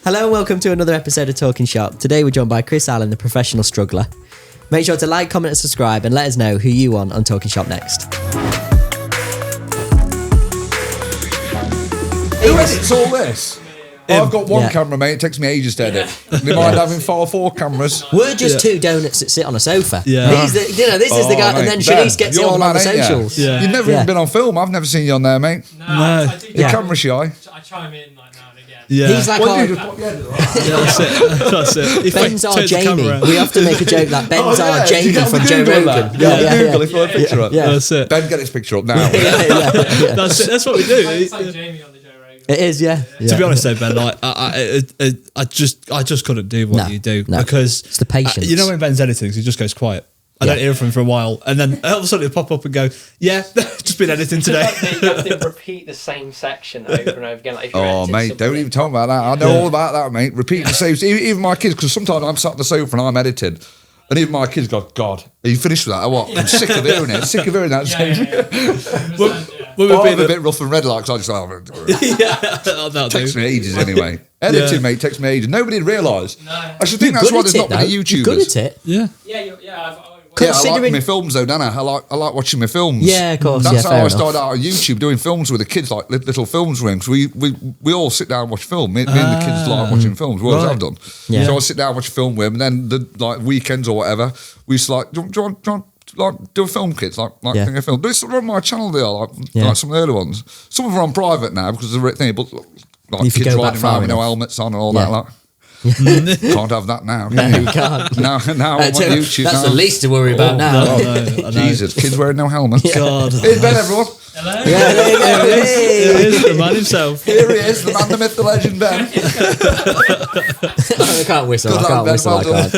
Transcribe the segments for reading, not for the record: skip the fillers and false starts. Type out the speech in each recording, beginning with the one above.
Hello and welcome to another episode of Talkin Shop. Today we're joined by Chris Allen, the professional struggler. Make sure to like, comment and subscribe and let us know who you want on Talkin Shop next. Who edits all this? I've got one camera, mate. It takes me ages to edit. They mind having 4 cameras. We're just two donuts that sit on a sofa. Yeah. This is the guy, mate. and then Shanice gets it You're all the on the man, ain't socials. you? Yeah. You've never even been on film. I've never seen you on there, mate. No, I do. You're camera shy. I chime in like now and again. Yeah. He's like What our... do you just pop your head in, right? Yeah, that's it. He Ben's our turns the camera Jamie. around. We often make a joke like Ben's Oh, our yeah. Jamie You get from on Joe Google Rogan. that. Google if you want a picture up. Yeah. That's it. Ben, get his picture up now. That's it. That's what we do. It's like Jamie on the Joe Rogan. It is, yeah. To be honest, though, Ben, like I just couldn't do what you do because it's the patience. You know when Ben's editing, he just goes quiet. I don't hear from him for a while, and then all of a sudden he'll pop up and go, "Yeah, just been editing today." You have to repeat the same section over and over again. Like if you're Oh, editing mate, something. don't even talk about that. I know all about that, mate. Repeat the same. Even my kids, because sometimes I'm sat on the sofa and I'm editing, and even my kids go, "God, are you finished with that? Or what? I'm sick of hearing it. Sick of hearing that." I'm a bit rough and red, like, so I just That'll takes do. me ages anyway. Editing, mate, takes me ages. Nobody would realise. No. I should think that's why there's not many YouTubers. You're good at it. Yeah. Yeah. Yeah, I like Considering- my films though, don't I? I like watching my films. Yeah, of course. That's yeah, how fair I started enough. out on YouTube doing films with the kids, like little films rooms. We all sit down and watch film. Me and the kids like watching films. We always have done. Yeah. So I sit down and watch a film with them, and then the like weekends or whatever, we used to like do you want like do a film, kids, like Yeah. think a film. Do it on my channel there, like Yeah. some of the early ones. Some of them are on private now because of the thing, but like If you kids go back riding far around with no enough. helmets on and all Yeah. that. Like. Can't have that now. No, Can you can't. Now I'm on YouTube. That's now. the least to worry about now. I know. Jesus, kids wearing no helmets. God. Here's Ben, everyone. Hello. Yeah, there you go. It Hey. is the man himself. Here he is, the man, the myth, the legend, Ben. I can't whistle. Good I can't luck, Ben. whistle. I Well can't.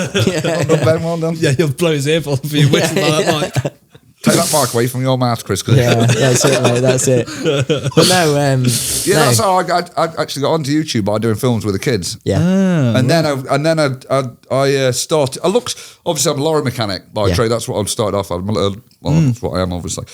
Well done, Ben, well done. Yeah, you'll blow his earful if you whistle by that mic. Take that mic away from your mouth, Chris. Cause Yeah, that's it, mate. That's it. But no, that's how I actually got onto YouTube by doing films with the kids. Yeah. And then I started. I looked. Obviously, I'm a lorry mechanic by trade. That's what I started off. That's what I am, obviously.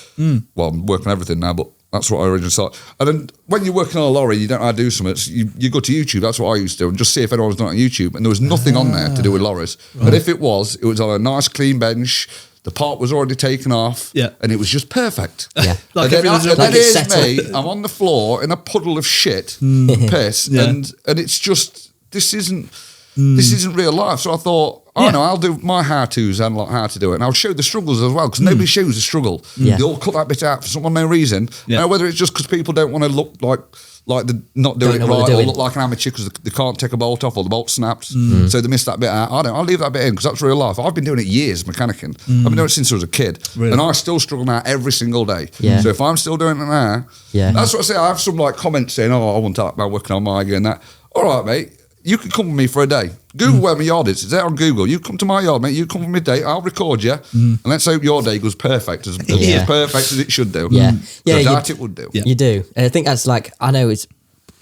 Well, I'm working on everything now, but that's what I originally started. And then when you're working on a lorry, you don't know how to do something. So you go to YouTube. That's what I used to do, and just see if anyone's done it on YouTube. And there was nothing on there to do with lorries. But if it was on a nice clean bench. The part was already taken off, and it was just perfect. Yeah. Like and everything's then here's set me. I'm on the floor in a puddle of shit, piss, and it's just this isn't real life. So I thought, I'll do my how-tos and like how to do it, and I'll show the struggles as well because nobody shows the struggle. Yeah. They all cut that bit out for some unknown reason. Now, whether it's just because people don't want to look like they're not doing Don't it know what right, they're or doing. look like an amateur because they can't take a bolt off or the bolt snapped, so they missed that bit out. I'll leave that bit in because that's real life. I've been doing it years, mechanicking. I've been doing it since I was a kid, and I still struggle now every single day. Yeah. So if I'm still doing it now, that's what I say. I have some like comments saying, "Oh, I want to talk about working on my gear and that." All right, mate. You can come with me for a day. Google where my yard is. It's there on Google. You come to my yard, mate. You come with me a day. I'll record you. And let's hope your day goes perfect. As perfect as it should do. Yeah. Yeah, I you- doubt it would do. You do. And I think that's like, I know it's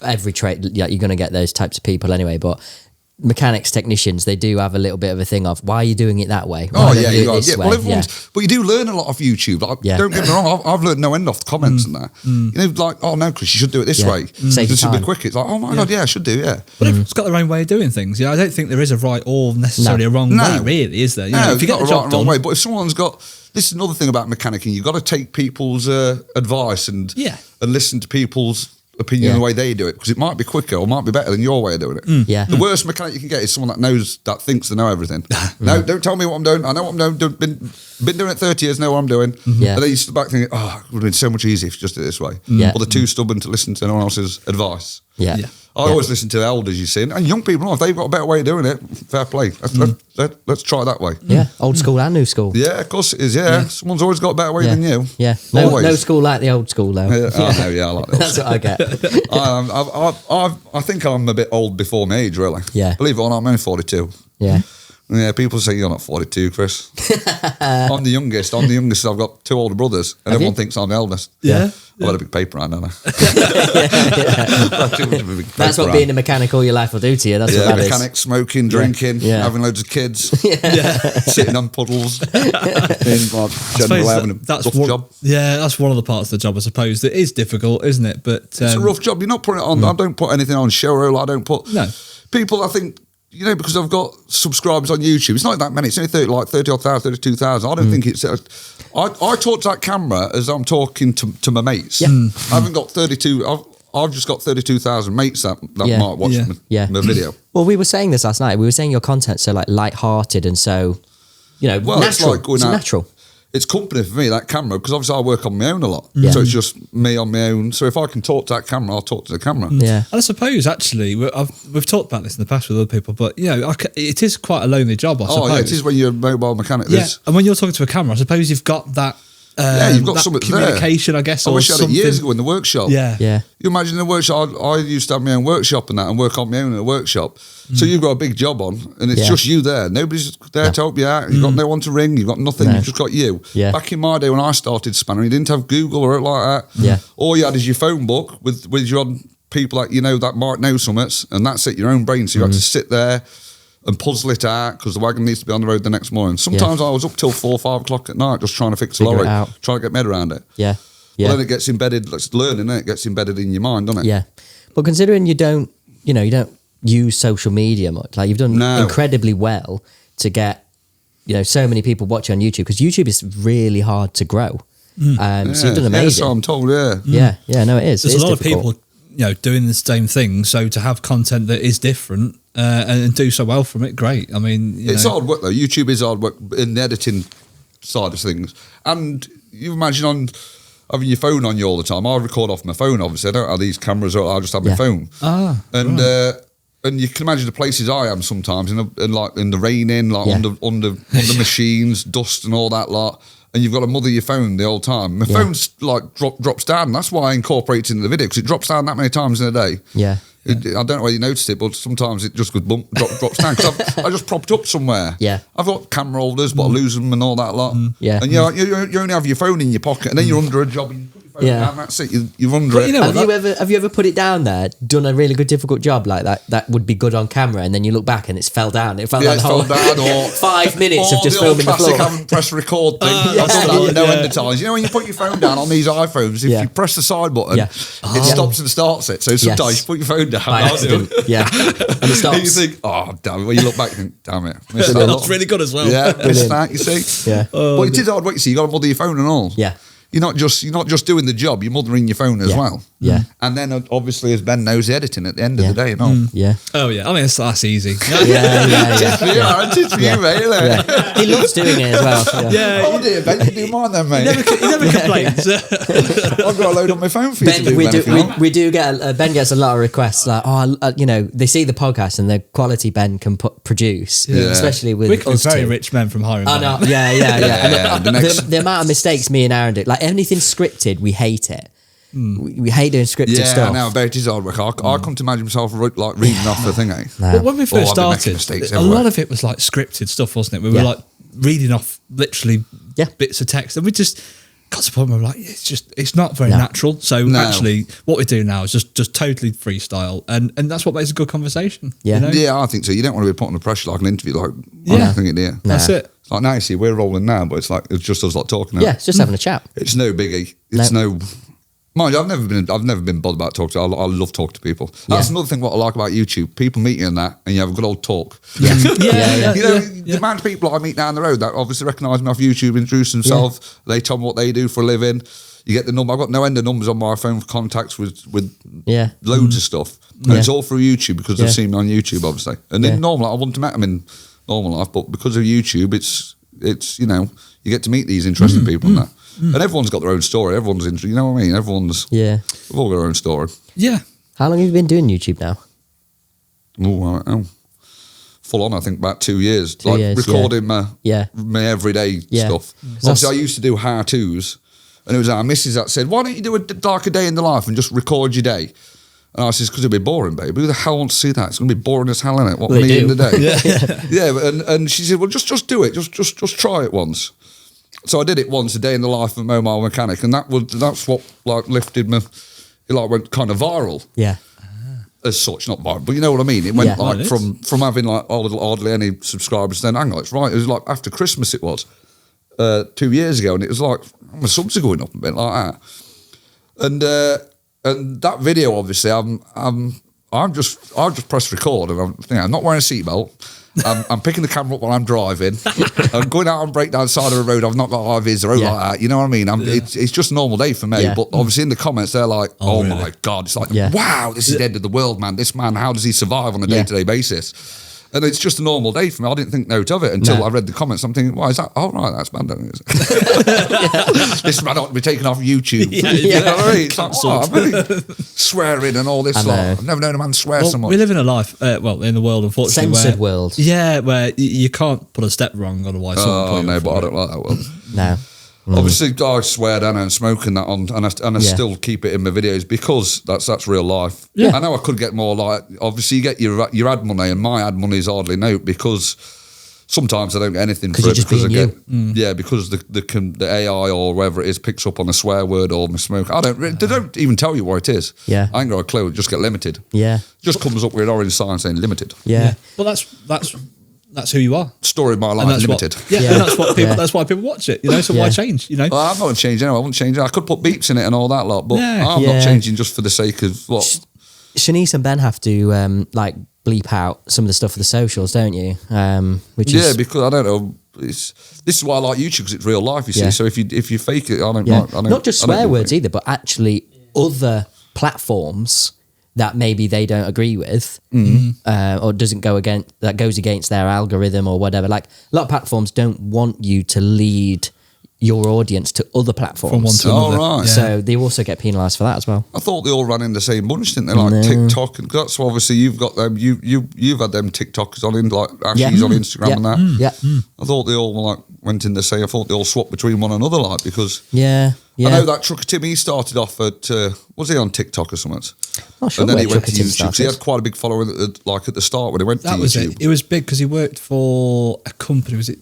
every trade, you're going to get those types of people anyway, but mechanics, technicians, they do have a little bit of a thing of, why are you doing it that way? Why Oh, don't yeah, you you do it got this Well, way? everyone's, but you do learn a lot off YouTube. Like, don't get me wrong, I've learned no end off the comments and that. You know, like, oh no, Chris, you should do it this way. Save This should be time. quick. It's like, oh my God, yeah, I should do, yeah. But everyone's got their own way of doing things. Yeah, I don't think there is a right or necessarily a wrong way, really, is there? You know, if you get the not a job right and done, wrong way. But if someone's got, this is another thing about mechanicking, you've got to take people's advice and listen to people's opinion the way they do it, because it might be quicker or might be better than your way of doing it. Yeah. The worst mechanic you can get is someone that thinks they know everything. No, don't tell me what I'm doing. I know what I'm doing. Been doing it 30 years, know what I'm doing. Yeah. And then you sit back thinking, oh, it would have been so much easier if you just did it this way. Yeah. Or they're too stubborn to listen to anyone else's advice. Yeah. I always listen to the elders, you see, and young people, if they've got a better way of doing it, fair play. Let's try it that way. Yeah. Old school and new school. Yeah, of course it is, yeah. Someone's always got a better way than you. Yeah. No Always. school like the old school, though. Yeah, I know, yeah, I like that. That's what I get. I think I'm a bit old before my age, really. Yeah. Believe it or not, I'm only 42. Yeah. Yeah, people say you're not 42, Chris. I'm the youngest. I've got 2 older brothers, and everyone thinks I'm the eldest. Yeah. I've got a big paper round, haven't I? That's what being a mechanic all your life will do to you. That's what that is. mechanic, smoking, drinking, Yeah. having loads of kids, sitting on puddles, generally having a rough job. Yeah, that's one of the parts of the job, I suppose, that is difficult, isn't it? But It's a rough job. You're not putting it on. I don't put anything on show reel. I don't put. No. people, I think, you know, because I've got subscribers on YouTube, it's not that many. It's only 30,000, 32,000. I don't think it's. I talk to that camera as I'm talking to my mates. Yeah. I haven't got 32. I've just got 32,000 mates that Yeah. might watch my video. Well, we were saying this last night. We were saying your content's so like light-hearted and so, Well, natural. it's like going out. Natural. It's company for me, that camera, because obviously I work on my own a lot. Yeah. So it's just me on my own. So if I can talk to that camera, I'll talk to the camera. Yeah. And I suppose actually we've talked about this in the past with other people, but it is quite a lonely job. I suppose. Oh, yeah, it is when you're a mobile mechanic. Yeah, and when you're talking to a camera, I suppose you've got that. You've got that something communication, there. I guess. I or wish I had it something. years ago in the workshop. Yeah. Yeah. You imagine in the workshop, I used to have my own workshop and that, and work on my own in a workshop. So you've got a big job on, and it's Yeah. just you there. Nobody's there to help you out. You've got no one to ring. You've got nothing. No. You've just got you. Yeah. Back in my day when I started Spanner, you didn't have Google or anything like that. Yeah. All you had is your phone book with your people that you know that might know summits, and that's it, your own brain. So you had to sit there and puzzle it out because the wagon needs to be on the road the next morning. Sometimes I was up till 4 or 5 o'clock at night just trying to fix a Figure it lorry, out. trying to get my head around it. Yeah. Yeah. Well, then it gets embedded, it's learning, it gets embedded in your mind, doesn't it? Yeah. But considering you don't use social media much, like you've done No. incredibly well to get, so many people watching on YouTube, because YouTube is really hard to grow. So you've done Yeah, amazing. so I'm told, yeah. Yeah, no, it is. There's It is a lot difficult. of people, doing the same thing. So to have content that is different and do so well from it, great. I mean, It's hard work, though. YouTube is hard work in the editing side of things. And you imagine on having your phone on you all the time. I record off my phone, obviously. I don't have these cameras, or I just have my Yeah. phone. And right. and you can imagine the places I am sometimes, in the raining, like Yeah. under machines, dust and all that lot. And you've got to mother your phone the whole time. My phone's like drops down. That's why I incorporate it in the video, because it drops down that many times in a day. Yeah. I don't know whether you noticed it, but sometimes it just goes drops down. Because I just propped up somewhere. Yeah. I've got camera holders, but I lose them and all that lot. Yeah. And you only have your phone in your pocket, and then you're under a job and you put your phone Yeah. down, that's it. You're under But it. you know Have you ever put it down there, done a really good difficult job like that would be good on camera, and then you look back and it's fell down. It felt Yeah, like it's the whole fell down, or 5 minutes of or just the old filming the classic floor. haven't pressed record thing. yeah. I've done that with no Yeah. end of times. You know when you put your phone down on these iPhones, if Yeah. you press the side button, Yeah. it stops and starts it. So sometimes Yes. you put your phone down By accident. Yeah. And it stops. and you think, oh damn it. When you look back, you think, damn it. Missed That's that lot. really good as well. Yeah, missed Brilliant. that, you see. Yeah. But it is hard work, you see. You got to mother your phone and all. Yeah. You're not just doing the job. You're mothering your phone as Yeah. well. Yeah. And then obviously, as Ben knows, the editing at the end of Yeah. the day and all. Yeah. Oh yeah, I mean that's easy. Yeah. Yeah, it's for you, mate. Isn't it? Yeah. He loves doing it as well. Yeah. Oh dear, Ben, you do mine then, mate. He never complains. I've got a load on my phone for you to Ben, do, Ben, if you want. we do get Ben gets a lot of requests like, they see the podcast and the quality Ben can produce, Yeah. especially with We could be us very two. rich men from hiring. Oh Ben. no, yeah. Yeah, And the next- the amount of mistakes me and Aaron do, like anything scripted, we hate it. We hate doing scripted Yeah, stuff. I bet it is hard work. I come to imagine myself like reading off the thing, eh? But when we first I've been making started, mistakes a everywhere. lot of it was like scripted stuff, wasn't it? We were Yeah. like reading off literally Yeah. bits of text, and we just got to the point where we're like, it's not very No. natural. So No. actually, what we do now is just totally freestyle, and that's what makes a good conversation. Yeah. you know? Yeah, I think so. You don't want to be put under pressure like an interview, like Yeah. I think it is. That's Nah. it. It's like now you see we're rolling now, but it's like it's just us like talking. Now. Yeah, it's just having a chat. It's no biggie. It's no. Mind you, I've never been bothered about talking. I love talking to people. That's Yeah. another thing what I like about YouTube. People meet you in that, and you have a good old talk. Yeah. Yeah. You know, yeah. the amount of people I meet down the road that obviously recognise me off YouTube, introduce themselves. They tell me what they do for a living. You get the number. I've got no end of numbers on my phone for contacts with Yeah. loads of stuff. And Yeah. it's all through YouTube because they've Yeah. seen me on YouTube, obviously. And Yeah. in normal life, I wouldn't have met them in normal life, but because of YouTube, it's you get to meet these interesting people and that. And everyone's got their own story. Everyone's you know what I mean? Yeah. We've all got our own story. Yeah. How long have you been doing YouTube now? Full on, I think about 2 years. 2 years, recording Yeah. my everyday Yeah. stuff. So Obviously, I used to do how-tos, and it was our missus that said, "Why don't you do a day in the life and just record your day?" And I said, "Because it'd be boring, babe. Who the hell wants to see that? It's going to be boring as hell, innit? What Well, me they in do. the day?" Yeah. And she said, "Well, just do it. Just try it once." So I did it once, a day in the life of a mobile mechanic, and that's what like lifted me. It like went kind of viral. Yeah. As such, not viral, but you know what I mean. It went Yeah. like Right, from having like hardly any subscribers. Then hang on, it's right. It was like after Christmas. It was 2 years ago, and it was like my subs are going up a bit like that. And that video, obviously, I've just pressed record and I'm not wearing a seatbelt. I'm picking the camera up while I'm driving. I'm going out on breakdown side of the road. I've not got high vis or like that. You know what I mean? It's just a normal day for me. Yeah. But obviously in the comments, they're like, oh really? my God. It's like, wow, this is the end of the world, man. This man, how does he survive on a day-to-day basis? And it's just a normal day for me. I didn't think note of it until I read the comments. I'm thinking, why is that? Oh, right, that's bad. This man ought to be taken off YouTube. You know what I mean? It's like, wow, I'm really swearing and all this. I've never known a man swear so much. We live in a life, in the world, unfortunately. Censored world. Yeah, where you can't put a step wrong, otherwise someone will put you no, up but for I it. don't like that world. No. Obviously, I swear down and smoking that on, and I still keep it in my videos because that's real life. Yeah. I know I could get more like. Obviously, you get your ad money, and my ad money is hardly no because sometimes I don't get anything for you're it just because I being get you. because the AI or whatever it is picks up on a swear word or my smoke. They don't even tell you what it is. Yeah. I ain't got a clue. Just get limited. Yeah. Just comes up with an orange sign saying limited. Yeah. Well, that's who you are. Story of my And life that's limited. and that's what people. That's why people watch it. So why change? Well, I'm not going to change anyway. I won't change it. I could put beeps in it and all that lot, but I'm Yeah. not changing just for the sake of what. Shanice and Ben have to bleep out some of the stuff for the socials, don't you? Which is Because I don't know. This is why I like YouTube because it's real life. You see, Yeah. so if you fake it, I don't. not just I don't swear do words it. either, but actually other platforms that maybe they don't agree with or doesn't go against that goes against their algorithm or whatever. Like a lot of platforms don't want you to lead your audience to other platforms. From one to Oh, another. right. Yeah. So they also get penalised for that as well. I thought they all ran in the same bunch, didn't they? Like TikTok, and that's why obviously you've got them. You've had them TikTokers on in like Ashley's on Instagram and that. Yeah. I thought they all like went in the same. I thought they all swapped between one another, like because. Yeah. I know that Trucker Tim, he started off at, was he on TikTok or something? Not sure and then where he went Trucker to Tim YouTube. So he started. had quite a big following at the start when he went to That was YouTube. it. It was big because he worked for a company. Was it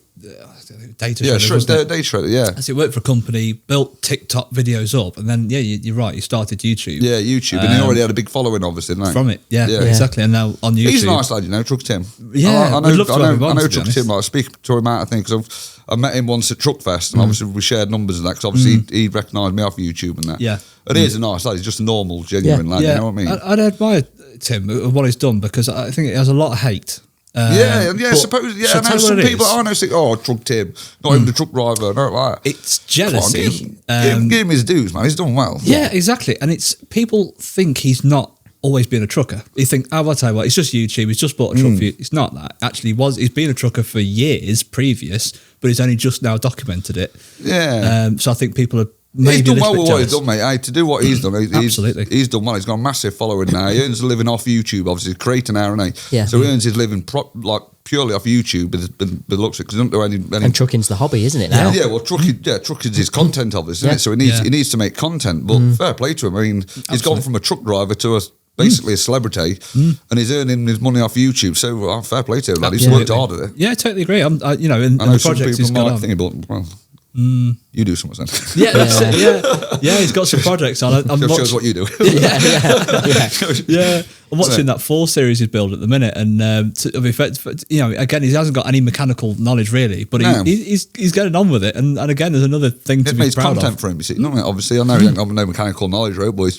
Data Yeah, Shredder, wasn't it? Day Shredder, yeah. So he worked for a company, built TikTok videos up, and then you're right. He started YouTube. Yeah, YouTube. And he already had a big following, obviously, didn't he? From it, yeah, exactly. And now on YouTube, He's a nice lad, Trucker Tim. Yeah, I we'd love to have him I on, know to be Trucker Tim. honest. I speak to him out, I think, because I met him once at Truckfest, and obviously we shared numbers and that, because obviously he recognised me off YouTube and that. Yeah. And he is a nice lad. He's just a normal, genuine lad, you know what I mean? I'd admire Tim and what he's done because I think it has a lot of hate. I but suppose. Yeah, shall I know tell you some what it people. is? I know think, Truck Tim, not even the truck driver, not like that. It's jealousy. Give him his dues, man. He's done well. Yeah, exactly. And it's people think he's not always been a trucker. You think, I'll tell you what, it's just YouTube. He's just bought a truck for you. It's not that. Actually, he's been a trucker for years previous, but he's only just now documented it. Yeah. So I think people are He's maybe done a well little with bit what he's jealous. done, mate. Hey, to do what he's done, Absolutely. he's done well. He's got a massive following now. He earns a living off YouTube, obviously, creating now, and Yeah. so he earns his living purely off YouTube. But the looks because he doesn't do any. And trucking's the hobby, isn't it now? Yeah, well, trucking's his content, obviously, isn't it? So he needs to make content. But fair play to him. I mean, he's gone from a truck driver to basically a celebrity, and he's earning his money off YouTube. So fair play to him. Lad. He's worked hard at it. Yeah, I totally agree. And I know the some project people he's got might on. think about. Well, you do something then. Yeah, that's it. Yeah, he's got some projects on. I'm Shows what you do. Yeah, I'm watching that 4 series he's built at the minute, and again, he hasn't got any mechanical knowledge really, but No. he's getting on with it. And again, there's another thing to It be makes proud content of. for him, you see. No, obviously, I know you don't have no mechanical knowledge, right? But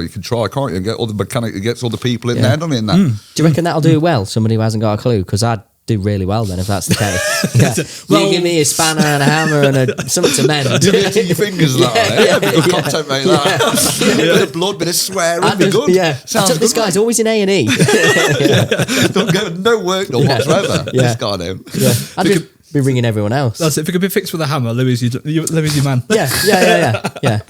you can try, can't you? And get other mechanic, it gets other people in there, doesn't it? And that. Do you reckon that'll do well? Somebody who hasn't got a clue? Because I'd do really well then if that's the case. Yeah. Well- You give me a spanner and a hammer and something to mend. Your fingers like that. Yeah, good content, mate. That. Bit of blood, bit of swearing, I'd be just- good. Yeah. Sounds This good. guy's always in A&E. Don't get no work done whatsoever. Yeah. This guy don't. I'd just be ringing everyone else. That's it. If it could be fixed with a hammer, Louis is your man. Yeah.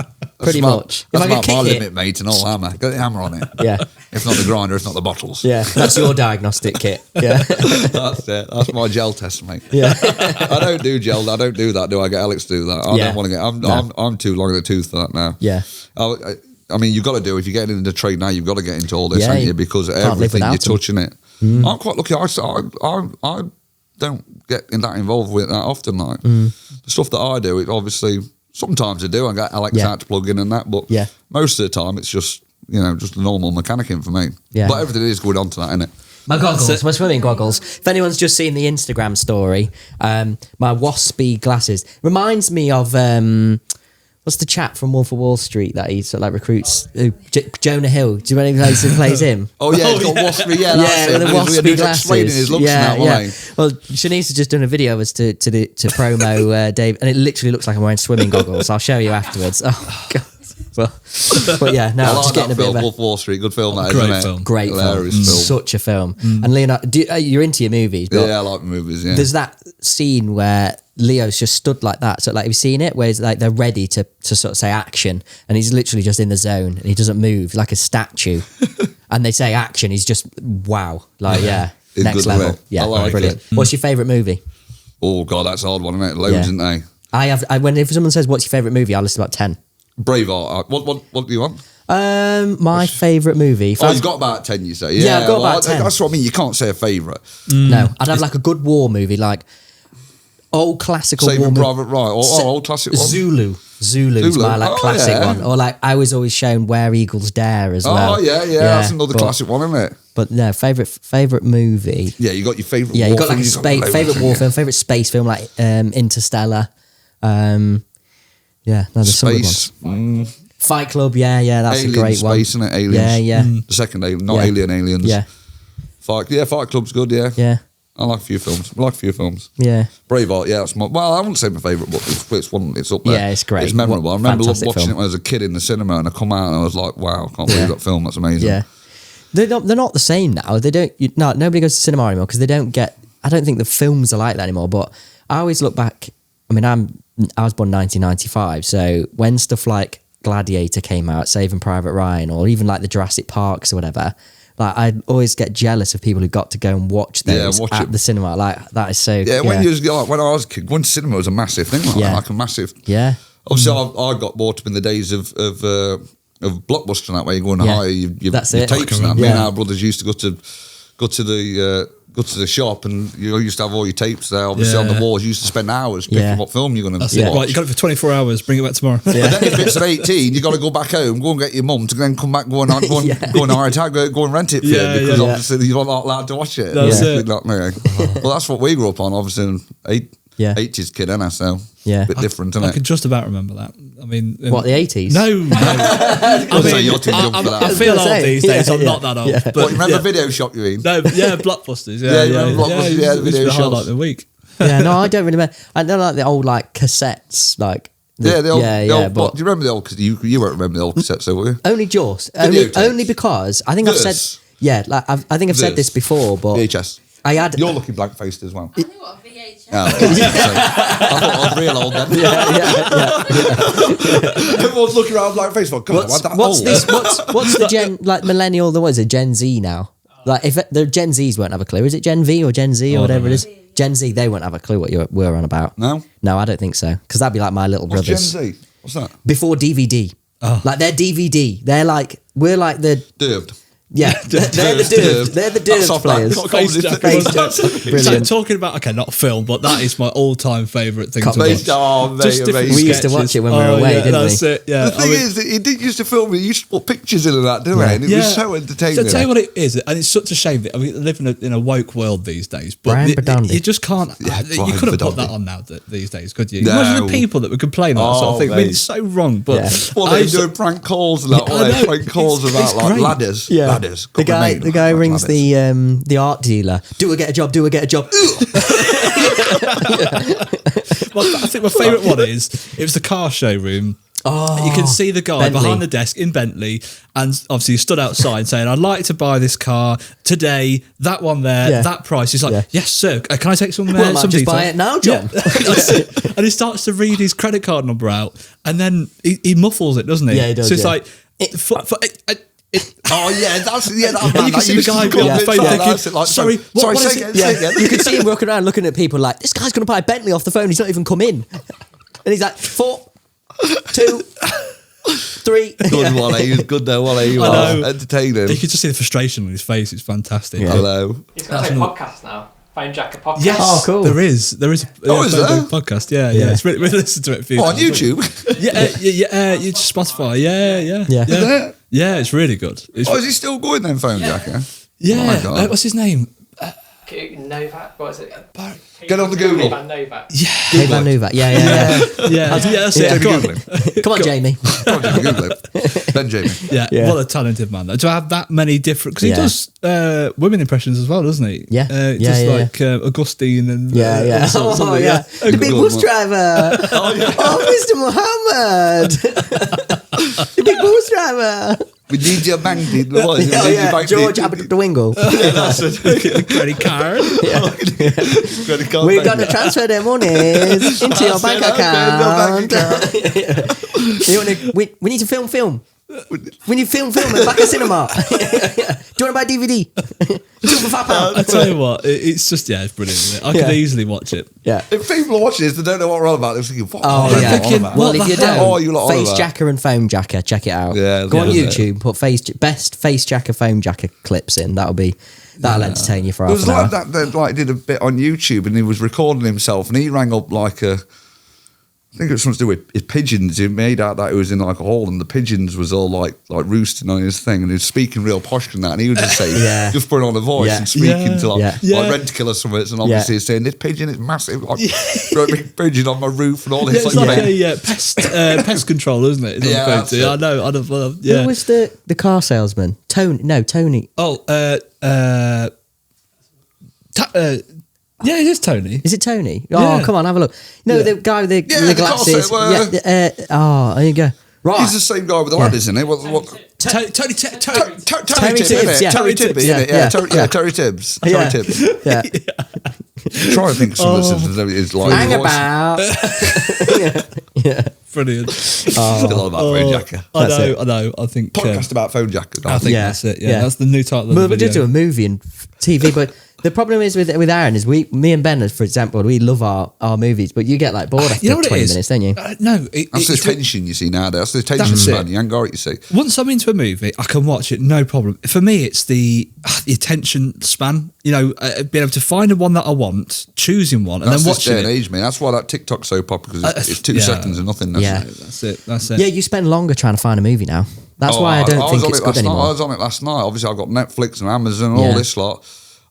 Pretty much. If That's I about could my kick it, limit, mate, and all hammer. Get the hammer on it. yeah, If not the grinder, if not the bottles. yeah. That's your diagnostic kit. Yeah, That's it. That's my gel test, mate. yeah. I don't do gel. I don't do that. Do I get Alex to do that? I Yeah. don't want to get. No. I'm too long in the tooth for that now. Yeah. I mean, you've got to do. If you're getting into the trade now, you've got to get into all this, Yeah, haven't you you? Because can't live everything you're without them. touching it. I'm quite lucky. I don't get that involved with it that often. Like the stuff that I do, it obviously sometimes I do. I get Alex Yeah. out to plug in and that, but Yeah. most of the time it's just just a normal mechanicking for me. Yeah. But everything is going on to that, isn't it? My goggles, my swimming goggles. If anyone's just seen the Instagram story, my waspy glasses reminds me of what's the chap from Wolf of Wall Street that he sort of like recruits? Jonah Hill. Do you know any who plays him? Oh yeah, he's got waspy. Yeah, that's with it. the waspy He was glasses. explaining his looks now, wasn't he? Well, Shanice has just done a video of us to promo Dave, and it literally looks like I'm wearing swimming goggles. I'll show you afterwards. Oh god. Well, but yeah, no, I I'm like just that getting a bit film, of a Wolf of Wall Street. Good film, that Great isn't film. it? great film. Hilarious film. Such a film. And Leonardo, you're into your movies, but Yeah, I like movies. Yeah, there's that scene where Leo's just stood like that. So like, have you seen it? Where it's like they're ready to sort of say action, and he's literally just in the zone and he doesn't move like a statue. And they say action, he's just wow, like It's next good, level. isn't it? Yeah, I like brilliant. it. What's your favourite movie? Oh god, that's a hard one, isn't it? Loads, Yeah. isn't they? If someone says what's your favourite movie, I'll list about 10. Braveheart. What do you want? My favourite movie. If Oh, I- you've got about 10, you say? Yeah, I've got about 10. That's what I mean. You can't say a favourite. No, I'd have like a good war movie, like old classical war Saving movie. Private Ryan. Or old classic one. Zulu's my like Oh, classic yeah. one. Or like I was always shown Where Eagles Dare as well. Oh, yeah. That's another classic one, isn't it? But no, favourite movie. Yeah, you got your favourite Yeah, war you got like a film, loads, favourite war haven't film, favourite space film, like Interstellar. Yeah, no, there's some good Space. ones. Fight Club, yeah, that's Alien a great one. Space, isn't it? Aliens. Yeah. The second Alien, not Yeah. Aliens. Yeah, Fight Club's good, yeah. yeah, I like a few films. yeah. Braveheart, yeah, that's I wouldn't say my favourite, but it's up there. Yeah, it's great. It's memorable. I remember Fantastic watching film. it when I was a kid in the cinema, and I come out and I was like, wow, I can't believe that film. That's amazing. Yeah, they're not the same now. They don't. Nobody goes to cinema anymore because they don't get. I don't think the films are like that anymore. But I always look back. I mean, I was born 1995, so when stuff like Gladiator came out, Saving Private Ryan, or even like the Jurassic Parks or whatever, like I always get jealous of people who got to go and watch those watch at it. the cinema. Like that is so. Yeah, when I was a kid, going to cinema was a massive thing. Like a massive. Yeah. Obviously, I got brought up in the days of Blockbuster and that way. You go and hire your That's your it. tapes and that. Yeah. Me and our brothers used to go to the shop, and you used to have all your tapes there. Obviously, on the walls, you used to spend hours picking what film you're going to watch. Right, you got it for 24 hours. Bring it back tomorrow. But then if it's at 18, you got to go back home, go and get your mum to then come back, go and hire it, go and rent it for you, because obviously you're not allowed to watch it. That's it. Well, that's what we grew up on. Obviously, in 80s kid, innit? So Yeah. a bit different, I isn't can it? just about remember that. I mean, What, the 80s? No. I So you're too young for that. I feel old these days. I'm Yeah. not that old. Yeah. But What, you remember yeah. Video Shop, you mean? No, yeah, Blockbusters. Yeah, you remember Blockbusters, yeah, the it used to video be the highlight shops. of the week. Yeah, no, I don't really remember. I don't like the old like cassettes, like The old, but do you remember the old? Because you won't remember the old cassettes, though, will you? only just Videotapes. only because I think I've This. said like I think I've said this before, but VHS. I had You're looking blank faced as well. I knew what a VHS Oh, I thought I was real old then. Everyone's looking around blank faced. God, am I that what's old? this? What's the Gen like millennial? The what is it? Gen Z now? Like if the Gen Zs won't have a clue, is it Gen V or Gen Z or whatever it is? Gen Z, they won't have a clue what we're on about. No? No, I don't think so. Because that'd be like my little What's Gen brothers. Z? What's that? Before DVD. Like they're DVD. They're like we're like the Dubbed. yeah. They're the Durbed. They're the That's Durbed off players. that. Face jack. Face jacks. So Brilliant. talking about, okay, not film, but that is my all-time favourite thing Cut to watch. Face- oh, mate, Just different amazing. We used to watch sketches. it when we were away, yeah, didn't we? that's it, yeah. The thing is, that he did used to film it. He used to put pictures in and that, didn't he? And it was so entertaining. So tell you what it is, and it's such a shame that I mean, we live in a woke world these days. But Brian Badandi. you just can't. Yeah, you Brian couldn't put Badandi. that on now these days, could you? No. Imagine the people that would complain about that sort of Oh, thing. I mean, mate. it's so wrong. But Yeah. Well, I they used doing to- prank calls and that. I What they know. prank calls It's about like great. ladders. Yeah. Ladders. The guy rings ladders. the art dealer. Do I get a job? Do I get a job? I think my favourite one is it was the car showroom. Oh, You can see the guy Bentley. behind the desk in Bentley, and obviously he stood outside saying, "I'd like to buy this car today. That one there, Yeah. that price." He's like, Yeah. "Yes, sir. Can I take some? Well, I might some just details?" buy it now, John. Yeah. That's it. And he starts to read his credit card number out, and then he muffles it, doesn't he? Yeah, he does, So it's yeah. like, Oh yeah, that's that and man. you can see the guy behind the phone thinking, "Sorry, what say is again, it?" say Yeah, again. you can see him walking around looking at people like, this guy's going to buy a Bentley off the phone. He's not even come in. And he's like, 4, 2, 3. Good one, he was good though, wasn't he? I know. Entertaining. You can just see the frustration on his face. It's fantastic. Hello. He's got a podcast now. Phone Jack a podcast. Yes. Oh, cool. There is a is phone there? podcast. Yeah. It's really, we listened to it a few On times. YouTube. Yeah, Spotify. Yeah. Yeah, it's really good. It's Oh, is he still going then, Phone Jack? Yeah. yeah. Oh my God. What's his name? Novak, what is it? Get on the Google. Novak. Hey, Van Nuva. Yeah. That's it. Go on. Come on, Jamie. Come on, Jimmy, Google it. Ben Jamie. Yeah, what a talented man. To have that many different... Because he does women impressions as well, doesn't he? Yeah. Just like Augustine and... Yeah. all sorts, The big bus driver. Mr. Muhammad. The big bus driver. We need your bank details. George Abdwingle. That's it. Credit card. Credit card. We're going to transfer their monies into your bank account. We need to film. We need film and back a cinema. Do you want to buy DVD? Two for £5. I tell you what, it's just, it's brilliant, isn't it? I could easily watch it. Yeah. If people are watching this, they don't know what we're on about. They're thinking, what? Well, if you don't, you lot on Face about? Jacker and Phone Jacker, check it out. Yeah, Go on yeah. YouTube, put best Face Jacker, Phone Jacker clips in. That'll entertain you for There half was an hour. like that like did a bit on YouTube and he was recording himself and he rang up like I think it was something to do with his pigeons. He made out that he was in like a hall and the pigeons was all like roosting on his thing and he was speaking real posh and that and he was just saying, just putting on a voice and speaking to like Rentkill or something and obviously he's saying this pigeon is massive, like big pigeon on my roof and all this. It's like a pest control, isn't it? That's it. I know. Who was the car salesman? Tony. Yeah, it is Tony. Is it Tony? Yeah. Oh, come on, have a look. No, the guy with the glasses. There you go. Right. He's the same guy with the lad, isn't he? Tony Terry Tibbs, Tibbs, yeah. Terry Tibbs, Terry Tibbs. Terry Tibbs. Yeah. Try and think of some listeners is like Hang about. Brilliant. Still all about phone jacker. I know. I think Podcast about phone jackers. I think that's it. Yeah, that's the new title of the But we video. did do a movie and TV, but the problem is with Aaron is me and Ben, for example, we love our movies, but you get like bored after 20 minutes, don't you? No, that's the tension you see nowadays. That's the tension span. You ain't got it, you see. Once I'm into a movie, I can watch it, no problem. For me, it's the attention span. You know, being able to find the one that I want, choosing one, and that's then watching this day and it. age, man. That's why that TikTok's so popular because it's 2 seconds and nothing. That's it. Yeah, you spend longer trying to find a movie now. That's why I don't think it's good anymore. I was on it last night. Obviously, I've got Netflix and Amazon and all this lot.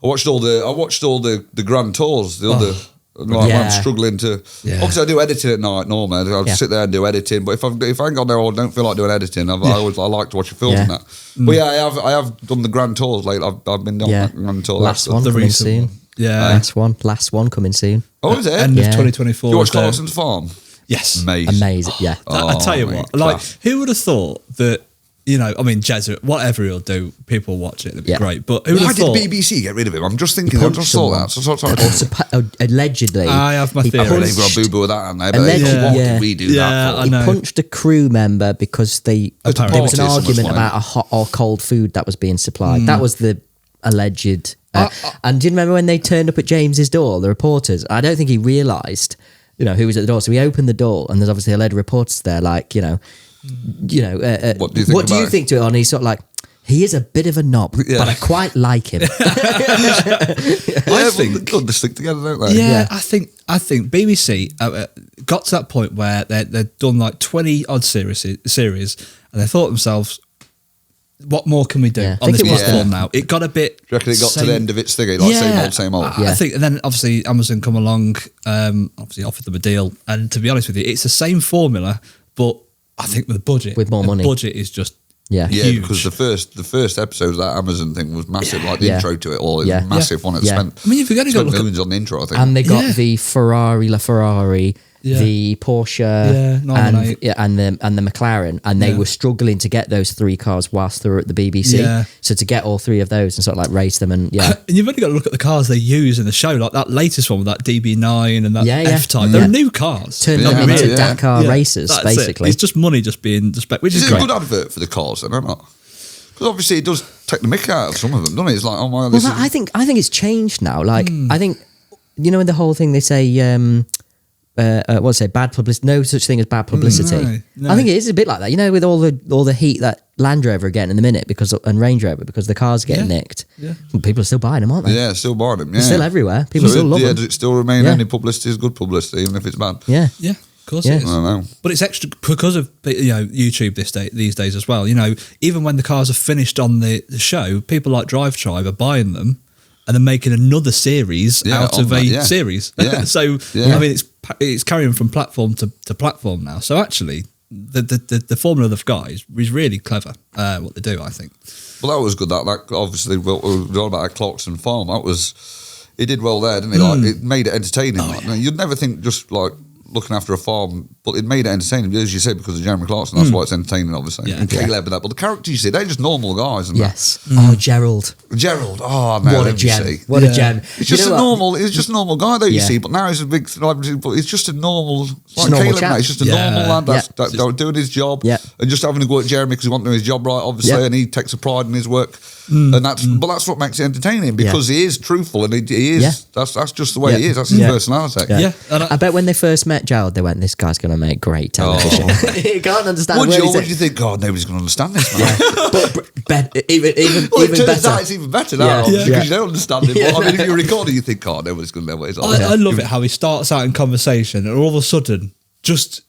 I watched all the grand tours. When I'm struggling to. Yeah. Obviously, I do editing at night normally. I'll sit there and do editing. But if I ain't got there or don't feel like doing editing, I like to watch a film and that. But I have done the grand tours lately. I've been on that grand tour. Last one coming soon. Yeah, last one coming soon. Oh, is it? End of 2024. You watch Clarkson's Farm? Yes, amazing. Yeah. I tell you what, like, who would have thought that? You know, I mean, Jesuit, whatever he'll do, people watch it. It'd be great. But who would why have thought? did BBC get rid of him? I'm just thinking. I just saw that. Allegedly, I have my theory. They've got a boo boo with that, haven't they? Allegedly, what did we do that for? He punched a crew member because there was an argument about a hot or cold food that was being supplied. That was the alleged. And do you remember when they turned up at James's door, the reporters? I don't think he realised, who was at the door. So he opened the door, and there's obviously a load of reporters there, like, what do you think to it? And he's sort of like, he is a bit of a knob, but I quite like him. I think they stick together, don't they? Yeah, I think BBC got to that point where they'd done like 20 odd series, and they thought to themselves, what more can we do on this platform now? It got a bit. Do you reckon it got to the end of its thing? Like same old. I think, and then obviously Amazon come along, obviously offered them a deal, and to be honest with you, it's the same formula, but I think with the budget, more money, the budget is just huge. Because the first episode of that Amazon thing was massive. Like the intro to it all is massive. One it spent. I mean, if you're going to go look millions on the intro, I think. And they got the LaFerrari. The Porsche and the McLaren, and they were struggling to get those 3 cars whilst they were at the BBC. Yeah. So to get all 3 of those and sort of like race them and and you've only got to look at the cars they use in the show, like that latest one with that DB9 and that F-Type. They're new cars. Turned them into Dakar races, basically. It's just money just being spec, which is great. It's a good advert for the cars, then, isn't it? Because obviously it does take the mick out of some of them, doesn't it? It's like, oh my God. I think it's changed now. Like, I think, in the whole thing they say, bad publicity? No such thing as bad publicity. No. I think it is a bit like that. With all the heat that Land Rover are getting in the minute and Range Rover because the cars getting nicked. Yeah. People are still buying them, aren't they? Yeah, still buying them. Yeah. They're still everywhere. People still love them. Does it still remain any publicity is good publicity, even if it's bad? Yeah. Yeah. Of course it is. I don't know. But it's extra because of YouTube these days as well. Even when the cars are finished on the show, people like Drive Tribe are buying them and then making another series out on of that, a yeah. series. Yeah. So Yeah. I mean, it's carrying from platform to platform now. So actually, the formula they've got is really clever. What they do, I think. Well, that was good. That obviously, we were talking about Clarkson Farm. He did well there, didn't he? Like, it made it entertaining. Now, you'd never think just like looking after a farm, but it made it entertaining, as you said, because of Jeremy Clarkson. That's why it's entertaining, obviously. Yeah. And Caleb and that. But the characters you see, they're just normal guys. And Yes. Oh, Gerald. Gerald, oh man, What a gem. What a gem. He's just He's just a normal guy though, you Yeah. see. But now he's a big celebrity. But he's just a normal, like normal Caleb. chap. Now, he's just a Yeah. normal lad that's Yeah. doing his job, Yeah. and just having to go at Jeremy because he wants to do his job right, obviously, Yeah. and he takes a pride in his work. And that's what makes it entertaining because he is truthful and he is. Yeah. That's just the way he Yeah. is. That's his Yeah. personality. Yeah. And I bet when they first met Gerald, they went, "This guy's going to make great television." You can't understand. Would what you? he Or said. would you think? God, nobody's going to understand this, man. Even Well, it turns better. out it's even better now, Yeah. obviously, Yeah. because you don't understand it. But I mean, if you record it, you think, God, nobody's going to know what it's like. I love it how he starts out in conversation and all of a sudden just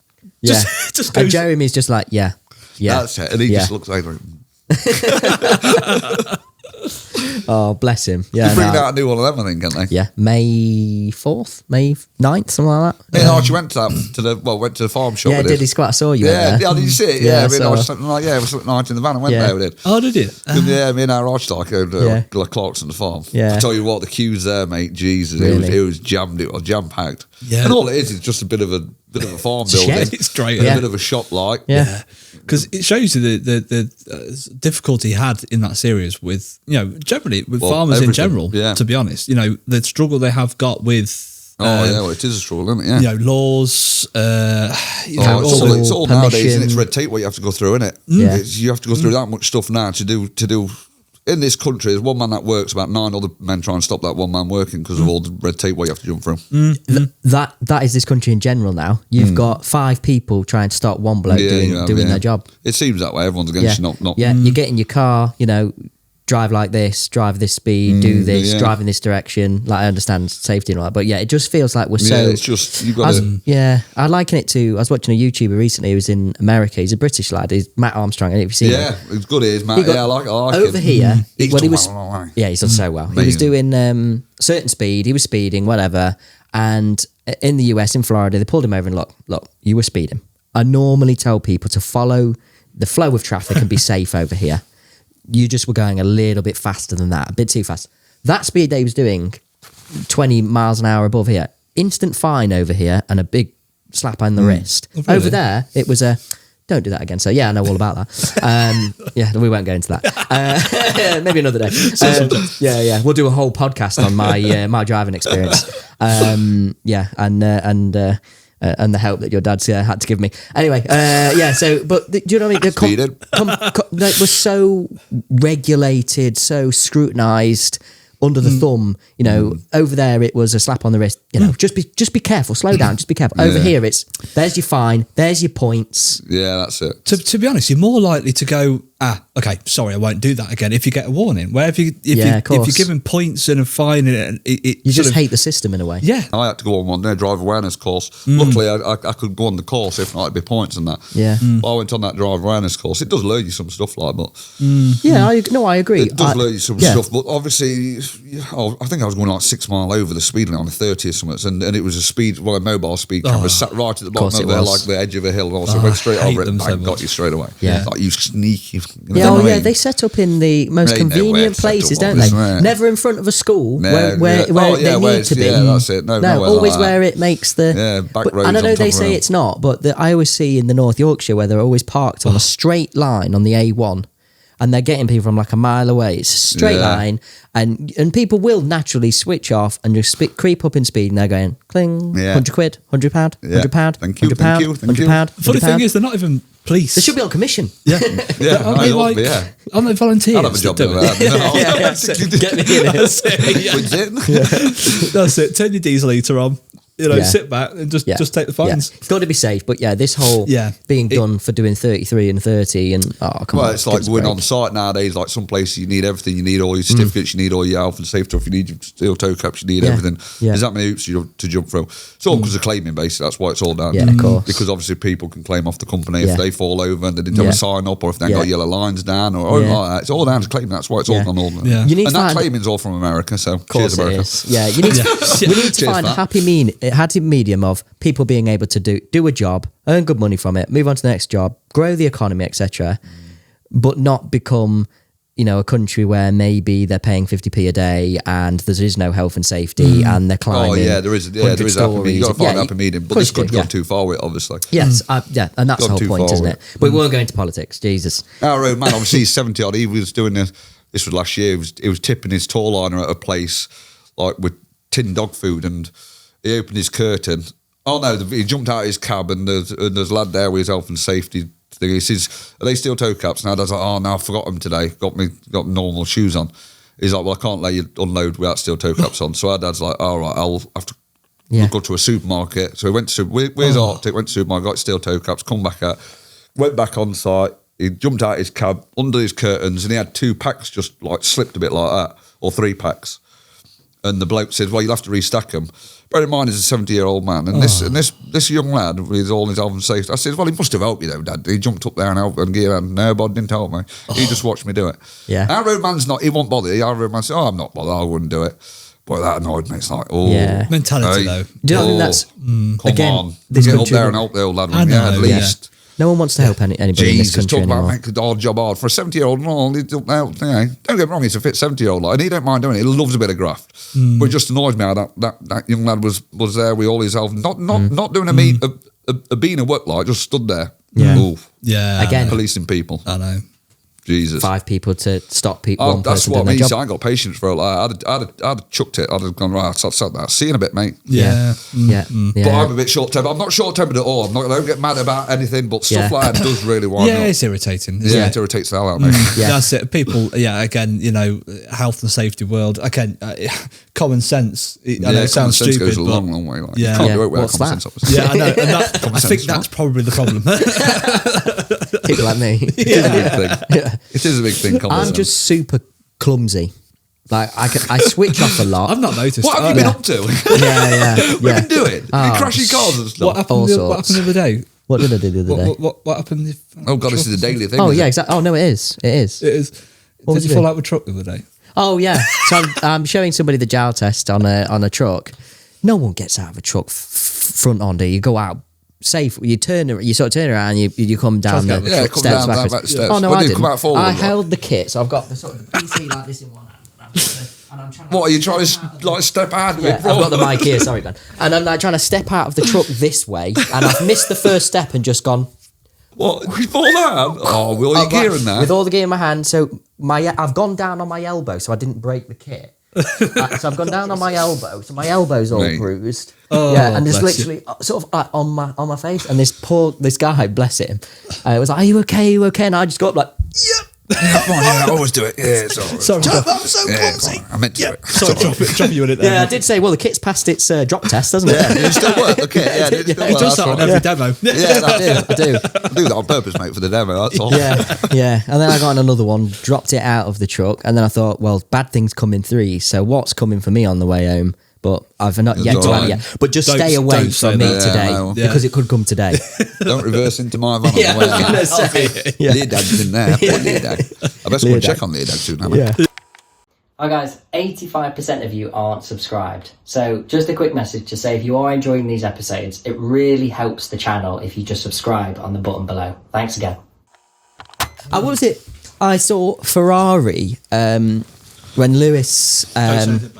Yeah. just And goes. Jeremy's just like, yeah. That's it. And he just looks like, Oh, bless him. Yeah. they're bringing no. out a new one of them, I think, aren't they? Yeah. May 4th, May 9th, something like that. Me and Archie went to the farm shop. Yeah, with did us. he squat? I saw you. Yeah, went there. did you see it? Yeah, Yeah, I mean, so- I was something like, we slept night in the van and went Yeah. there. We did. Oh, did it? Yeah, me and our Archie Yeah. Clarkson the farm. Yeah. I tell you what, the queues there, mate. Jesus, Really? it was jammed. It was jam packed. Yeah. And all it is just a bit of a farm It's a building. shed. It's great. And Yeah. a bit of a shop, like. Yeah. Because it shows you the difficulty he had in that series with, generally with farmers in everything, general, yeah. to be honest. The struggle they have got with, Well, it is a struggle, isn't it? Yeah. laws, It's Council, all nowadays, permission. and it's red tape what you have to go through, isn't it? Yeah. You have to go through that much stuff now to do. In this country, there's one man that works, about 9 other men try and stop that one man working because of all the red tape what you have to jump through. That is this country in general now. You've got 5 people trying to stop one bloke doing their job. It seems that way. Everyone's against you, not. Yeah, you get in your car, drive like this, drive this speed, do this, yeah. drive in this direction. Like, I understand safety and all that, but yeah, it just feels like we're so. Yeah, it's just you got to. Yeah, I liken it to. I was watching a YouTuber recently who was in America. He's a British lad. He's Matt Armstrong. Have you seen him? Yeah, it's good. It is, Matt. He got Yeah, I like over him. here. He's When he done was, well. yeah, he's done so well. He was Amazing. doing certain speed. He was speeding, whatever. And in the US, in Florida, they pulled him over and look, you were speeding. I normally tell people to follow the flow of traffic and be safe over here. You just were going a little bit faster than that, a bit too fast. That speed that he was doing, 20 miles an hour above here, instant fine over here and a big slap on the wrist. Oh, really? Over there, it was a, don't do that again. So yeah, I know all about that. Yeah, we won't go into that. Maybe another day. Yeah. We'll do a whole podcast on my my driving experience. Yeah, and the help that your dad's had to give me. Anyway, yeah. So, but do you know what I mean? Speeding. It was so regulated, so scrutinised, under the thumb. Over there it was a slap on the wrist. Just be careful, slow down, just be careful. Over here it's there's your fine, there's your points. Yeah, that's it. To be honest, you're more likely to go, okay, sorry, I won't do that again if you get a warning. Where if you're given points and a fine, and it You sort just of- hate the system in a way. Yeah. I had to go on one day, driver awareness course. Luckily, I could go on the course, if not, it'd be points and that. Yeah. But I went on that driver awareness course. It does learn you some stuff, like, but Yeah, I agree. it does learn you some yeah. stuff. But obviously, I think I was going like 6 mile over the speed limit on the 30 or something, and it was a mobile speed camera sat right at the course bottom of it there, was. like the edge of a hill, and also went straight I hate over it them and so bang, got much. you straight away. Yeah. Like, you sneaky. They set up in the most They know where convenient to set places, up don't on, they? isn't it? Never in front of a school No, where yeah. they where need to be. yeah, that's it. No, nowhere always like where that. it makes the. Yeah, back roads And I know on they top of say it. it's not, but I always see in the North Yorkshire where they're always parked on a straight line on the A1. And they're getting people from like a mile away. It's a straight line, and people will naturally switch off and just creep up in speed, and they're going cling, Yeah. £100, £100, Yeah. £100, Thank you, £100, thank you, thank you. £100. Funny thing is, they're not even police. they should be on commission. Yeah. Yeah, Aren't I they ought to be, yeah. Aren't they volunteers? I'd have a job that doing do it? that. Get me in it. That's it. Yeah. Quid's in. That's it. Turn your diesel heater on. sit back and just take the fines. It's got to be safe, but this whole being done for doing 33 and 30 and come on. Well, it's like going on site nowadays. Like some places, you need everything. You need all your certificates. You need all your health and safety stuff. You need your steel toe caps. You need everything. There's that many hoops to jump through. It's all because of claiming, basically. That's why it's all down. Yeah, of course. Because obviously people can claim off the company if they fall over and they didn't have a sign up, or if they got yellow lines down, or like that. It's all down to claiming. That's why it's all gone all. Yeah. You need and to that claiming's all from America. So cheers, America. Yeah, you need to, we need to find a happy medium of people being able to do a job, earn good money from it, move on to the next job, grow the economy, etc., but not become a country where maybe they're paying 50p a day and there is no health and safety and they're climbing. Oh yeah, there is happy medium. You've got to find a happy medium, but this could go too far with it, obviously. Yes, and that's the whole point, isn't it? But we won't go into politics. Jesus, our old man, obviously he's 70 odd. He was doing this was last year. He was tipping his tall liner at a place like with tin dog food, and he opened his curtain. Oh no, he jumped out of his cab, and there's a lad there with his health and safety thing. He says, "Are they steel toe caps?" Now Dad's like, "Oh no, I forgot them today. Got normal shoes on." He's like, "Well, I can't let you unload without steel toe caps on." So our dad's like, "All right, I'll have to go to a supermarket." So he went to where's Arctic, went to supermarket, got steel toe caps, come back out, went back on site. He jumped out his cab under his curtains, and he had 2 packs just like slipped a bit like that, or 3 packs. And the bloke says, "Well, you'll have to restack them." Bear in mind, he's a 70-year-old man, and this young lad with all his health and safety. I said, "Well, he must have helped you, though, Dad." He jumped up there and helped and gear, and no, but didn't help me. He just watched me do it. Yeah, our road man's not. He won't bother. Our road man said, "Oh, I'm not bothered. I wouldn't do it." But that annoyed me. It's like, mentality though. Do you know that's come again, on, this get up country there and help the old lad. At least. No one wants to help anybody in this country talk anymore. about making our job hard for a 70-year-old. No, don't get me wrong, he's a fit 70-year-old lad, and he don't mind doing it. He loves a bit of graft, but it just annoys me how that young lad was there with all his health, not doing a being a work light, just stood there. Yeah, Oof. Again, policing people. I know. Jesus. 5 people to stop people. One that's person what I doing mean. their So job. I ain't got patience for it. Like, I'd have chucked it. I'd have gone, right, I'll sat that. See you in a bit, mate. Yeah. But I'm a bit short-tempered. I'm not short-tempered at all. I don't get mad about anything, but stuff like that does really wind up. Yeah, it's irritating. It irritates the hell out of me. That's it. People, again, health and safety world. Again, common sense. I know it sounds common sense stupid, goes a long, long way. Like, you Yeah. can't do it without What's common that? sense. Yeah, I know. And I think sense, that's probably the problem. People like me. It is a big thing. It is a big thing. Common I'm sense. just super clumsy. Like I switch off a lot. I've not noticed. What have you been up to? Yeah. What have you been doing? You crashing cars and stuff? What happened the other day? What did I do the other day? What happened? Oh God, this is a daily thing. Oh isn't yeah, it? exactly. Oh no, it is. It is. What Did was you it? fall out with a truck the other day? Oh yeah. So I'm showing somebody the Jaltest on a truck. No one gets out of a truck front on, do you? You go out safe. You sort of turn around. You come down the come steps down backwards. back steps. Oh no, Well, I you didn't. come out forward, I like. held the kit, so I've got the sort of PC like this in one hand. And I'm trying to What are you trying to like step out with? Yeah, I've got the mic here. Sorry, man. And I'm like trying to step out of the truck this way, and I've missed the first step and just gone. What? You fall down? Oh, with all your gear in there. With all the gear in my hand, so I've gone down on my elbow, so I didn't break the kit. So I've gone down on my elbow, so my elbow's all Mate. bruised. Oh, yeah, and there's bless literally sort of like on my face, and this guy, bless him, was like, "Are you okay? Are you okay?" And I just got up like, "Yep." Come on, I always do it. Yeah, it's all right. Sorry, I'm so Yeah, clumsy. I meant to do it. sorry, drop you in it there. Yeah, I did say, well, the kit's passed its drop test, doesn't it? Yeah, it still work. Okay, yeah, it still Yeah, work. He does that on every demo. Yeah, that's I do. I do that on purpose, mate, for the demo. That's all. Yeah. And then I got on another one, dropped it out of the truck, and then I thought, well, bad things come in threes, so what's coming for me on the way home? But I've not yet to have it yet. But just stay away don't say from me that. today, Yeah, no. because it could come today. Don't reverse into my van. Yeah, on the way I was home. gonna say. Yeah. Leea Dog's in there. Poor Leea Dog. I best go Leea and check Dog. on Leea Dog soon, haven't I? Hi guys, 85% of you aren't subscribed. So just a quick message to say if you are enjoying these episodes, it really helps the channel if you just subscribe on the button below. Thanks again. What was it? I saw Ferrari when Lewis. I'm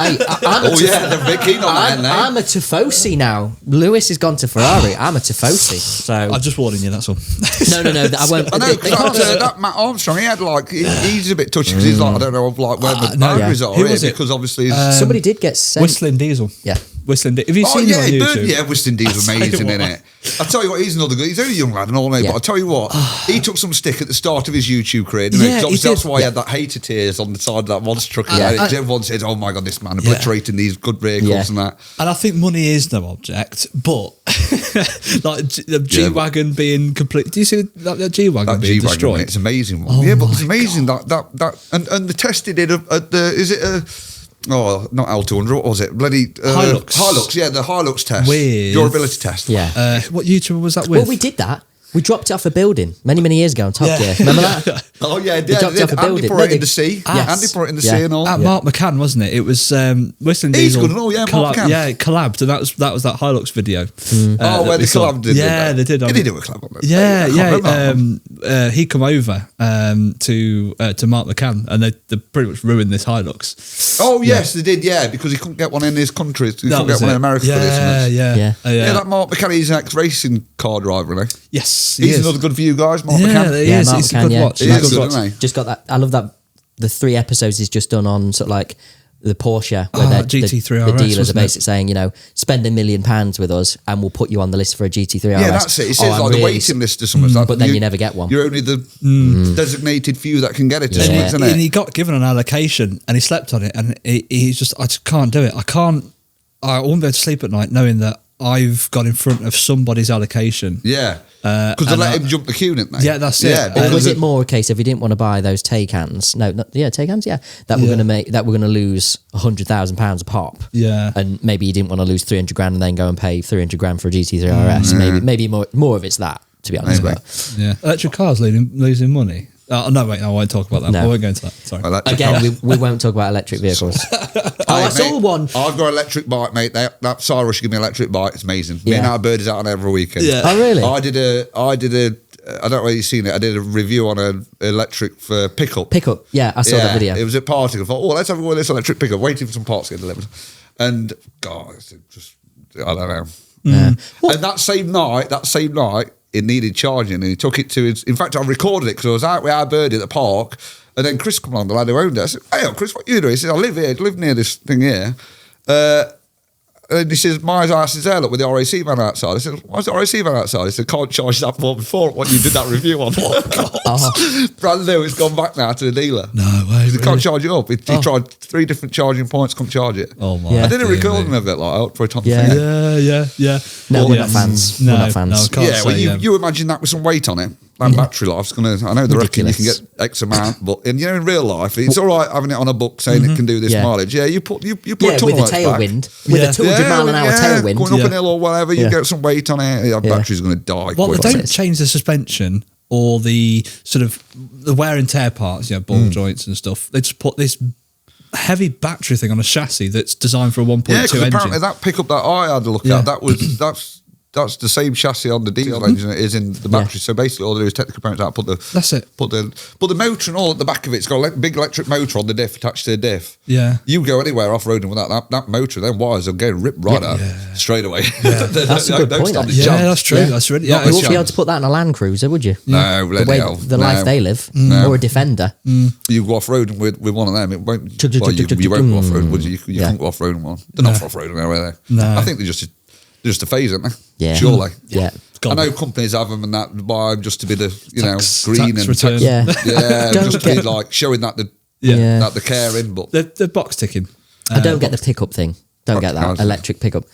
Oh, yeah, they're a bit keen on that, I'm a Tifosi now. Lewis has gone to Ferrari. I'm a Tifosi. So I'm just warning you, that's all. no. I won't. I know, because that Matt Armstrong, he had like, he's a bit touchy because he's like, I don't know, like where the boundaries are Who here, was it? because obviously he's... Somebody did get sent. Whistling Diesel. Yeah. Whistling D. Have you seen him on YouTube? Whistling D's amazing, isn't it? I tell you what, he's another good. He's only a young lad and all that, but I tell you what, he took some stick at the start of his YouTube career, didn't he? 'Cause obviously that's why he had that hater tears on the side of that monster truck. Everyone said, "Oh my god, this man obliterating these good vehicles and that." And I think money is no object, but like the G-Wagon being complete. Do you see that G-Wagon being destroyed? It's amazing. Oh But it's amazing that and they tested it at the, is it a, oh, not L200, what was it? Bloody Hilux, yeah, the Hilux test. Durability test. Yeah. What YouTuber was that with? Well, we did that. We dropped it off a building many years ago on Top Gear. Remember that? Oh yeah, We dropped it off a Andy building. put it in the sea. Andy put it in the sea and all. At Mark McCann, wasn't it? It was Whistling He's Diesel. good and all, yeah, Mark McCann. Yeah, it collabed, and that was that Hilux video. Where they collabed did Yeah, that. they did. Did he do a collab on it? Yeah. He come over to Mark McCann, and they pretty much ruined this Hilux. Oh yes, they did. Yeah, because he couldn't get one in his country. He couldn't get one in America for this. Yeah. That Mark McCann, he's an ex-racing car driver, isn't he? Yes, He's another good for you guys, Mark McCann. He is. Mark It's a McCann, good yeah. watch. He It's a is good good, watch. isn't he? Just got that. I love that. The 3 episodes he's just done on sort of like the Porsche, where GT3 the RS, dealers are wasn't it? basically saying, you know, spend £1 million with us, and we'll put you on the list for a GT3 RS. Yeah, that's it. It says I'm like the really waiting list or something. Like but then you never get one. You're only the designated few that can get it. Yeah. Isn't And it? he got given an allocation, and he slept on it, and he's just, I just can't do it. I won't be able to sleep at night knowing that I've got in front of somebody's allocation. Yeah, because they let him jump the queue, didn't they? Yeah, that's it. Yeah, Or because was it more a case if we didn't want to buy those take hands? No, take hands. Yeah, that we're going to lose £100,000 a pop. Yeah. and maybe you didn't want to lose 300 grand and then go and pay 300 grand for a GT3 RS. Maybe more of it's that, to be honest. Maybe. But Yeah, electric cars losing money. No, wait, I won't talk about that. No. I won't go into that. Sorry. again, we won't talk about electric vehicles. I saw one. I've got an electric bike, mate. That Cyrus give me an electric bike. It's amazing. Me and Yeah. our bird is out on every weekend. Yeah. Oh, really? I did a. I don't know if you've seen it. I did a review on an electric for pickup. Pickup. Yeah, I saw that video. It was at party. I thought, let's have a go with this electric pickup. Waiting for some parts to get delivered, and God, it's just I don't know. Yeah. And that same night, it needed charging, and he took it to his. In fact, I recorded it because I was out with our birdie at the park, and then Chris come along, the lad who owned it. I said, "Hey, Chris, what you doing?" He said, "I live near this thing here." And he says, "My house is there, look, with the RAC van outside." I said, "Why's the RAC van outside?" He said, "Can't charge that more before what you did that review on." Brand new, it's gone back now to the dealer. No way. He can't charge it up. He tried 3 different charging points, couldn't charge it. Oh my! Yeah. I did a dear recording me. of it, like, out for it on the Yeah. thing. Yeah. No, we're not fans. No, We're not fans. No, I can't Yeah, well, say, you imagine that with some weight on it. That battery life's going to... I know they reckon you can Ridiculous. get X amount, but in real life, it's all right having it on a book saying it can do this Yeah. mileage. Yeah, you put a Yeah, tunnel with a lights back. tailwind, with Yeah. a 200 mile an hour tailwind. Going up an hill or whatever, you Yeah. get some weight on it, your battery's going to die. Well, quick. they don't change the suspension or the sort of the wear and tear parts, ball joints and stuff. They just put this heavy battery thing on a chassis that's designed for a 1.2 Yeah, because engine. apparently that pickup that I had a look Yeah. at, that's the same chassis on the diesel engine it is in the battery. So basically, all they do is take the components out, That's it. put the motor and all at the back of it. It's got a big electric motor on the diff attached to the diff. Yeah. You go anywhere off roading with that motor, then wires are going ripped right out straight away. That's a good point, stand a actually. Yeah, chance. that's true. Yeah. That's really, Not yeah. a You won't be able chance. to put that in a Land Cruiser, would you? No, The way the life they live, or a Defender. You go off roading with one of them, it won't. Chug, chug, Well, chug, chug, you won't chug, go off roading, would you? You Yeah. can't go off roading one. They're not off roading now, are they? No. I think they're just a phase, aren't they? Yeah. Surely. Yeah. I know companies have them and that buy them just to be the green tax and return. Yeah. Don't just to be get- like showing that Yeah. that the care in. But The box ticking. I don't get the pickup thing. Don't get that. Okay. Electric pickup.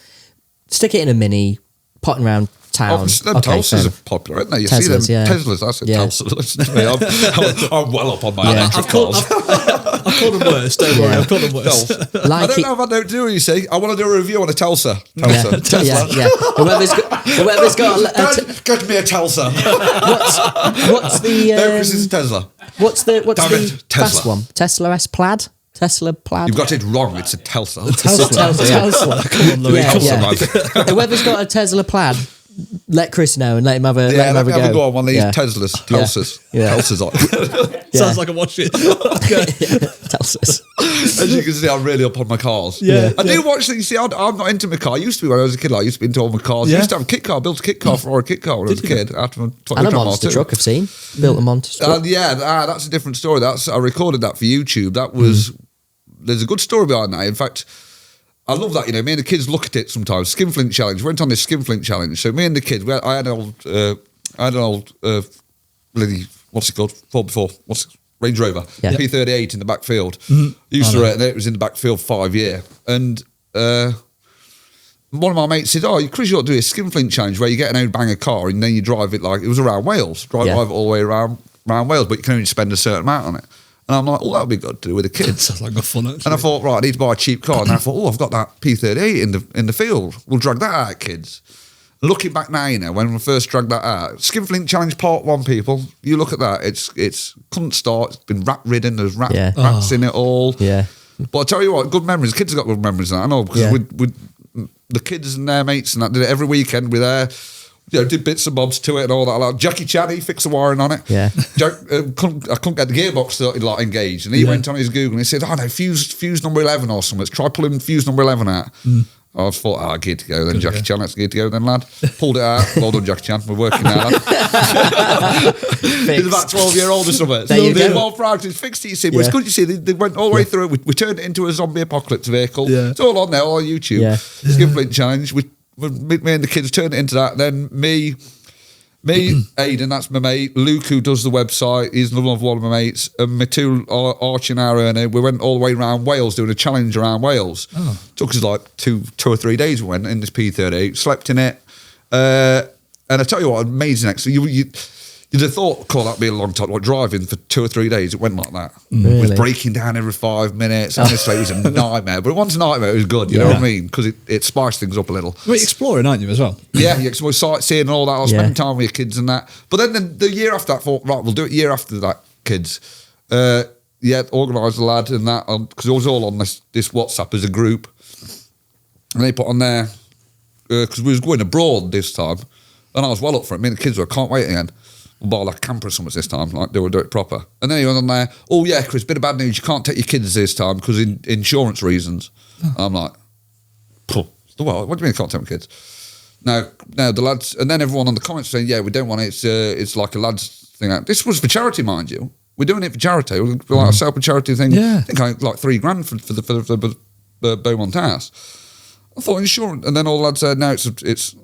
Stick it in a Mini, potting around town. them Teslas are popular, aren't they? You see them Teslas, yeah. Teslas. I said Yeah. Teslas. Listen to me, I'm well up on my electric I've called cars. I've called them worse. Don't worry. I've called them worse. I Like don't it- know if I don't do it. You see, I want to do a review on a Telsa. Yeah, Telsa. yeah. Whoever's got Get me a Telsa. what's the No, Chris is a Tesla. what's the Damn it, Tesla. fast one? Tesla S Plaid? Tesla Plaid? You've got it wrong. It's a Telsa. Tesla. Come on, Louis. Yeah, Come yeah. on. Whoever's got a Tesla Plaid, let Chris know and let him have a Yeah, let me have a go. go on one of these Yeah. Teslas. Telsas. Yeah. Telsas on. Sounds like a watch it. Telsus. As you can see, I'm really up on my cars. Yeah. I do watch things. See, I'm not into my car. I used to be when I was a kid. I used to be into all my cars. I Yeah. used to have a kit car. I built a kit car for a kit car when I was a kid. After my And a 20 monster Mark II. truck I've seen. Built a monster truck. That's a different story. I recorded that for YouTube. That was there's a good story behind that. In fact, I love that, me and the kids look at it sometimes. Skinflint challenge. We went on this skinflint challenge. So me and the kids, I had an old, bloody, what's it called? Range Rover, Yeah. P38 in the backfield. Mm-hmm. Used to rate it. It was in the backfield 5 year. And one of my mates said, Chris, you ought to do a skinflint challenge where you get an old bang a car and then you drive it it was around Wales. Drive it all the way around Wales, but you can only spend a certain amount on it. And I'm like, that would be good to do with the kids. Sounds like a fun, actually. And I thought, right, I need to buy a cheap car. And I thought, I've got that P38 in the field. We'll drag that out, kids. Looking back now, when we first dragged that out, Skinflint Challenge Part 1, people, you look at that, it's couldn't start, it's been rat ridden, there's rats in it all. Yeah. But I tell you what, good memories. Kids have got good memories now, I know, because we the kids and their mates and that did it every weekend. We're there, did bits and bobs to it and all that. Like Jackie Chan, he fixed the wiring on it. Yeah. I couldn't get the gearbox to engaged, and he went on his Google and he said, no, fuse number 11 or something. Try pulling fuse number 11 out. I thought, geared to go then, Jackie Chan, that's geared to go then, lad. Pulled it out. Well done, Jackie Chan. We're working now, lad. He's about 12-year-old or something. There you go. More proud. It's fixed it, you see. But it's good, you see. They went all the way through it. We turned it into a zombie apocalypse vehicle. Yeah. It's all on there, all on YouTube. Yeah. Skinflint Challenge. Me and the kids turned it into that. Then me, Aidan, that's my mate. Luke, who does the website, he's another one of my mates. And my two, Archie and Aaron, we went all the way around Wales doing a challenge around Wales. Took us like two or 3 days. We went in this P38, slept in it. And I tell you what, amazing. So you'd have thought, that'd be a long time. Like driving for 2 or 3 days, it went like that. Really? It was breaking down every 5 minutes. Honestly, it was a nightmare. But once a nightmare, it was good. You know what I mean? Because it spiced things up a little. You're exploring, aren't you, as well? Yeah, so sightseeing and all that. I was spending time with your kids and that. But then the year after that, I thought, right, we'll do it year after that, kids. Organised the lad and that, because it was all on this WhatsApp as a group. And they put on there, because we was going abroad this time, and I was well up for it. Me and the kids were, can't wait again. We'll buy like a camper or something this time, like do it proper. And then he went on there, Chris, bit of bad news, you can't take your kids this time because insurance reasons. I'm like, what do you mean I can't take my kids? No, the lads, and then everyone on the comments saying, we don't want it, it's like a lads thing. This was for charity, mind you. We're doing it for charity. We're like a self charity thing. I think like $3,000 for the Beaumont house. I thought insurance, and then all the lads said, no, it's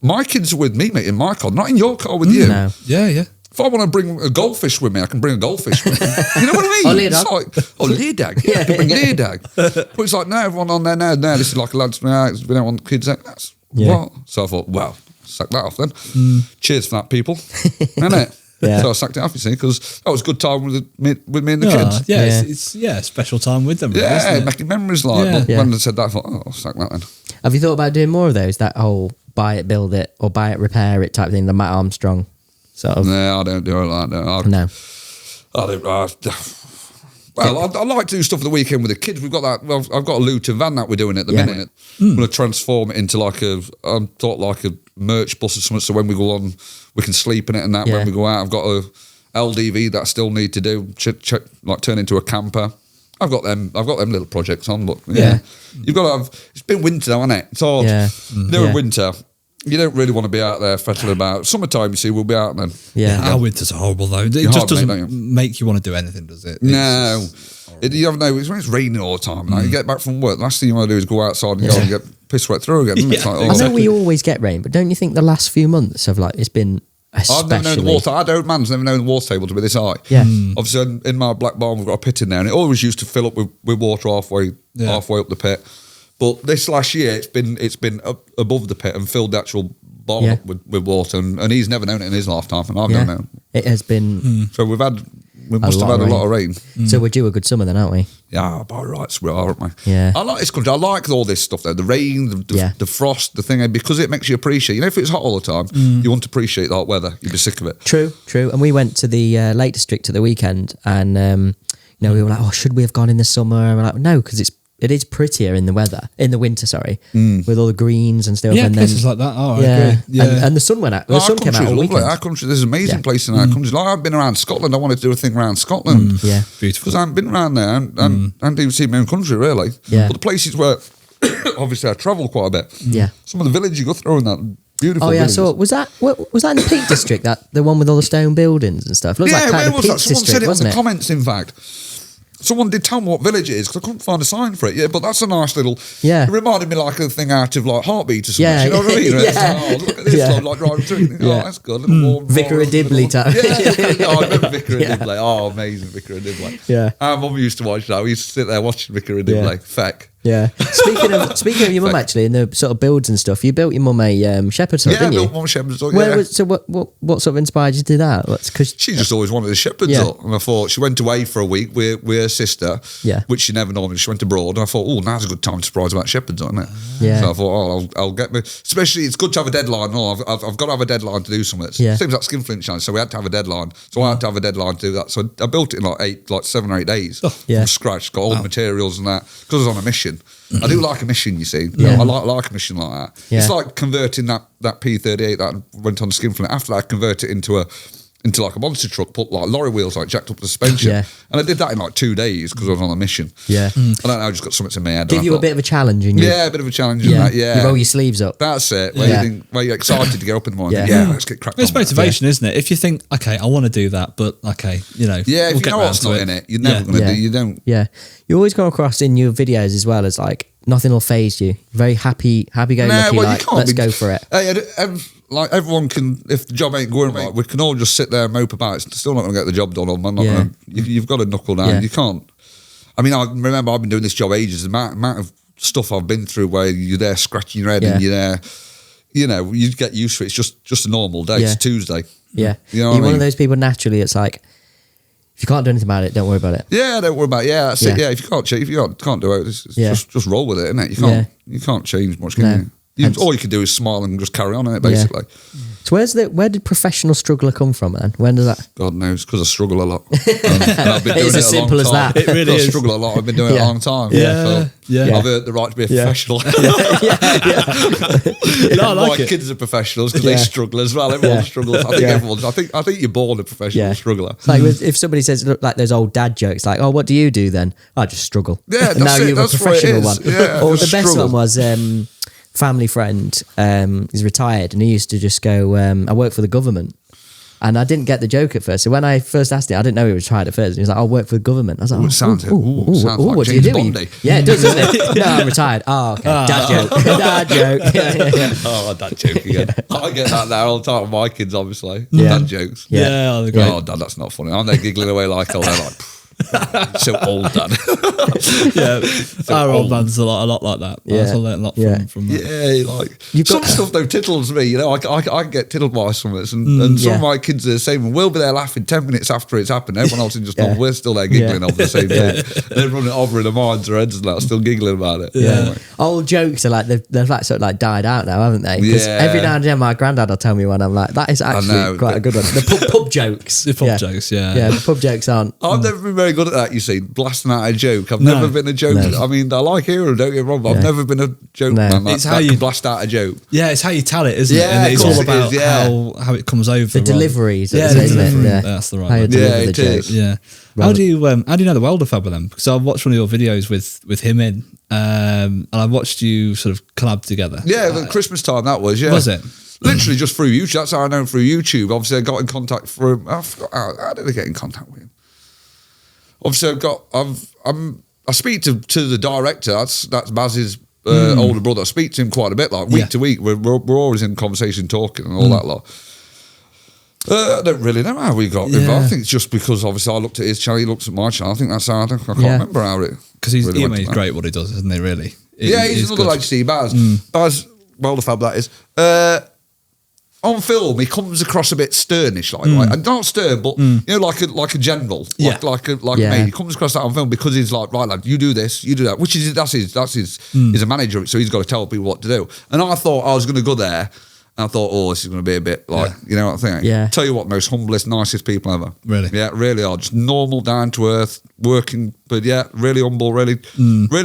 my kids are with me, mate, in my car, not in your car with you. No. Yeah. If I want to bring a goldfish with me, I can bring a goldfish with me. You know what I mean? Leea Dog. It's like, Leea Dog. Yeah, I can bring Leea Dog. But it's like, no, everyone on there now, this is like a lads, we don't want kids. That's what? So I thought, well, sack that off then. Cheers for that, people. Isn't it? Yeah. So I sacked it off, you see, because that was a good time with me and the kids. Yeah, it's special time with them. Yeah, isn't it? making memories like. But when I said that, I thought, I'll sack that then. Have you thought about doing more of those? That whole buy it, build it, or buy it, repair it type thing, the Matt Armstrong sort of. No, I don't do it like that. No. I don't. I like to do stuff for the weekend with the kids. We've got that. Well, I've got a Luton van that we're doing at the minute. I'm going to transform it into like a merch bus or something. So when we go on, we can sleep in it and that. When we go out, I've got a LDV that I still need to do. Like turn into a camper. I've got them little projects on. But you've got to have. It's been winter now, hasn't it? It's hard. Yeah. In winter, you don't really want to be out there fettling about. Summertime, you see, we'll be out then. Yeah. Our winters are horrible though. It just doesn't make you want to do anything, does it? No. You never know. It's when it's raining all the time. Like, you get back from work, the last thing you want to do is go outside and go and get piss wet through again. It's like, I know we always get rain, but don't you think the last few months have it's been especially... I've never known the water. I don't, man's never known the water table to be this high. Yeah. Obviously, in my black barn, we've got a pit in there, and it always used to fill up with water halfway up the pit. But this last year, it's been up above the pit and filled the actual barn up with water, and he's never known it in his lifetime, and I've never known it. It has been... So we must have had a lot of rain. So we're due a good summer then, aren't we? Yeah, by rights we are, aren't we? Yeah. I like this country. I like all this stuff though. The rain, the frost, the thing, because it makes you appreciate. You know, if it's hot all the time, you want to appreciate the hot weather. You'd be sick of it. True. And we went to the Lake District at the weekend, and we were like, should we have gone in the summer? And we're like, no, because it is prettier in the winter, with all the greens and stuff. Yeah, and places like that. I agree. Yeah. And the sun went out. The sun came out all weekend. Our country, there's amazing places in our country. Like I've been around Scotland. I wanted to do a thing around Scotland. Yeah, beautiful. Because I haven't been around there and even seen my own country really. Yeah. But the places where obviously I travel quite a bit. Yeah. Some of the villages you go through and that. Beautiful. Oh yeah, villages. so was that in the Peak District? That the one with all the stone buildings and stuff? Looks like kind where of was Peak that? Someone District, said it on wasn't the comments. In fact, someone did tell me what village it is because I couldn't find a sign for it. Yeah, but that's a nice little. Yeah. It reminded me like a thing out of like Heartbeat or something. Yeah. You know what I mean? Yeah. It's like, oh, look at this, Yeah. like driving through. Oh, Yeah. that's good. Little warm Vicar of Dibley type. Yeah, I remember Vicar of Dibley. Oh, amazing Vicar of Dibley. Yeah. Our mum used to watch that. We used to sit there watching Vicar of Dibley. Yeah. Feck. Yeah. Speaking of your mum, actually, and the sort of builds and stuff, you built your mum a shepherd's hut, Yeah, didn't you? built Mum Shepherd's Hut. Where Yeah. was, so what sort of inspired you to do that? Because She just always wanted a shepherd's Yeah. hut. And I thought, she went away for a week with her sister, Yeah. which she never normally, she went abroad. And I thought, oh, now's a good time to surprise about shepherd's hut, isn't it? Yeah. So I thought, oh, I'll get me, especially it's good to have a deadline. No, I've got to have a deadline to do something. Yeah. Same as that skinflint challenge. So we had to have a deadline. So I had to have a deadline to do that. So I built it in like 7 or 8 days Yeah. from scratch. Got all the materials and that because I was on a mission. I do like a mission, you see. Yeah. I like a mission like that. Yeah. It's like converting that P38 that went on the skinflint. After that, I converted it into like a monster truck, put like lorry wheels, like jacked up the suspension. Yeah. And I did that in like 2 days because I was on a mission. Yeah. I don't know, I just got something in my head. give and I you a thought, bit of a challenge, and yeah, a bit of a challenge in that, yeah. you roll your sleeves up. That's it. Yeah. Where you're excited to get up in the morning. Yeah. Yeah, let's get cracked It's on. with that. motivation, isn't it? If you think, okay, I want to do that, but okay, Yeah, if we'll you get know round what's to not in it, you're never going to Yeah. do. You don't. Yeah, you always come across in your videos as well as like nothing will phase you. Very happy go lucky. Well, you Like can't let's be- go for it. Hey, like everyone can, if the job ain't going right, we can all just sit there and mope about it. It's still not going to get the job done. I'm not Yeah. gonna, you've got to knuckle down. Yeah. You can't. I mean, I remember I've been doing this job ages. The amount of stuff I've been through where you're there scratching your head Yeah. and you're there, you get used to it. It's just a normal day. Yeah. It's Tuesday. Yeah, You know what you're I one mean? of those people naturally. It's like if you can't do anything about it, don't worry about it. Yeah, don't worry about it. Yeah, that's it. Yeah. Yeah, if you can't do it, it's Yeah. just roll with it, isn't it? You can't change much, can No. you? Hence- All you can do is smile and just carry on in it, basically. So where did professional struggler come from then? When does that? God knows, because I struggle a lot. And I've been It doing is it as a simple long as time. that. It really I is. struggle a lot. I've been doing it Yeah. a long time. Yeah. So Yeah. I've earned the right to be a Yeah. professional. No, I like My it. kids are professionals because Yeah. they struggle as well. Everyone Yeah. struggles. I think Yeah. everyone's. I think you're born a professional Yeah. struggler. It's like if somebody says look, like those old dad jokes, like, "Oh, what do you do then?" I just struggle. Yeah, And now that's it. you're That's a what it professional is. one. Yeah, or the just best struggle. one was family friend. He's retired and he used to just go, "I work for the government." And I didn't get the joke at first. So when I first asked him, I didn't know he was retired at first. He was like, "I'll work for the government." I was like, It sounds like what do James you do? Bondy. Yeah, it does, doesn't it? No, I'm retired. Oh, okay. Dad joke. Dad joke. Yeah. Oh, dad joke again. I get that now all the time with my kids, obviously. Yeah. Dad jokes. Yeah, they're great. Oh, dad, that's not funny. I'm there giggling away like, oh, they're like, so old, dad. Yeah, our old. old man's a lot like that. Yeah. I learned a lot Yeah. from that. Yeah, like You've some got- stuff though tickles me. You know, I get tickled by some of this, and some yeah. of my kids are the same. And we'll be there laughing 10 minutes after it's happened. Everyone else is just Yeah. we're still there giggling Yeah. over the same thing. They're running over in their minds, their heads, and that, still giggling about it. Yeah. Old jokes are like they've like sort of like died out now, haven't they? Because Yeah. every now and then my granddad will tell me one. I'm like, that is actually know. quite a good one. The pub jokes. The pub jokes, yeah. Yeah, the pub jokes aren't. I've never been very good at that, you see, blasting out a joke. I've No. never been a joke. No. I mean, I like hearing them, don't get me wrong, but I've No. never been a joke No. man. It's That how can you- blast out a joke. Yeah, it's how you tell it, isn't it? Yeah, And it's of course all it about is, yeah. how it comes over. The deliveries, Yeah, isn't the it? delivery. Yeah. That's the right How you word. deliver Yeah, the it joke. is. Yeah. How do you know the Welderfabber then? Because I watched one of your videos with him in, and I watched you sort of collab together. Yeah, the Christmas time that was, yeah. Was it? Literally just through YouTube. That's how I know him through YouTube. Obviously, I got in contact through. I forgot how did I get in contact with him? Obviously, I speak to the director. That's Baz's older brother. I speak to him quite a bit, like week Yeah. to week. We're always in conversation, talking, and all that lot. I don't really know how we got involved. I think it's just because obviously I looked at his channel, he looks at my channel. I think that's how I can't Yeah. remember how it. Because he's really went to that. great what he does, isn't he? Really. Yeah, he's another good. like Steve Baz. Baz Welderfabber, that is. On film, he comes across a bit sternish, like and not stern, but you know, like a general, Yeah. like Yeah. me. He comes across that on film because he's like, right, lad, you do this, you do that, which is that's his. He's a manager, so he's got to tell people what to do. And I thought I was going to go there. And I thought, oh, this is going to be a bit like, you know what I'm saying? Yeah. Tell you what, most humblest, nicest people ever. Really? Yeah, really are. Just normal, down to earth, working, but yeah, really humble, really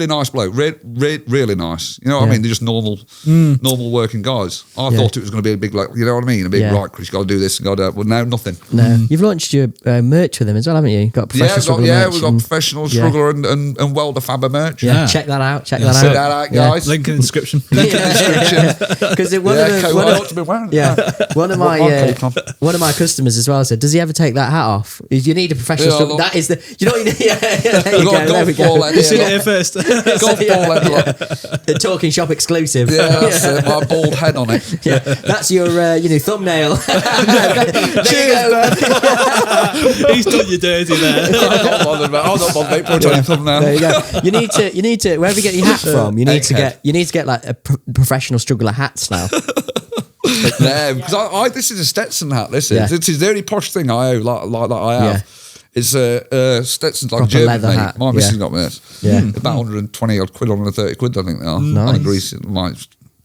nice bloke. Really nice. You know what I Yeah. mean? They're just normal working guys. I Yeah. thought it was going to be a big, like, you know what I mean? A big, Yeah. right, Chris, you got to do this and got to, well, no, nothing. No, you've launched your merch with him as well, haven't you? Got Yeah, professional we've got merch professional yeah. struggler and Welderfabber merch. Yeah, Yeah. check that out. Check Yeah, that so- Check out. that out, Yeah. guys. Link in the description. Because one Yeah, of the, coat one I of, ought to be wearing. yeah, one of What my my coat on. one of my customers as well said, "Does he ever take that hat off? You need a professional Yeah, struggler. look. That is the. You know what you need? Yeah, there We've you go. got a There we golf ball go. head You seen it here. here first. Golf ball head. Look. The Talkin Shop exclusive. Yeah, that's my bald head on it. Yeah, that's your thumbnail. Cheers, Ben. He's done you dirty there. I'm not bothered, mate. I'm not bothered, mate. Put it on your thumbnail. There you go. You need to wherever you get your hat from. You need to get like a professional struggler hats now. Yeah, because this is a Stetson hat. This Yeah. is the only posh thing I own, like that I have. Yeah. It's a Stetson's like Proper German leather mate. hat. My missus got me this. Yeah. About 120 odd quid, 130 quid, I think they are. Nice. On a grease,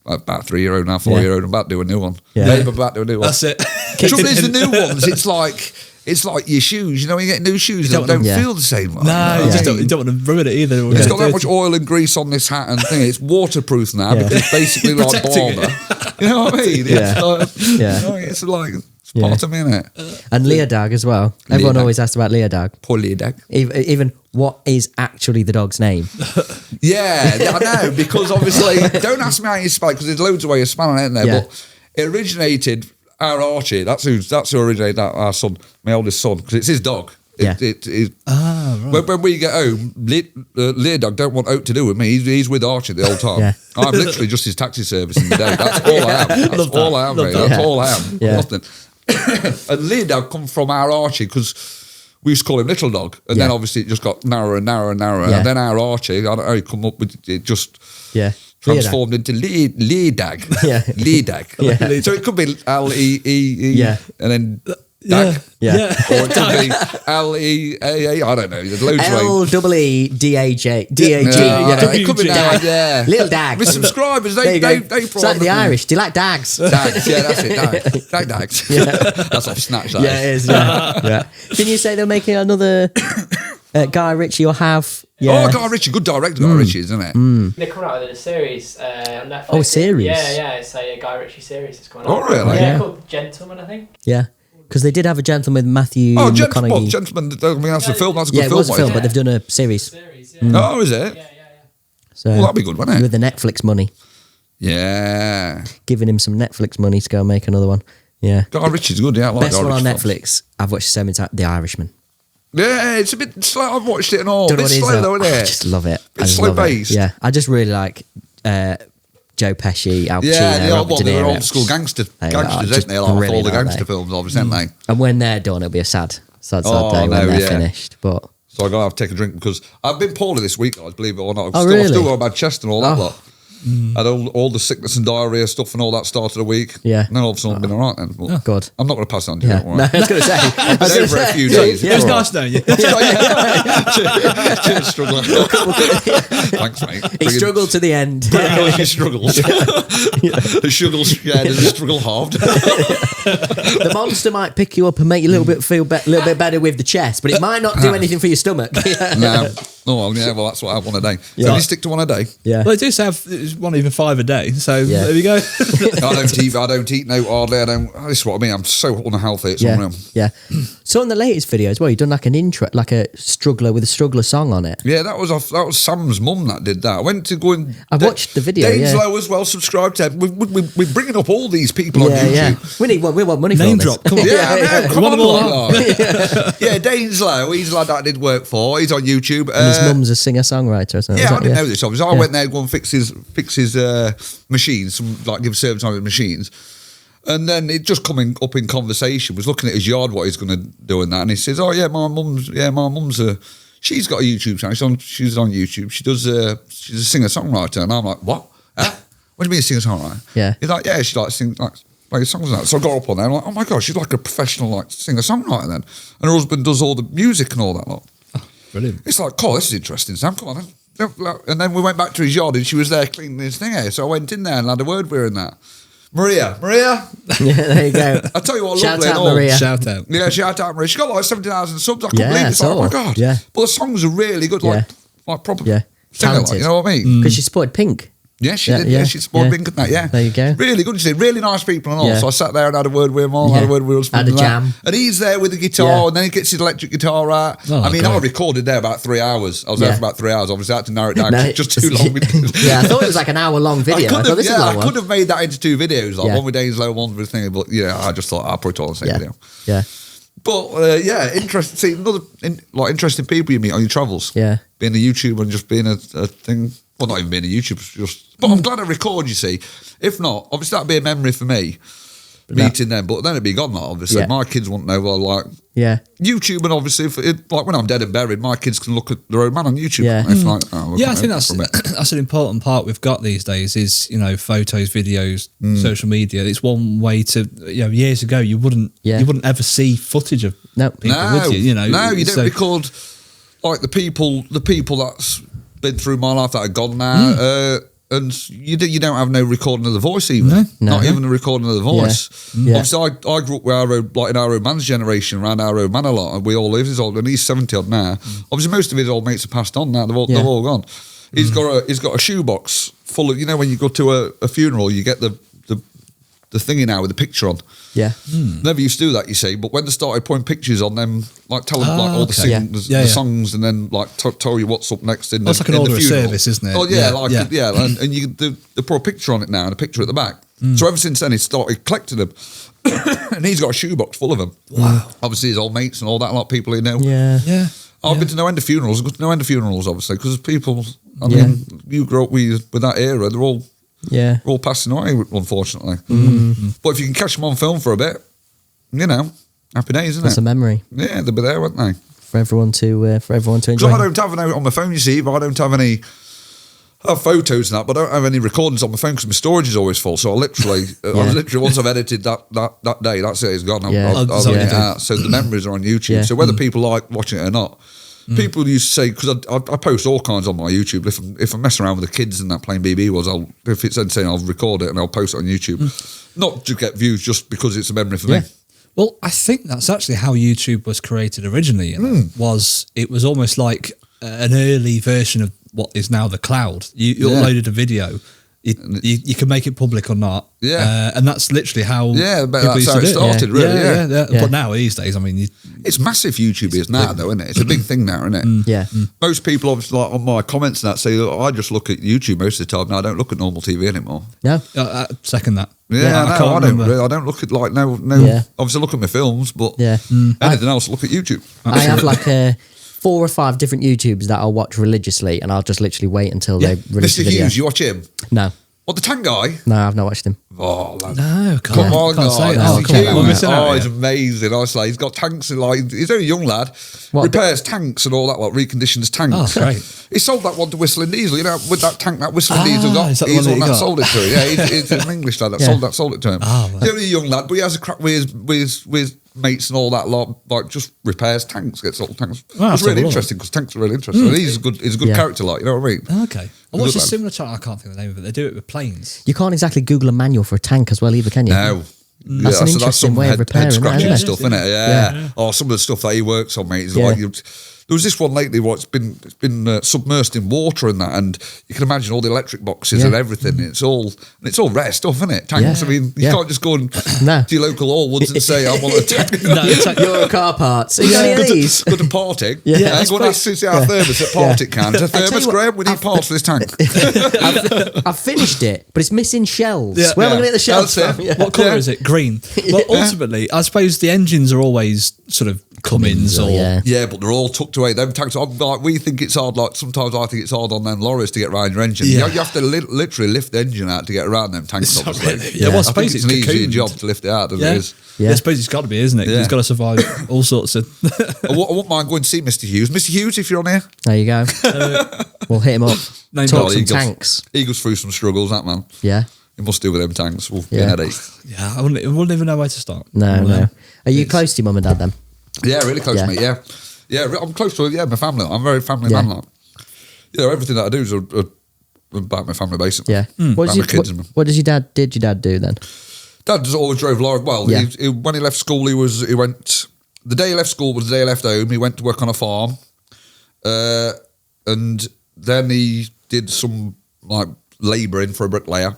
about 3-year-old now, 4-year-old. I'm about to do a new one. Yeah. Maybe I'm about to do a new one. That's it. The trouble is, the new ones, it's like your shoes. You know, when you get new shoes, they don't don't want- feel the same. Like, No, you just know what I mean? you don't want to ruin it either. It's got that much oil and grease on this hat and thing. It's waterproof now Yeah. because it's basically like Protecting Balmer. You know what I mean? Yeah. It's like it's part of me, innit? And Leea Dog as well. Everyone Dog. always asks about Leea Dog. Poor Leea Dog. Even what is actually the dog's name? Yeah, I know, because obviously, don't ask me how you spell it, because there's loads of ways of spelling it in there, Yeah. but it originated, our Archie, that's who originated our son, my oldest son, because it's his dog. Yeah. When we get home, Leea Dog don't want out to do with me. He's with Archie the whole time. Yeah. I'm literally just his taxi service in the day. That's all I am. That's Love that. all I am, Love mate. that. That's all I am. Yeah. Nothing. And Leea Dog come from our Archie because we used to call him Little Dog, and then Yeah. obviously it just got narrower and narrower and narrower. Yeah. And then our Archie, I don't know how he come up with it, just Yeah. transformed into Leea Dog. Yeah. Leea Dog. Yeah. So it could be L-E-E-E, Yeah. and then Dag. Yeah. Or it could be L-E-A-A, I don't know. There's loads of ways. L-E-E-D-A-G. D-A-G. Yeah, Yeah. it could be Dag. that, yeah. Little Dag. With subscribers, There they you go. brought It's like the Irish. Do you like dags? Dags, yeah, that's it. Dags. That's off Snatch, that Yeah, it is. Yeah. Yeah. Didn't you say they're making another Guy Ritchie or have? Yeah. Oh, Guy Ritchie, good director, Guy Ritchie, isn't it? They're coming out with a series on Netflix. Oh, a series? Yeah, it's a Guy Ritchie series that's coming out. Oh, really? Yeah, Yeah. called Gentleman, I think. Yeah. Because they did have a gentleman with Matthew Oh, McConaughey. Gentleman, I mean, that's a film, that's a good Yeah, it film. was a film, like. but they've done a series. Series, yeah. Oh, is it? Yeah. So Well, that'd be good, wouldn't it? with the Netflix money, Yeah. giving him some Netflix money to go and make another one. Yeah. Guy Ritchie's good, yeah. I like Best Guy one on Ritchie films. Netflix. I've watched so many times. The Irishman. Yeah, it's a bit slow. I've watched it and all. Don't A know bit what it is, slow, though. though, isn't it? I just love it. Bit I just slow love it. paced. Yeah. I just really like Joe Pesci, Al Pacino, Yeah, the old Robert one, De they were Niro. old school gangsters, They are isn't just they? Like all the brilliant, aren't gangster they? films, obviously, aren't they? And when they're done, it'll be a sad Oh, day when no, they're yeah. finished. But So I gotta have to take a drink because I've been poorly this week, guys. Believe it or not, Oh, I've really? still got a bad chest and all that Oh. lot. Had all the sickness and diarrhea stuff and all that started a week. Yeah. And then all of a sudden I've been all right then. But good. I'm not going to pass it on to you. Yeah. Don't No, worry. I was going to say. I was It's gonna over a say- few days. It was all nice knowing you. Cheers, struggler. Thanks, mate. He struggled to the end. He struggles. The struggles, yeah, there's a struggle halved. The monster might pick you up and make you a little bit better with the chest, but it might not do anything for your stomach. No. Oh, well, yeah, well, that's what I have one a day. So Yeah. you stick to one a day. Yeah. Well, they do have it's one even 5 a day. So Yeah. there we go. I don't eat no hardly. This is what I mean. I'm so unhealthy. It's Yeah, unreal. yeah. So on the latest video as well, you've done like an intro, like a struggler with a struggler song on it. Yeah, that was Sam's mum that did that. I went to go and I watched the video, Dane's yeah. Low as well. Subscribe to him. We're bringing up all these people on Yeah, YouTube. yeah. We want money for all Name this. drop. Come on. Yeah, I know. Come Want on, them all like, yeah, Dane's Low. He's like that. I did work for. He's on YouTube. And his mum's a singer-songwriter or something. Yeah, I is that- didn't know this. Obviously, I Yeah. went there to go and fix his machines, give service on his machines. And then it just coming up in conversation, was looking at his yard, what he's going to do and that. And he says, oh, yeah, my mum's she's got a YouTube channel. She's on YouTube. She's a singer-songwriter. And I'm like, what? Huh? What do you mean singer-songwriter? Yeah. He's like, yeah, she sings songs and that. So I got up on there. I'm like, oh my gosh, she's like a professional singer-songwriter then. And her husband does all the music and all that lot. Brilliant. It's like, cool, this is interesting, Sam. Come on then. And then we went back to his yard and she was there cleaning his thing out. So I went in there and had a word with her and that. Maria. Yeah, there you go. I tell you what, Shout lovely out and all. Maria. Shout out. Yeah, shout out Maria. She got like 70,000 subs. I couldn't Yeah, believe it. I It's like, oh my saw. God. Yeah. But the songs are really good, Yeah. like proper Yeah. singer, like, Talented. you know what I mean? Because she supported Pink. Yeah, she Yeah, did. yeah, Yeah, she supported yeah. Bink and that, yeah. There you go. Really good. She said, really nice people and all. Yeah. So I sat there and had a word with him all, had a Yeah. word with her husband Had a and that. jam. And he's there with the guitar Yeah. and then he gets his electric guitar out. Oh, I mean, great. I recorded there about 3 hours. I was there Yeah. for about 3 hours. Obviously, I had to narrow it down. No, It's just too long. Yeah, I thought it was like an hour-long video. I thought this is a long I one. could have made that into 2 videos, like Yeah. one with Dane's Low, one with the thing. But yeah, I just thought I'll put it all in the same Yeah. video. Yeah. But yeah, interesting. See, interesting people you meet on your travels. Yeah. Being a YouTuber and just being a thing. Well, not even being a YouTuber, just. But I'm glad I record. You see, if not, obviously that'd be a memory for me. Meeting them, but then it'd be gone. That obviously, my kids won't know. Well, like YouTube, and obviously, like when I'm dead and buried, my kids can look at their own man on YouTube. Yeah, I think that's an important part we've got these days. Is photos, videos, social media. It's one way to years ago you wouldn't ever see footage of people. Would you? No, you don't record like the people that's been through my life that are gone now. And you don't have no recording of the voice even. Not even a recording of the voice. Yeah. Obviously, I grew up with in our old man's generation, around our old man a lot, and we all live his old, and he's 70 odd now. Obviously, most of his old mates are passed on now. They've all gone. He's got a shoebox full of, when you go to a funeral, you get the thingy now with the picture on. Yeah. Never used to do that, you see, but when they started putting pictures on them, like telling like all the songs, and then like tell you what's up next in That's like an order of service, isn't it? Oh yeah, and you they put a picture on it now and a picture at the back. So ever since then, he started collecting them, and he's got a shoebox full of them. Wow. Obviously, his old mates and all that, a lot of people he knew. Yeah. I've been to no end of funerals. I've got to no end of funerals, obviously, because people. I mean, you grew up with that era. They're all. Yeah, we're all passing away, unfortunately. But if you can catch them on film for a bit, happy days, isn't it? That's a memory. Yeah, they'll be there, won't they? For everyone to enjoy. Because I don't have any on my phone. You see, but I don't have any. I have photos and that, but I don't have any recordings on my phone because my storage is always full. So I literally, once I've edited that day, that's it. It's gone. I'll edit it out. So the memories are on YouTube. Yeah. So whether people like watching it or not. People used to say, because I post all kinds on my YouTube. If I'm messing around with the kids and that playing BB was, if it's insane, I'll record it and I'll post it on YouTube. Not to get views, just because it's a memory for me. Well, I think that's actually how YouTube was created originally. It was almost like an early version of what is now the cloud. You uploaded a video. You can make it public or not, and that's literally how that's how it started, really. But now these days, I mean, it's massive. YouTube is now, though, isn't it? It's a big thing now, isn't it? Most people, obviously, like on my comments and that, say I just look at YouTube most of the time. Now I don't look at normal TV anymore. No, second that. I don't really. I don't look at like no. Obviously, look at my films, but anything else, look at YouTube. I have like 4 or 5 different YouTubes that I'll watch religiously, and I'll just literally wait until they release the video. Mr. Hughes, you watch him? No. What, the tank guy? No, I've not watched him. Oh, lad. No, come on, guys. He's amazing. Honestly, he's got tanks and he's only a young lad. Repairs tanks and all that, reconditions tanks. Oh, great. He sold that one to Whistling Diesel. With that tank that Whistling Diesel got. He's the one that sold it to him. Yeah, he's an English lad that sold it to him. He's only a young lad, but he has a crack with his mates and all that lot, like just repairs tanks, gets all tanks. It's really interesting because tanks are really interesting. And he's a good character, you know what I mean? Okay. I watched a similar channel, I can't think of the name of it. They do it with planes. You can't exactly Google a manual for a tank as well either, can you? No. That's an interesting way of repairing head scratching it, stuff, isn't it? Yeah. Oh, some of the stuff that he works on, mate, is like there was this one lately where it's been submersed in water and that, and you can imagine all the electric boxes and everything. It's all rare stuff, isn't it? Tanks. I mean, you can't just go and to your local Allwoods and say, "I want a tank." Your car parts. Are you got any of these? Go to Partick. Go and ask to see our thermos at Partick can. To thermos, Graham, we need parts for this tank. I've finished it, but it's missing shells. Where am I going to get the shells from? What colour is it? Green. Well, ultimately, I suppose the engines are always sort of Cummins or but they're all tucked away. Them tanks, like we think it's hard. Like sometimes I think it's hard on them lorries to get around your engine. You have to literally lift the engine out to get around them tanks. Obviously, well, I suppose it's an easier job to lift it out than it is. I suppose it's got to be, isn't it? It's got to survive all sorts of. I wouldn't mind going to see Mr. Hughes. Mr. Hughes, if you're on here, there you go. We'll hit him up. Talk some tanks. He goes through some struggles, that man. Yeah. He must do with them tanks. We'll be a headache. Yeah, I wouldn't even know where to start. No. Are you close to your mum and dad then? Yeah, really close to me. Yeah, I'm close to my family. I'm a very family man. Like, everything that I do is about my family, basically. Yeah. What did your dad do then? Dad just always drove lorry. Well, when he left school, he went. The day he left school was the day he left home. He went to work on a farm, and then he did some labouring for a bricklayer.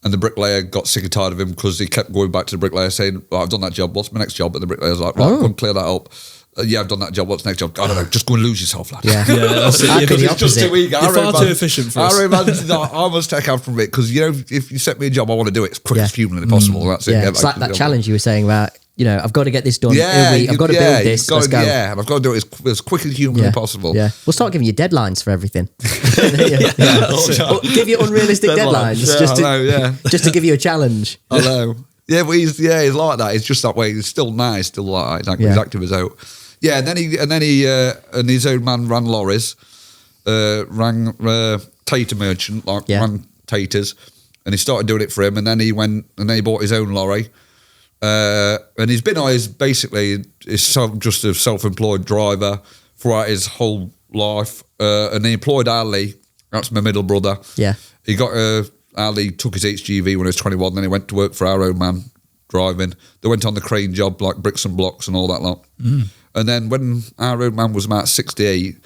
And the bricklayer got sick and tired of him because he kept going back to the bricklayer saying, I've done that job, what's my next job? And the bricklayer's like, right, go and clear that up. I've done that job, what's the next job? I don't know, just go and lose yourself, lad. That's it. Because it's just too eager. You're far too efficient for us. I must take out from it because, if you set me a job, I want to do it as quick as humanly possible. That's it. It's like that challenge you were saying about, I've got to get this done. I've got to build this. Let's go. Yeah, and I've got to do it as quick as humanly possible. Yeah, we'll start giving you deadlines for everything. Or give you unrealistic deadlines just to give you a challenge. I know. Yeah, but he's like that. He's just that way. He's still nice, still like he's active as out. Yeah, and then he and his own man ran lorries, ran tater merchant, ran taters, and he started doing it for him. And then he went and then he bought his own lorry. And he's been basically just a self-employed driver throughout his whole life. And he employed Ali, that's my middle brother. Yeah. He got Ali took his HGV when he was 21, then he went to work for our own man driving. They went on the crane job, like bricks and blocks and all that lot. And then when our own man was about 68,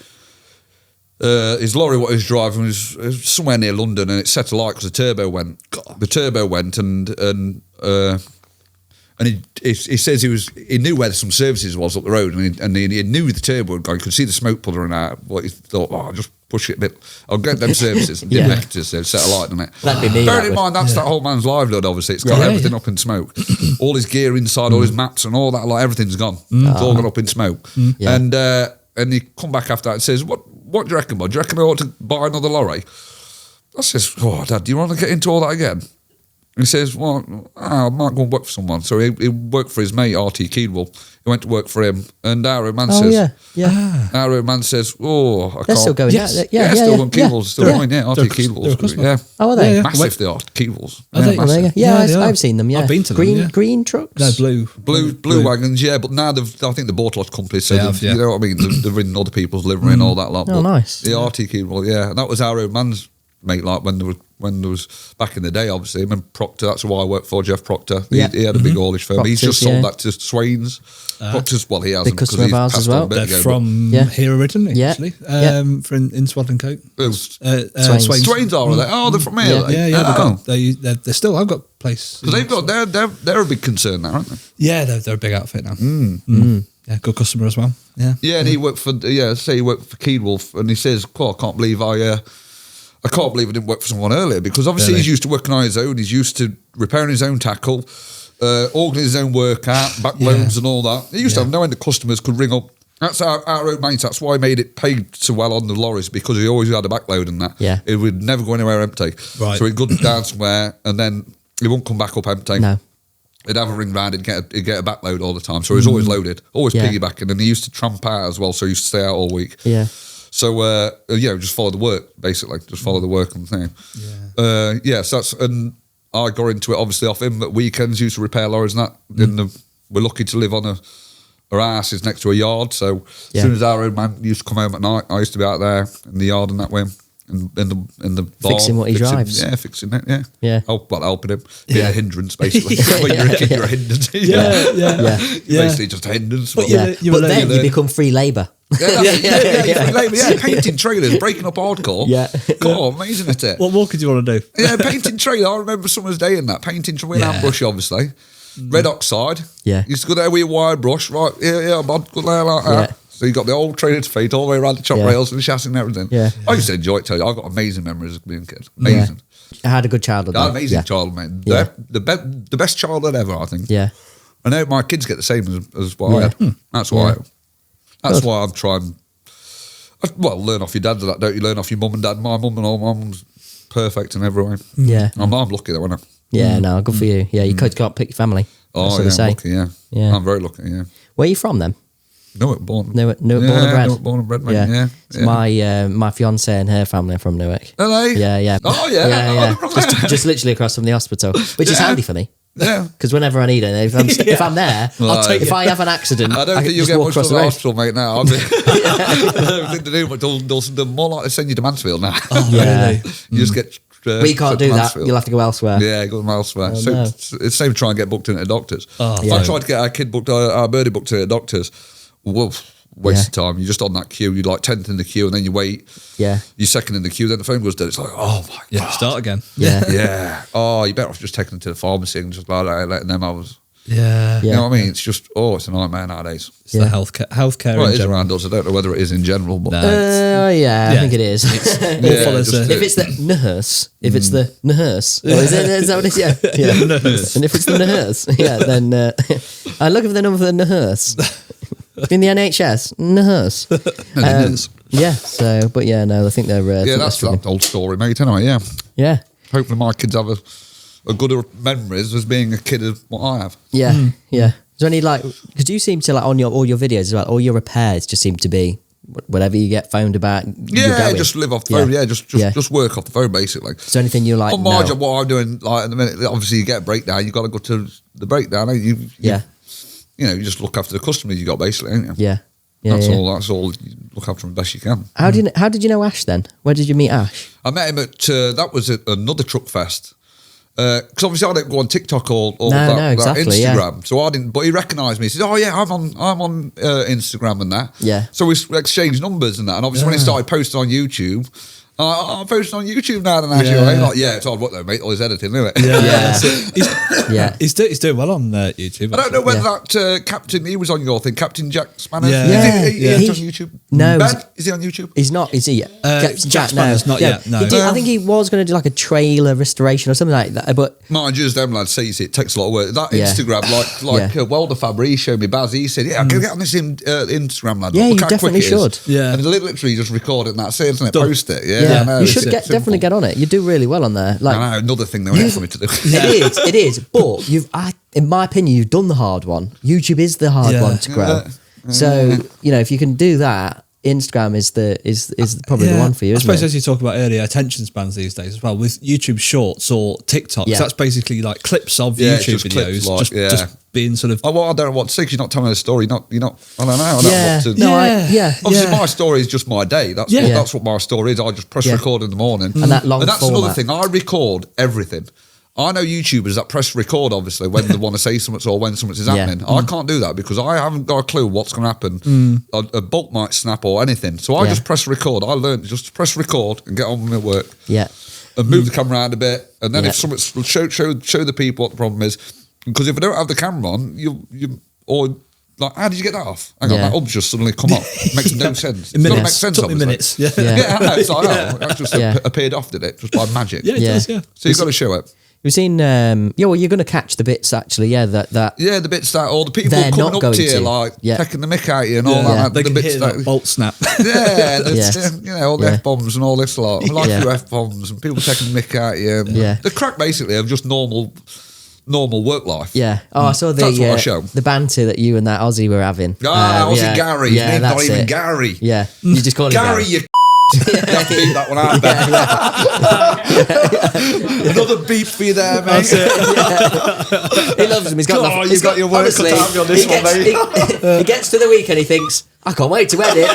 his lorry what he was driving was somewhere near London, and it set alight because the turbo went. The turbo went, and he says he knew where some services was up the road, and he knew the turbo had gone. He could see the smoke pullering out. But he thought, I'll just push it a bit. I'll get them services. And didn't make it to set a light on it. That'd be me. Bearing in mind, that's that whole man's livelihood, obviously. It's got everything up in smoke. All his gear inside, all his maps and all that, like everything's gone. It's all gone up in smoke. And he come back after that and says, what do you reckon, bud? Do you reckon I ought to buy another lorry? I says, Dad, do you want to get into all that again? He says, well, I might go and work for someone. So he worked for his mate, RT Keedwell. He went to work for him. And our old man our old man says, I can't. They're still going. Yes. Still going. Keedwell's still going, RT Keedwell's. Yeah. Oh, are they? Massive, they are, Keedwell's. I've seen them, I've been to them, Green trucks? No, blue. Blue wagons, but now I think they bought a lot of companies, so you know what I mean? They've ridden other people's livery and all that lot. Oh, nice. The RT Keedwell, and that was our old man's mate, like when there was back in the day, obviously. Him and Proctor, that's who I worked for, Jeff Proctor. He had a big haulage firm. Proctor's, He's just sold that to Swains. Proctor's, he hasn't. Big customer of ours as well. They're from here originally, actually. In Swaddling Coat. Swains are they? Oh, they're from here. They're still, I've got a place. Because they're a big concern now, aren't they? Yeah, they're a big outfit now. Yeah, good customer as well. Yeah, and he worked for Keedwell, and he says, I can't believe I can't didn't work for someone earlier, because obviously he's used to working on his own. He's used to repairing his own tackle, organising his own workout, backloads and all that. He used to have no end of customers could ring up. That's our own mate. That's why he made it pay so well on the lorries, because he always had a backload and that. Yeah. It would never go anywhere empty. Right. So he'd go down somewhere and then he won't come back up empty. No. He'd have a ring round, he'd get a backload all the time. So he was always loaded, always piggybacking. And he used to tramp out as well, so he used to stay out all week. Yeah. So, just follow the work, basically. Just follow the work and thing. So that's, and I got into it obviously off him at weekends, used to repair lorries and that. We're lucky to live on our house is next to a yard. So as soon as our old man used to come home at night, I used to be out there in the yard and that way. In the bar, fixing what he drives. Yeah, fixing it, Yeah. Helping him. Being a hindrance, basically. When you're a kid, you're a hindrance. You're basically just a hindrance. But then you become free labour. Painting trailers, breaking up hardcore. God, amazing at it. What more could you want to do? Painting trailer. I remember summer's day in that. Painting with an brush, obviously. Red oxide. Used to go there with your wire brush, right? Bud, go there like that. So you got the old trailer to feet all the way around the chop rails and the chassis and everything. I used to enjoy it, tell you. I got amazing memories of being a kid. Amazing. I had a good childhood. Amazing childhood, mate. The best childhood ever, I think. Yeah. I know my kids get the same as what I had. That's why. That's why I'm trying. Learn off your dad to that, don't you? Learn off your mum and dad. My mum and all my mum's perfect in every way. Yeah. I'm lucky though, aren't I? Yeah, no, good for you. Yeah, you can't pick your family. Oh, That's I'm what they say. lucky, Yeah. I'm very lucky, Where are you from then? Newark born. Newark born and bred? Newark born and bred, mate. So my fiance and her family are from Newark. Are they? Yeah. Oh, yeah. Just literally across from the hospital, which is handy for me. Yeah. Because whenever I need anything, if I'm there, if I have an accident, I don't think you'll get much from the hospital, mate, now. I don't think they do, but they're more likely to send you to Mansfield now. Oh, really? You just get... we can't do that. You'll have to go elsewore. Yeah, go elsewhere. Oh, so no. it's the same to try and get booked in at doctors. Oh, I tried to get our kid booked, our birdie booked in at doctors. Waste of time. You're just on that queue. You're like 10th in the queue, and then you wait. Yeah. You're second in the queue. Then the phone goes dead. It's like, oh my god. Start again. Yeah. Oh, you're better off just taking them to the pharmacy and just like letting them hours. Yeah. You know what I mean? It's just it's a nightmare nowadays. It's the healthcare. Well, it is around us. I don't know whether it is in general, but I think it is. If it's the nurse, is that what it is? Yeah. And if it's the nurse, then looking for the number for the nurse. In the NHS, nurse. Yeah, so, but yeah, no, I think they're... yeah, that's that old story, mate, anyway, yeah. Yeah. Hopefully my kids have a good memories as being a kid of what I have. Yeah, yeah. Is there any, like... Because you seem to, like, on all your videos as well, all your repairs just seem to be whatever you get phoned about, yeah, just live off the phone. Yeah, just work off the phone, basically. Is there anything you like? On my job, what I'm doing, like, at the minute, obviously you get a breakdown, you've got to go to the breakdown, you you just look after the customers you got, basically, ain't you? Yeah. That's all. You look after them the best you can. How did you know Ash then? Where did you meet Ash? I met him at that was at another truck fest. Because obviously I don't go on TikTok or Instagram, yeah. so I didn't. But he recognised me. He said, "Oh yeah, I'm on Instagram and that." Yeah. So we exchanged numbers and that. And obviously when he started posting on YouTube, I'm posting on YouTube now. And actually, like, it's hard work though, mate. All his editing, isn't it? Yeah. He's doing well on YouTube. I don't know whether that Captain, he was on your thing, Captain Jack Spanner. Yeah. He's on YouTube. No, Ben, is he on YouTube? He's not. Is he? Captain Jack Spanner's not yet. No. I think he was going to do like a trailer restoration or something like that. But mind you, as them lads say, it takes a lot of work. That Instagram, like Welderfabber, he showed me Baz. He said, "Yeah, get on this Instagram, lad. Yeah, Look you how definitely quick it is." should. And literally just record it and that's it, isn't it? Post it. Yeah. You should definitely get on it. You do really well on there. Like, I know, another thing they wait for me to do. It is. But in my opinion, you've done the hard one. YouTube is the hard one to grow. So if you can do that, Instagram is probably the one for you. I suppose it? as you talk about earlier, attention spans these days as well with YouTube Shorts or TikTok. Yeah. That's basically like clips of YouTube videos, clips, just being sort of. I don't know what to say because you're not telling a story. You're not. I don't know. I don't know what to. No, Obviously, my story is just my day. That's what my story is. I just press record in the morning, and that's format. Another thing. I record everything. I know YouTubers that press record, obviously, when they want to say something or when something is happening. I can't do that because I haven't got a clue what's going to happen. A bolt might snap or anything. So I just press record. I learned just to press record and get on with my work. Yeah. And move the camera around a bit. And then if something, show the people what the problem is. Because if I don't have the camera on, how did you get that off? Hang on, that hub's just suddenly come off. Makes no sense. In minutes. It makes sense, Took me minutes. Yeah, I know. It's like, that just appeared off, did it? Just by magic. Yeah, it does, yeah. So you've got to show it. We've seen, you're going to catch the bits actually, the bits that all the people they're coming not up going to you, to. like taking the mick out of you and all that. They the can bits hit that bolt snap. All the F-bombs and all this lot. I like your F-bombs and people taking the mick out of you. The crack basically of just normal work life. Yeah. Oh, I saw That's what I show. the banter that you and that Aussie were having. Aussie Gary. Yeah, His name's that's not even it. Gary. Yeah. You just call him Gary, you you have to beep that one out, Ben. Another beep for you there, mate. He loves him. You've got your work cut out on this one, mate. He gets to the week and he thinks, I can't wait to edit.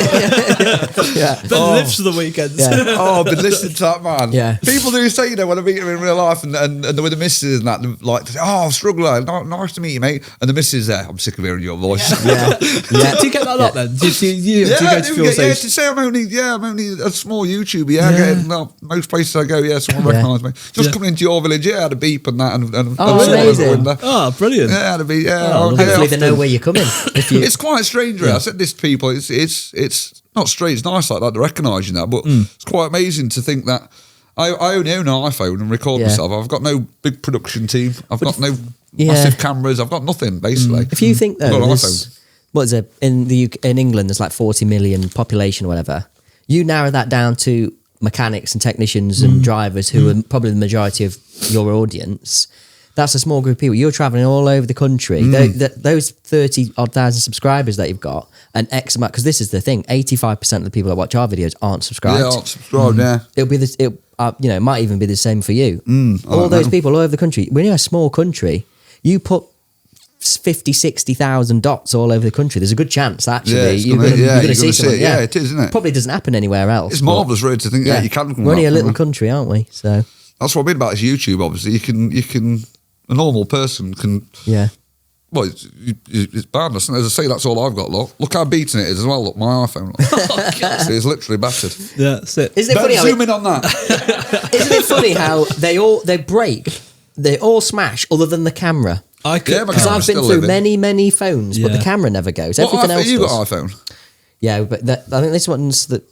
Ben lives for the weekends. I've been listening to that, man. Yeah. People do say, when I meet them in real life and they're with the missus and that, like, I'm struggling. Nice to meet you, mate. And the missus there, I'm sick of hearing your voice. Do you get that a lot then? Do you go to fuel stations? To say I'm only a small YouTuber. Most places I go, someone recognise me. Just coming into your village, I had a beep and that. And amazing. Oh, brilliant. Yeah, I had a beep. Hopefully they know where you're coming. It's quite strange, really. I said this to people, it's not strange, it's nice like that to recognise you now, but it's quite amazing to think that I only own an iPhone and record myself. I've got no big production team. I've got no massive cameras. I've got nothing, basically. If you think, though, iPhone. What is it? In England, there's like 40 million population or whatever. You narrow that down to mechanics and technicians and drivers who are probably the majority of your audience. That's a small group of people. You're traveling all over the country. Those 30-odd thousand subscribers that you've got, and X amount, because this is the thing, 85% of the people that watch our videos aren't subscribed. Yeah, aren't subscribed, It'll be this. It might even be the same for you. All those people all over the country. When you're a small country, you put 50, 60,000 dots all over the country. There's a good chance actually you're going to see something. Yeah, it is, isn't it? Probably doesn't happen anywhere else. It's marvellous, really, to think you can. We're only a little country, aren't we? So that's what I mean about this YouTube. Obviously, you can. A normal person can. Yeah. Well, it's badness. And as I say, that's all I've got. Look how beaten it is as well. Look, my iPhone. It's literally battered. Yeah, that's it. Isn't it funny? Zoom in on that. Isn't it funny how they break, they all smash, other than the camera? Because I've been through many phones, but the camera never goes. Everything else. You does. got iPhone? Yeah, but I think this one's that.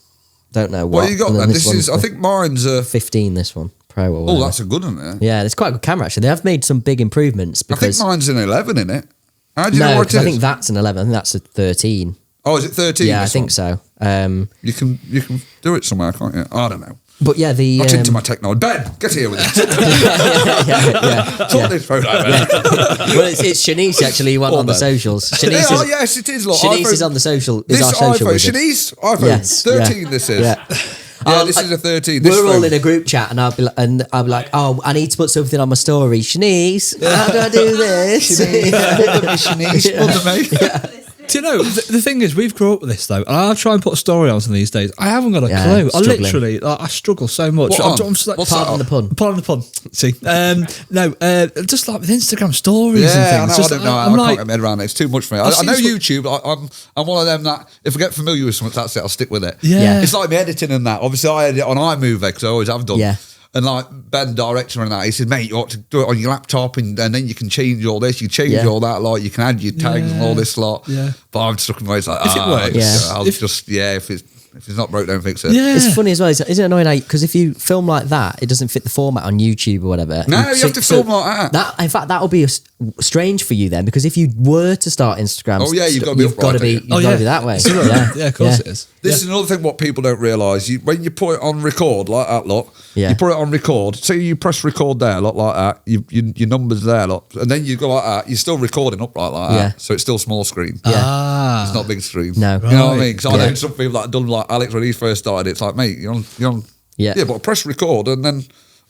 Don't know what. Well, you got that. This is. I think mine's a 15. This one. Pro or whatever. Oh, that's a good one, Yeah, it's quite a good camera actually. They have made some big improvements because I think mine's an 11 in it. How do you know No, what it because I is? think that's an 11. I think that's a 13. Oh, is it 13? Yeah, I this think one? so. You can do it somewhere, can't you? I don't know. But yeah, the Not into my technology. Ben, get here with it. yeah. Sort this phone out. Well, it's Shanice actually you want on the socials. Shanice is, Yes, it is. Look, Shanice iPhone- is on the social. Is This our social iPhone, wizard. Shanice, iPhone Yes, 13. yeah. This is. Yeah. Yeah, this is a 13. This We're all phone- in a group chat, and I'll be like, "Oh, I need to put something on my story." Shanice, how do I do this? Do you know, the thing is, we've grown up with this, though, and I'll try and put a story on some of these days. I haven't got a Yeah, clue. I struggling. literally, I struggle so much. What on? I'm just like, What's Pardon that the pun. Pardon the pun. See, just like with Instagram stories Yeah, and I things. know. Just, I don't know. I'm I like, can't get my head around it. It's too much for me. I seen know some- YouTube. I'm one of them that if I get familiar with something, that's it. I'll stick with it. Yeah. It's like me editing and that. Obviously, I edit on iMovie because I always have done. Yeah. And like Ben, director and that, he said, mate, you ought to do it on your laptop and then you can change all this, you change Yeah. all that, like you can add your tags and all this lot. Yeah. But I'm stuck in my ways like, If it works. Yeah. I'll just, if it's not broke, don't fix it. yeah. It's funny as well. Isn't it annoying? Because if you film like that, it doesn't fit the format on YouTube or whatever. No, And you have to film like that. In fact, that'll be strange for you then, because if you were to start Instagram, Oh, yeah, you've gotta be upright, don't you? you've got to be that way. Yeah, of course it is. This is another thing what people don't realise. When you put it on record like that, look, Yeah. you put it on record. Say you press record there, look like that. Your numbers there, look, and then you go like that. You're still recording upright like Yeah. that, so it's still small screen. Ah. It's not big screen. No. You know what I Right. mean? Because I Yeah. know some people that have done like Alex when he first started. It's like, mate, you're on. Yeah. Yeah, but press record and then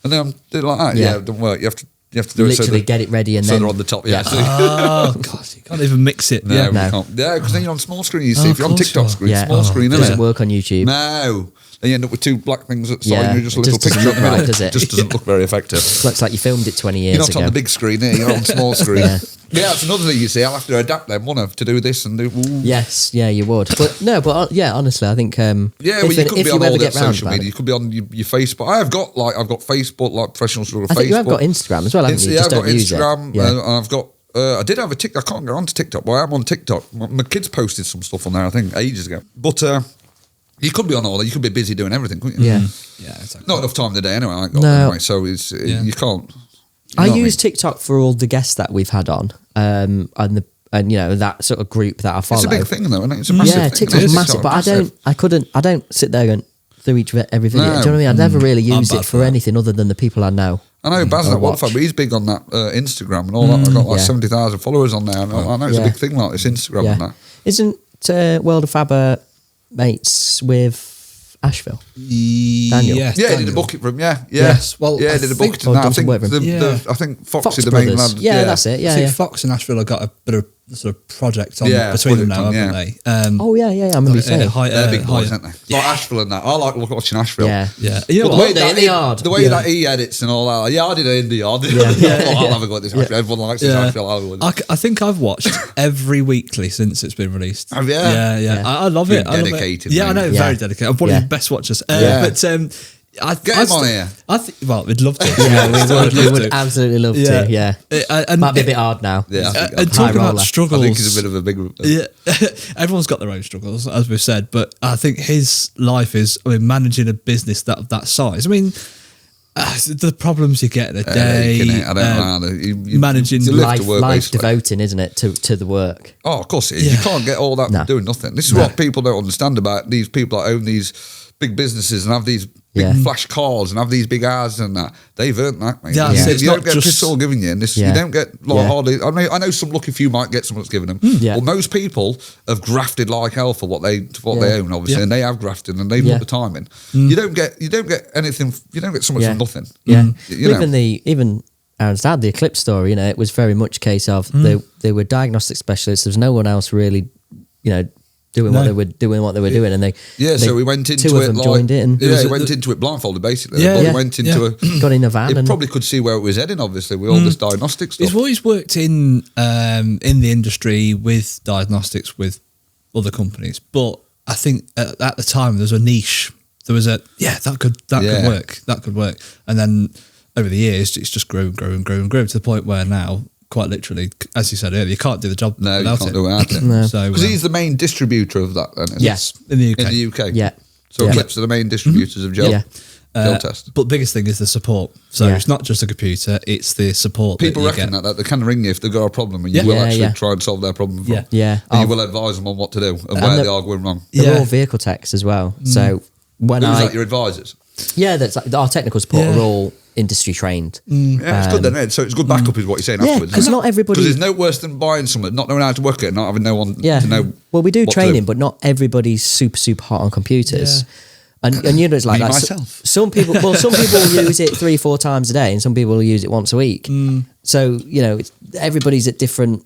do it like that. Yeah. Yeah, it doesn't work. You have to do it. Literally get it ready and so then they're on the top. Yeah. Oh, God, you can't even mix it. No, Yeah. we No. can't. Yeah, because then you're on small screen. You see, Oh, if you're on of course TikTok you are. screen, Yeah. small screen, It isn't doesn't it? work on YouTube. No. Then you end up with two black things at the side Yeah, and you're just a it little just doesn't picture look at the minute. right, does it? Just doesn't look very effective. Looks like you filmed it 20 years You're not ago. on the big screen here, you're on small screen. Yeah. Yeah, that's another thing you see. I'll have to adapt them, won't I, to do this and do... Ooh. Yes, yeah, you would. But no, yeah, honestly, I think Yeah, well, you could be on all ever that get round social about media. You it. could be on your Facebook. I've got Facebook, like professional sort of I Facebook. think you have got Instagram as well, haven't you? Yeah, Just I've got don't use it. Instagram. Yeah. And I've got... I did have a TikTok. I can't get onto TikTok, but I am on TikTok. My kids posted some stuff on there, I think, ages ago. But you could be on all that. You could be busy doing everything, couldn't you? Yeah. Yeah, exactly. Not enough time in the day anyway. I ain't got No. anyway, so you can't... I You know what use TikTok for all the guests that we've had on, and you know that sort of group that I follow. It's a big thing though, isn't it? It's a massive Yeah, thing. TikTok's It is. massive, but I don't sit there and through every video. No. Do you know what I mean? I never really I'm use bad it for for that. anything other than the people I know. I know Baz I at watch. Welderfabber, he's big on that Instagram and all that. I've got like Yeah. 70,000 followers on there. And I know it's Yeah. a big thing like this Instagram and Yeah, that. isn't Welderfabber mates with Ashville? Daniel. Yes, Yeah, he Daniel. did a bucket for him. Yeah. Yes, well, yeah, I he did a think- bucket Or and that. I done some think work for him. Yeah. I think Foxy, Fox the main Brothers. lad. Yeah, that's it. I Yeah, think yeah. Fox and Ashville have got a bit of sort of project on Yeah, between them project now, on, haven't they? Oh yeah, yeah. I remember you saying. They're big boys, aren't they? Like Ashville and that. I like watching Ashville. Yeah. Yeah. You know But what? Monday in the yard. The way Yeah. that he edits and all that. Yeah, I did it in the yard. I'll have a go at this. Everyone likes this Yeah. Ashville. I'll go with it. I think I've watched every weekly since it's been released. Have you? Yeah. Yeah. I love You're it. I love it. dedicated, Yeah, I know. mate. Yeah. Very dedicated. I'm one Yeah. of the best watchers. Yeah. But Get him on here. Well, we'd love to. Yeah, we We'd would love to. absolutely love to. Yeah, And might be a bit hard now. Yeah, I think and High talking about roller. struggles, I think he's a bit of a big... Yeah, everyone's got their own struggles, as we've said, but I think his life is, managing a business that size. I mean, the problems you get in a day, I don't know how you managing you live Life, to work, life basically. devoting, isn't it, to the work? Oh, of course it is. Yeah. You can't get all that No. from doing nothing. This is what people don't understand about these people that own these big businesses and have these big Yeah. flash cars and have these big houses and that. They've earned that, mate. Yeah, You, so it's you not don't get just- piss all given you. And this, Yeah. you don't get like Yeah. hardly. I know some lucky few might get someone that's given them. Yeah. Well, most people have grafted like hell for what they Yeah. own, obviously, Yeah. and they have grafted and they've Yeah. put the time in. You don't get anything. You don't get so much Yeah. from nothing. Yeah, You know. even Aaron's dad, the Eclipse story. You know, it was very much a case of they were diagnostic specialists. There was no one else really, doing what they were doing, and Yeah, so we went into two it of them like, joined it and he went into it blindfolded basically. Yeah, But yeah, we went into a got in a van It and probably could see where it was heading, obviously, with all this diagnostic stuff. He's always worked in the industry with diagnostics with other companies, but I think at the time there was a niche. There was that could work, and then over the years it's just grown to the point where now, quite literally, as you said earlier, you can't do the job No, you without can't it. do it without it. No. So Because he's the main distributor of that, then. Isn't he? Yes. in the UK. In the UK. yeah, So yeah. Eclipse are the main distributors of gel. Yeah. Jaltest. But the biggest thing is the support. So Yeah. it's not just a computer; it's the support. People that you reckon get. that they can ring you if they've got a problem, and you Yeah. will Yeah, actually yeah. try and solve their problem. For Yeah. them. Yeah. And you I've- will advise them on what to do and where the- they are going wrong. They're Yeah. all vehicle techs as well. So when Who's I that? Your advisors. that's like our technical support Yeah. are all industry trained. Yeah, it's good then. Isn't it? So it's good backup, is what you're saying Yeah, afterwards. 'cause not everybody- Because there's no worse than buying something, not knowing how to work it, and not having no one Yeah. to know. Well, we do what to training, but not everybody's super hot on computers. And you know, it's like Me that. myself. Some people, some people use it 3-4 times a day, and some people will use it once a week. So you know, everybody's at different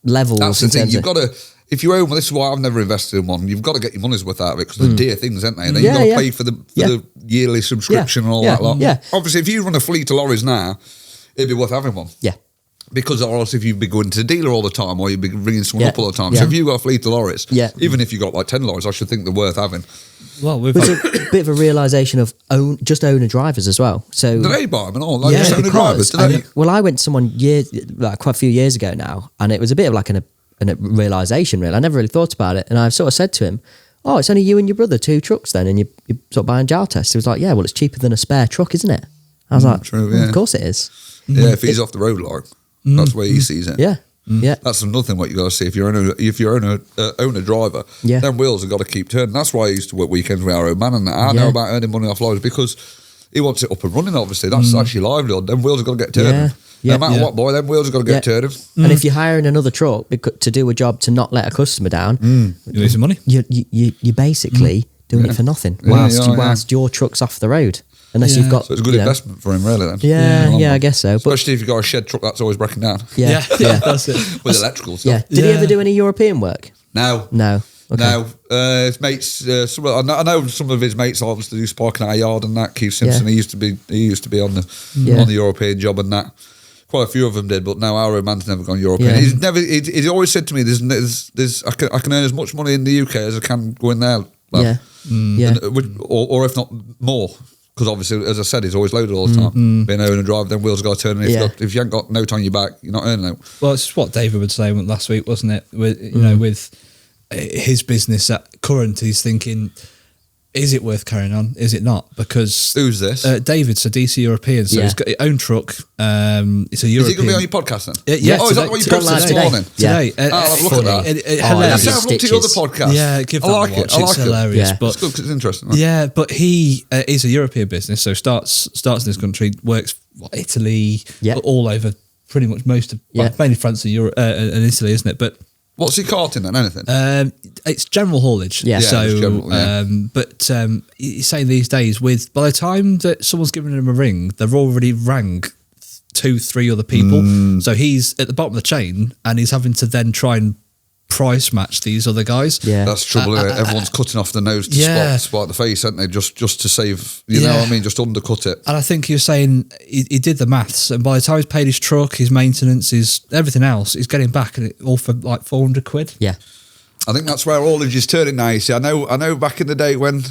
levels. That's the in thing. terms You've of- got to. If you own one, this is why I've never invested in one. You've got to get your money's worth out of it because they're dear things, aren't they? And then you've Yeah, got to yeah. pay for the Yeah. the yearly subscription and all Yeah, that lot. yeah. Obviously, if you run a fleet of lorries now, it'd be worth having one. Yeah, Because or else if you'd be going to the dealer all the time or you'd be ringing someone Yeah. up all the time. Yeah. So if you've got a fleet of lorries, Yeah. even if you've got like 10 lorries, I should think they're worth having. Well, we've but had, it's a bit of a realization of owner drivers as well. So Do they buy them and all? Like just owner drivers, do and- they? well, I went to someone quite a few years ago now, and it was a bit of like a realization. Really, I never really thought about it, and I sort of said to him, "Oh, it's only you and your brother, 2 trucks then, and you're sort of buying Jaltest." He was like, "Yeah, well, it's cheaper than a spare truck, isn't it?" I was like, true, "Well, yeah. of course it is." Yeah, if he's off the road, like that's where he sees it. Yeah, yeah, That's another thing what you got to see. If you're owner driver, Yeah. then wheels have got to keep turning. That's why I used to work weekends with our own man, and I know Yeah. about earning money off loads because he wants it up and running. Obviously, that's actually livelihood. Them wheels have got to get turning. Yeah. Yeah. No matter Yeah. what, boy, them wheels have got to get turning. And if you're hiring another truck to do a job to not let a customer down, you're losing money. you're basically doing it for nothing whilst your truck's off the road, unless Yeah. you've got So it's a good investment for him, really. Then, Yeah, I guess so. But especially if you've got a shed truck that's always breaking down yeah, That's it. with electrical yeah. stuff. Did he Yeah. ever do any European work? No. No. Okay. No, his mates. I know some of his mates obviously do sparking our yard and that. Keith Simpson, Yeah. he used to be on Yeah. the European job and that. Quite a few of them did, but no, our own man's never gone European. Yeah. He's always said to me, "There's I can earn as much money in the UK as I can go in there." Well, Yeah. Yeah. or if not more. Because obviously, as I said, he's always loaded all the time. Being owner driver, then wheels got to turn. And if you ain't got note on your back, you're not earning it. Well, it's what David was saying last week, wasn't it? With with his business at current, he's thinking, is it worth carrying on? Is it not? Because Who's this? David's a DC European, so Yeah. he's got his own truck. It's a Is he European. going to be on your podcast then? Yeah, Oh, is today- that what you today- posted this today. morning? Yeah. Today. I'll have a look at that. Hilarious. Let's have a look at your other Stitches. podcast. Yeah, give that I like a it. watch. I It's like it. hilarious. Yeah. But It's good 'cause it's interesting. Right? yeah, but he is a European business, so starts in this country, works Italy, Yeah. all over pretty much most of Yeah. mainly France and Europe and Italy, isn't it? But What's he carting then? Anything? it's general haulage. Yeah. Yeah, So, it's general, yeah. but he's saying these days, by the time that someone's giving him a ring, they've already rang 2-3 other people. So he's at the bottom of the chain, and he's having to then try and price match these other guys. Yeah. That's trouble. Isn't it? Everyone's cutting off the nose to Yeah. spot the face, aren't they? Just to save, you know Yeah. what I mean? Just undercut it. And I think he was saying he did the maths, and by the time he's paid his truck, his maintenance, his everything else, he's getting back and all for like 400 quid. Yeah. I think that's where haulage is turning now. You see, I know. Back in the day when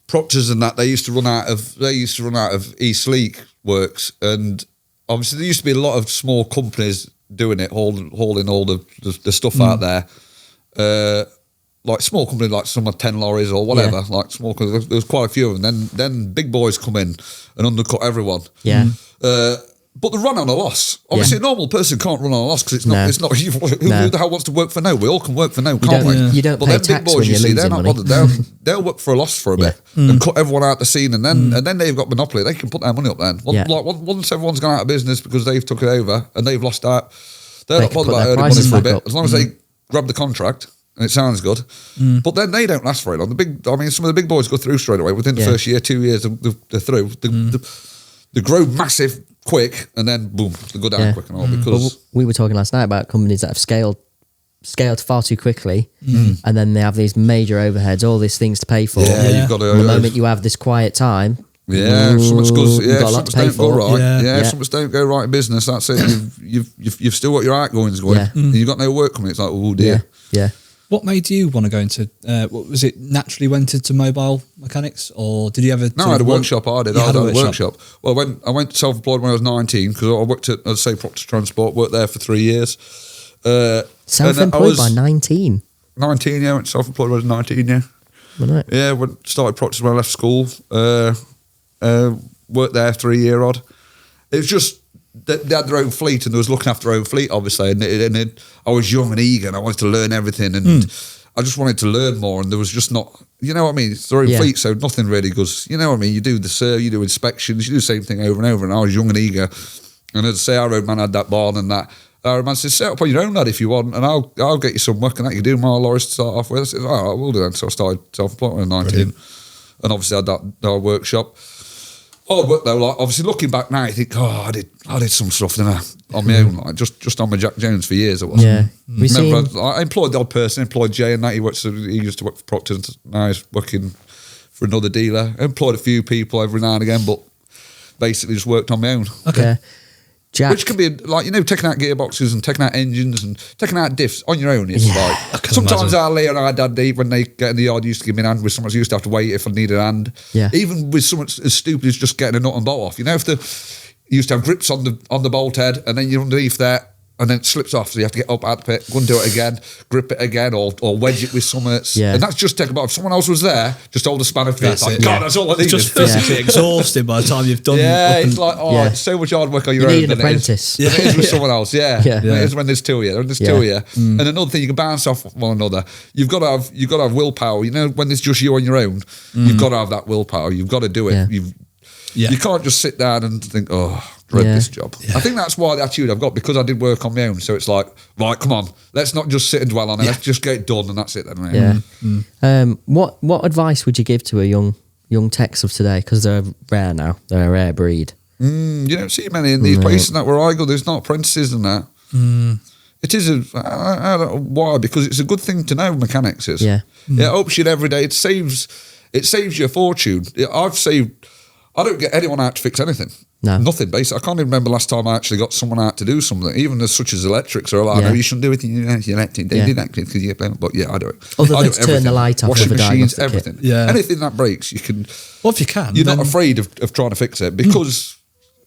Proctors and that they used to run out of East League works, and obviously there used to be a lot of small companies doing it, hauling all the stuff out there. Like small companies, like some of 10 lorries or whatever, Yeah. like small. There was quite a few of them. Then big boys come in and undercut everyone. Yeah. But they run on a loss. Obviously, Yeah. a normal person can't run on a loss because it's No. not. It's not. Who No. the hell wants to work for no? We all can work for no, can't don't- we? you don't But pay them big tax boys, when you you're see, they're losing not money. bothered. They'll work for a loss for a bit Yeah. and cut everyone out the scene, and then they've got monopoly. They can put their money up then. Yeah. Like once everyone's gone out of business because they've took it over and they've lost out, they're They not can bothered put about their earning money prices for a back bit up. as long as they grab the contract. And it sounds good, but then they don't last very long. Some of the big boys go through straight away. Within the Yeah. first year, 2 years, they're through. They grow massive quick, and then boom, they go down Yeah. quick and all Well, because we were talking last night about companies that have scaled far too quickly, and then they have these major overheads, all these things to pay for. you've got to. And the moment you have this quiet time, Something's good. you've got a lot to pay don't go for. right. Yeah. Yeah, Yeah. something's don't go right in business. That's it. You've still got your outgoings going. Yeah. And you've got no work coming. It's like, oh dear. Yeah. What made you want to go into? What was it? Naturally went into mobile mechanics, or did you ever? No, I had a workship. I did. You I had had a a workshop. Well, I went self-employed when I was 19 because I worked at, as I say, Proctor Transport. Worked there for 3 years. And I Self-employed was by 19. 19. Yeah, I went self-employed when I was 19. Yeah. Right. Yeah, started practicing when I left school. Worked there 3 year odd. It was just they had their own fleet and they was looking after their own fleet, obviously. And I was young and eager and I wanted to learn everything and I just wanted to learn more. And there was just not, you know what I mean? It's their own fleet, so nothing really goes. You know what I mean? You do the survey, you do inspections, you do the same thing over and over. And I was young and eager. And as I say, our road man had that barn and that. Our road man said, set up on your own, lad, if you want, and I'll get you some work and that. You do my lorries to start off with. I said, all right, we'll do that. So I started self-employed when I was 19. Brilliant. And obviously I had that workship. Hard work though, like obviously looking back now, you think, I did some stuff on my own, like just on my Jack Jones for years. It was. Yeah. I employed the odd person, employed Jay and that. He used to work for Proctor's. Now he's working for another dealer. I employed a few people every now and again, but basically just worked on my own. Okay. Yeah. Jack. Which can be like, taking out gearboxes and taking out engines and taking out diffs on your own. It's like sometimes our Leea and our dad, when they get in the yard, used to give me a hand with someone. I used to have to wait if I needed a hand. Yeah. Even with someone as stupid as just getting a nut and bolt off. You used to have grips on the bolt head, and then you're underneath there, and then it slips off. So you have to get up out the pit, go and do it again, grip it again, or wedge it with something. Yeah. And that's just taking about. If someone else was there, just hold a spanner for That's it. it. God, that's all I need. It's just physically exhausting by the time you've done. Yeah, it's like it's so much hard work on your own. You need an than apprentice. It is with someone else. Yeah. Yeah. It is when there's two of you. And another thing, you can bounce off one another. You've got to have willpower. When there's just you on your own, you've got to have that willpower. You've got to do it. Yeah. You can't just sit down and think, dread this job. Yeah. I think that's why the attitude I've got, because I did work on my own. So it's like, right, come on, let's not just sit and dwell on it. Let's just get it done, and that's it then. Yeah. What advice would you give to a young techs of today? Because they're rare now. They're a rare breed. You don't see many in these places that where I go. There's not apprentices and that. It is I don't know why, because it's a good thing to know. Mechanics is. Yeah. It helps you every day. It saves you a fortune. I don't get anyone out to fix anything. No. Nothing, basically. I can't even remember last time I actually got someone out to do something, even as such as electrics are like, no, you shouldn't do it. You electric. They did that because you blame. But yeah, I do it. Other I than do to turn the light off washing with a machines, diagnostic everything. kit. Yeah. Anything that breaks, you can. Well, if you can, You're not afraid of trying to fix it, because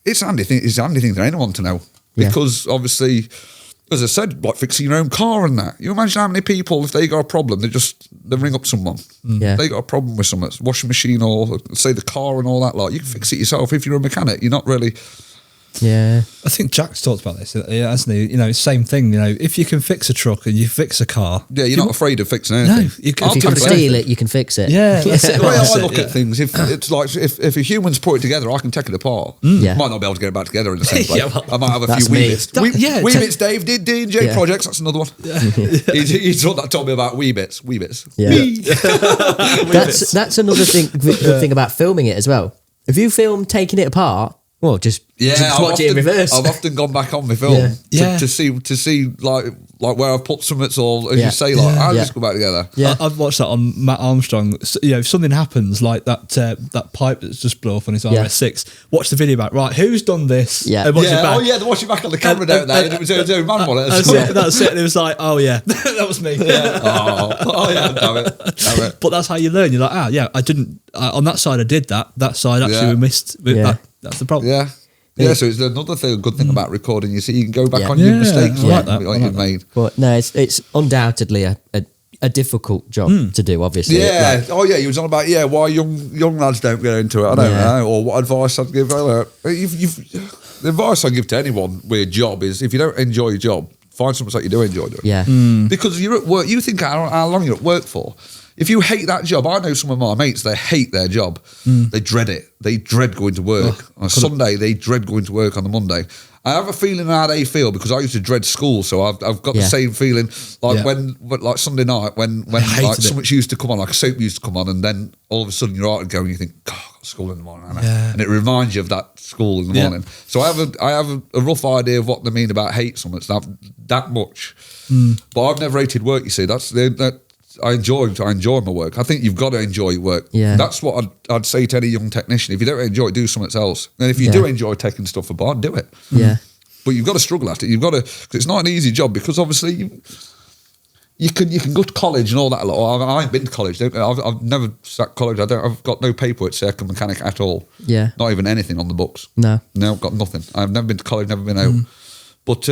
it's a handy thing. It's a handy thing for anyone to know. Yeah. Because obviously, as I said, like fixing your own car and that. You imagine how many people, if they got a problem, they ring up someone. Yeah. They got a problem with something, washing machine or say the car and all that. Like, you can fix it yourself if you're a mechanic. You're not really. Yeah. I think Jack's talked about this, hasn't he? Same thing. If you can fix a truck and you fix a car, Yeah, you're not afraid of fixing anything. No, you can. If you can steal it, you can fix it. Yeah, that's it. The way That's I it, look at things, if it's like if a human's put it together, I can take it apart. Yeah. Might not be able to get it back together in the same place. Yeah, well, I might have a that's few me. wee bits. Yeah, Wee bits, Dave did D&J Yeah. projects. That's another one. He's one that told me about wee bits. Yeah. That's another good thing about filming it as well. If you film taking it apart, well, just watch it in reverse. I've often gone back on my film Yeah. to see like where I've put some, or as you say, like how does this go back together? Yeah. I've watched that on Matt Armstrong. So, if something happens, like that pipe that's just blew off on his RS6, watch the video back. Right, who's done this? Yeah. And watch it back. Oh yeah, they watch it back on the camera, don't they? And it was a man on it. That's it. And it was like, oh yeah, that was me. Oh yeah, damn it. But that's how you learn. You're like, I didn't. On that side, I did that. That side, actually, we missed. That's the problem. Yeah, so it's another good thing about recording. You see, you can go back on Yeah, your mistakes I like that. you've made. But no, it's undoubtedly a difficult job to do, obviously. Yeah. You was on about why young lads don't get into it. I don't know, or what advice I'd give. The advice I give to anyone with a job is, if you don't enjoy your job, find something that you do enjoy doing. Yeah. Because you're at work. You think how long you're at work for. If you hate that job, I know some of my mates, they hate their job. They dread it. They dread going to work. On a Sunday, they dread going to work on the Monday. I have a feeling how they feel, because I used to dread school, so I've got the same feeling. Like when like Sunday night, when like something used to come on, like a soap used to come on, and then all of a sudden you're out and going, you think, God, I've got school in the morning, and it reminds you of that school in the morning. So I have a rough idea of what they mean about hate something. It's not that much, but I've never hated work. You see, I enjoy my work. I think you've got to enjoy your work. Yeah. That's what I'd say to any young technician. If you don't enjoy it, do something else. And if you do enjoy taking stuff apart, do it. Yeah. But you've got to struggle at it. You've got to, because it's not an easy job, because obviously you can go to college and all that. I ain't been to college. I've never sat college. I've got no paperwork to say I'm a mechanic at all. Yeah. Not even anything on the books. No. I've got nothing. I've never been to college, never been out. But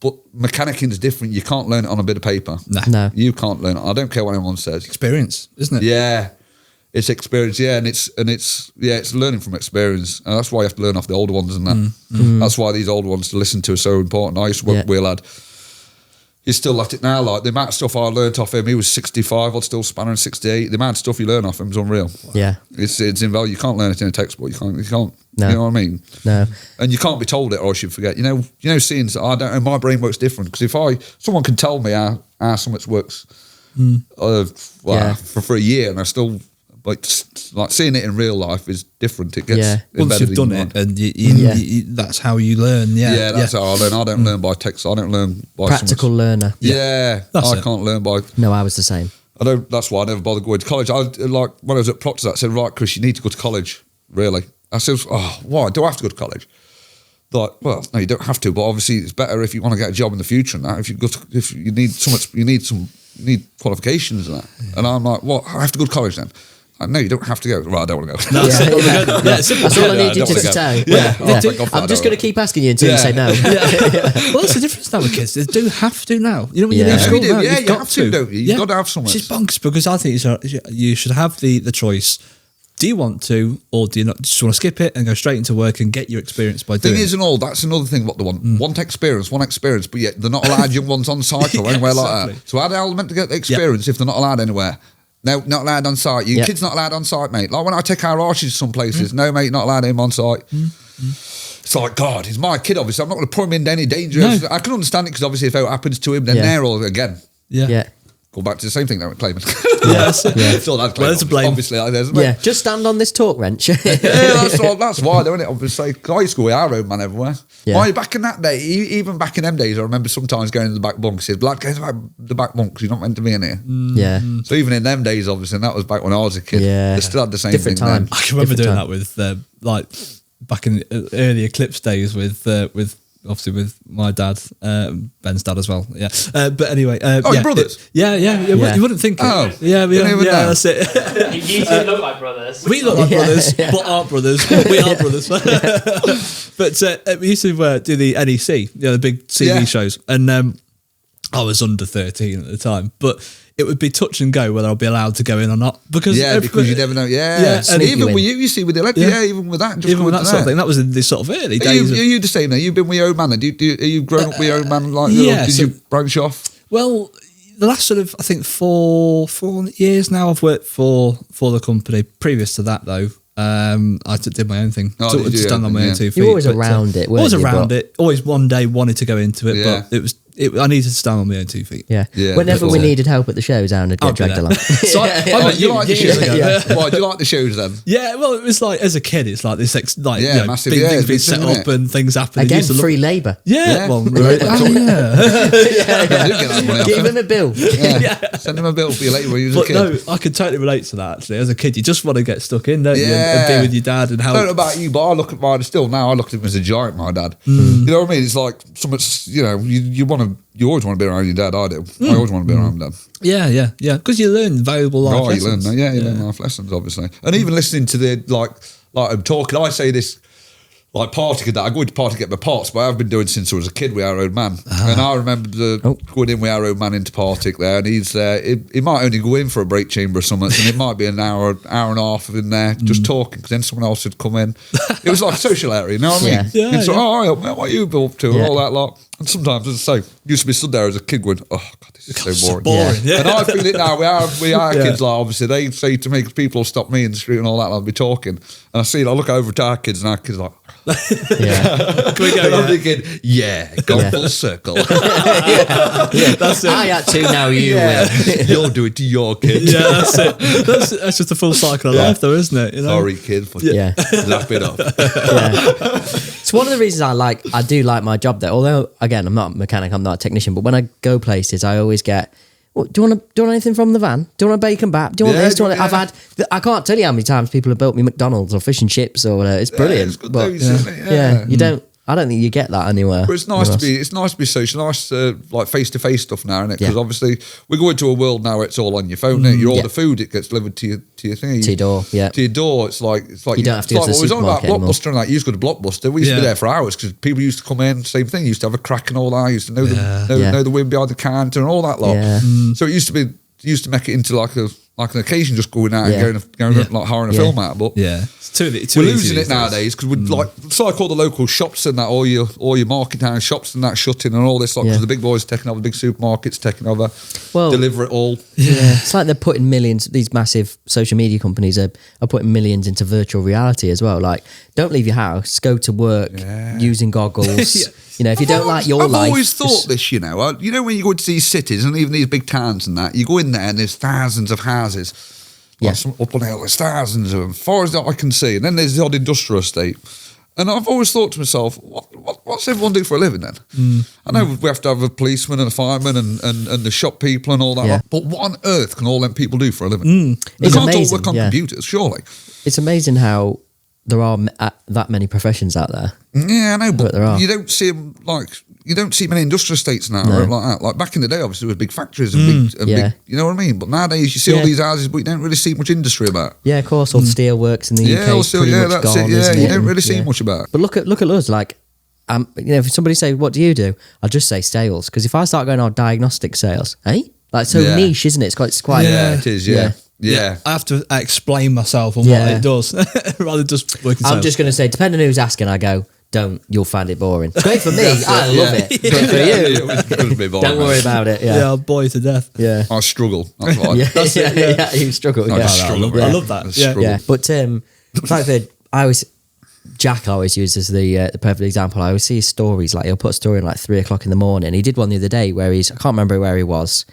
But mechanicking is different. You can't learn it on a bit of paper. No. You can't learn it. I don't care what anyone says. Experience, isn't it? Yeah. It's experience, and it's learning from experience. And that's why you have to learn off the older ones and that. That's why these old ones to listen to are so important. I used to work with Wheel Lad. He's still at it now. Like the amount of stuff I learned off him, he was 65, I'd still spanner in 68. The amount of stuff you learn off him is unreal. Yeah. It's invaluable. You can't learn it in a textbook. You can't. No. You know what I mean? No. And you can't be told it or else you forget. You know, scenes, I don't know, my brain works different. Because if someone can tell me how something works for a year and I still, like seeing it in real life is different. It gets once you've done it, and you, that's how you learn. Yeah, that's how I learn. I don't learn by text. I don't learn by practical learner. Yeah, I can't learn by. No, I was the same. I don't. That's why I never bothered going to college. When I was at Proctor's, I said, "Right, Chris, you need to go to college." Really, I said, "Oh, why do I have to go to college?" Like, well, no, you don't have to, but obviously it's better if you want to get a job in the future and that. If you need so much, you need qualifications and that. And I'm like, what? I have to go to college then. Like, no, you don't have to go. Right, I don't want to go. That's all I need you to say. I'm just going to keep asking you until you say no. Well, that's the difference now with kids. They do have to now. You know when you leave school now, you have to, don't you? You've got to have someone. It's bonkers because I think you should have the choice. Do you want to, or do you not just want to skip it and go straight into work and get your experience by doing it? Thing is and all, that's another thing what they want. One experience, but yet they're not allowed young ones on site or anywhere like that. So how the hell are they meant to get the experience if they're not allowed anywhere? No, not allowed on site. Your kid's not allowed on site, mate. Like when I take our arches to some places, no, mate, not allowed him on site. It's like, God, he's my kid, obviously. I'm not going to put him in any danger. No. I can understand it because obviously if it happens to him, then they're all again. Yeah. Go back to the same thing that we're claiming. It's all that claim. There's a blame. Obviously, just stand on this torque wrench. That's why, don't it? Obviously, because I used to go with our own man everywhere. Yeah. Back in that day, even back in them days, I remember sometimes going to the back bunk. He said, "Blood, go to the back bunk because you're not meant to be in here." Yeah. So even in them days, obviously, and that was back when I was a kid. Yeah. They still had the same Different thing time. then. I can remember doing that with back in early Eclipse days with obviously with my dad, Ben's dad as well. Yeah, but anyway. Your brothers? Yeah. You wouldn't think it. Oh, yeah, that's it. You two look like brothers. We look like brothers, but aren't brothers. We are brothers. But we used to do the NEC, the big TV shows, and I was under 13 at the time, but it would be touch and go whether I'll be allowed to go in or not because you never know. And even with you see with the electric, even with that, even with that sort of thing, that was in the sort of early days. Are you the same now? You've been with your own man. Are you grown up with your own man? Like, did you branch off? Well, the last sort of I think 4 years now I've worked for the company. Previous to that though, I did my own thing. To stand on my own 2 feet. You were always around it. Always around it. Always one day wanted to go into it, but it was. I needed to stand on my own 2 feet. Yeah. Whenever we needed help at the shows, Aaron would get dragged along. So you like the shows? Why do you like the shows then? Yeah, well, it was like as a kid, it's like this, massive, big things being set up and things happening. Again, free labour. Yeah, well, give him a bill. Send him a bill for you later when you was a kid. No, I could totally relate to that. Actually, as a kid, you just want to get stuck in, don't you, and be with your dad and help. I don't know about you, but I look at mine still now. I look at him as a giant. My dad. You know what I mean? It's like so much. You always want to be around your dad. I do. I always want to be around dad. Yeah. Because you learn valuable life lessons. You learn life lessons, obviously. And even listening to the like I'm talking. I say this like party that I go into party to get my parts, but I've been doing since I was a kid with our own man. And I remember going in with our own man into Partick there, and he's he might only go in for a break chamber or something, and it might be an hour and a half in there just talking, because then someone else would come in. It was like a social area, you know what I mean? And so, what are you up to? And all that lot. And sometimes, as I say, used to be stood there as a kid going, oh, God, this is so boring. And I feel it now. We are kids, like, obviously. They say to me, people stop me in the street and all that, and I'll be talking. And I look over to our kids, and our kids are like, Can we go? And I'm thinking, go full circle. That's it. I had to, now you will. You'll do it to your kid. Yeah, that's it. That's just a full cycle of life, though, isn't it? Sorry, kid, for lap it up. It's one of the reasons I do like my job there. Although, again, I'm not a mechanic, I'm not a technician, but when I go places, I always get, do you want anything from the van? Do you want a bacon bat? Do you want this? Do you want I can't tell you how many times people have built me McDonald's or fish and chips or whatever. It's brilliant. It's good, you don't. I don't think you get that anywhere. But it's nice to be social, nice like face-to-face stuff now, isn't it? Because Yeah. obviously we go into a world now where it's all on your phone. You order food, it gets delivered to your thing. To your door, yeah. To your door. It's like You don't have to go to the it was on about supermarket anymore. Blockbuster and that. You used to go to Blockbuster. We used to be Yeah. there for hours because people used to come in, same thing. You used to have a crack and all that. You used to know know the wind behind the counter and all that lot. Yeah. So it used to make it into like an occasion, just going out Yeah. and going like hiring a film out. But It's too we're easy losing these it nowadays because we're like it's like all the local shops and that, all your market town shops and that shutting and all this, like because the big boys taking over, big supermarkets taking over, deliver it all. Yeah, it's like they're putting millions. These massive social media companies are putting millions into virtual reality as well. Like, don't leave your house, go to work using goggles. You know, if you don't like your I've life, always thought this. You know, when you go into these cities and even these big towns and that, you go in there and there's thousands of houses. Like up on the hill, there's thousands of them, far as I can see. And then there's the odd industrial estate. And I've always thought to myself, what's everyone do for a living then? I know we have to have a policeman and a fireman and the shop people and all that. Yeah. But what on earth can all them people do for a living? They It's can't all amazing, work on computers, surely. it's amazing how there are that many professions out there. Yeah, I know, but there are. you don't see them you don't see many industrial estates now like that. Like back in the day, obviously, there was big factories and big, you know what I mean? But nowadays, you see all these houses, but you don't really see much industry about. Yeah, of course, all the steel works in the UK is pretty much that's gone, it. Yeah, isn't you it? don't really see much about. But look at us, like, you know, if somebody say, "What do you do?" I'll just say sales, because if I start going on diagnostic sales, like so niche, isn't it? It's quite it is. Yeah. I have to explain myself and what it does rather than just working I'm sales. just going to say, depending on who's asking, I go, "Don't, you'll find it boring." It's great for me. I love it. But for you, don't worry about it. I'll bore you to death. Yeah. I struggle. That's why. That's it. Yeah, you struggle. I Yeah. struggle. I love that. I Yeah. struggle. Yeah, but like Jack always uses the perfect example. I always see his stories, like he'll put a story in like 3 o'clock in the morning. He did one the other day where I can't remember where he was,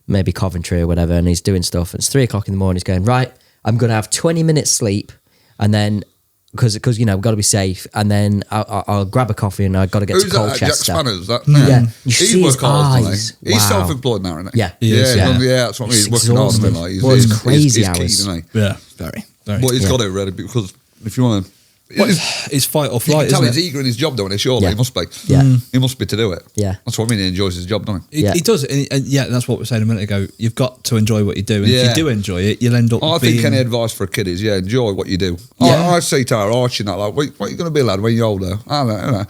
maybe Coventry or whatever, and he's doing stuff. And it's 3 o'clock in the morning. He's going, right, I'm going to have 20 minutes sleep, and then because you know we've got to be safe, and then I'll grab a coffee and I've got to get Who's to that? Jack Colchester. Spanners? That Yeah, you He's see his working hard, doesn't eyes. he? He's Wow. self-employed now, isn't he? Yeah. He is, yeah. That's what I mean. He's It's working hard. exhausting. Like, Well, it's crazy he's hours. keen, isn't he? Yeah, very. But he's got it ready because if you want to. It's fight or You flight, can tell isn't he's it? eager in his job, don't he? Surely Yeah. he must be. Yeah. He must be to do it. Yeah. That's what I mean. He enjoys his job, doesn't he? Yeah. He does, and that's what we were saying a minute ago. You've got to enjoy what you do, and if Yeah. you do enjoy it, you'll end up I being... think any advice for a kid is, enjoy what you do. Yeah. I say to our Archie, like, what are you going to be, lad, when you're older? I don't know.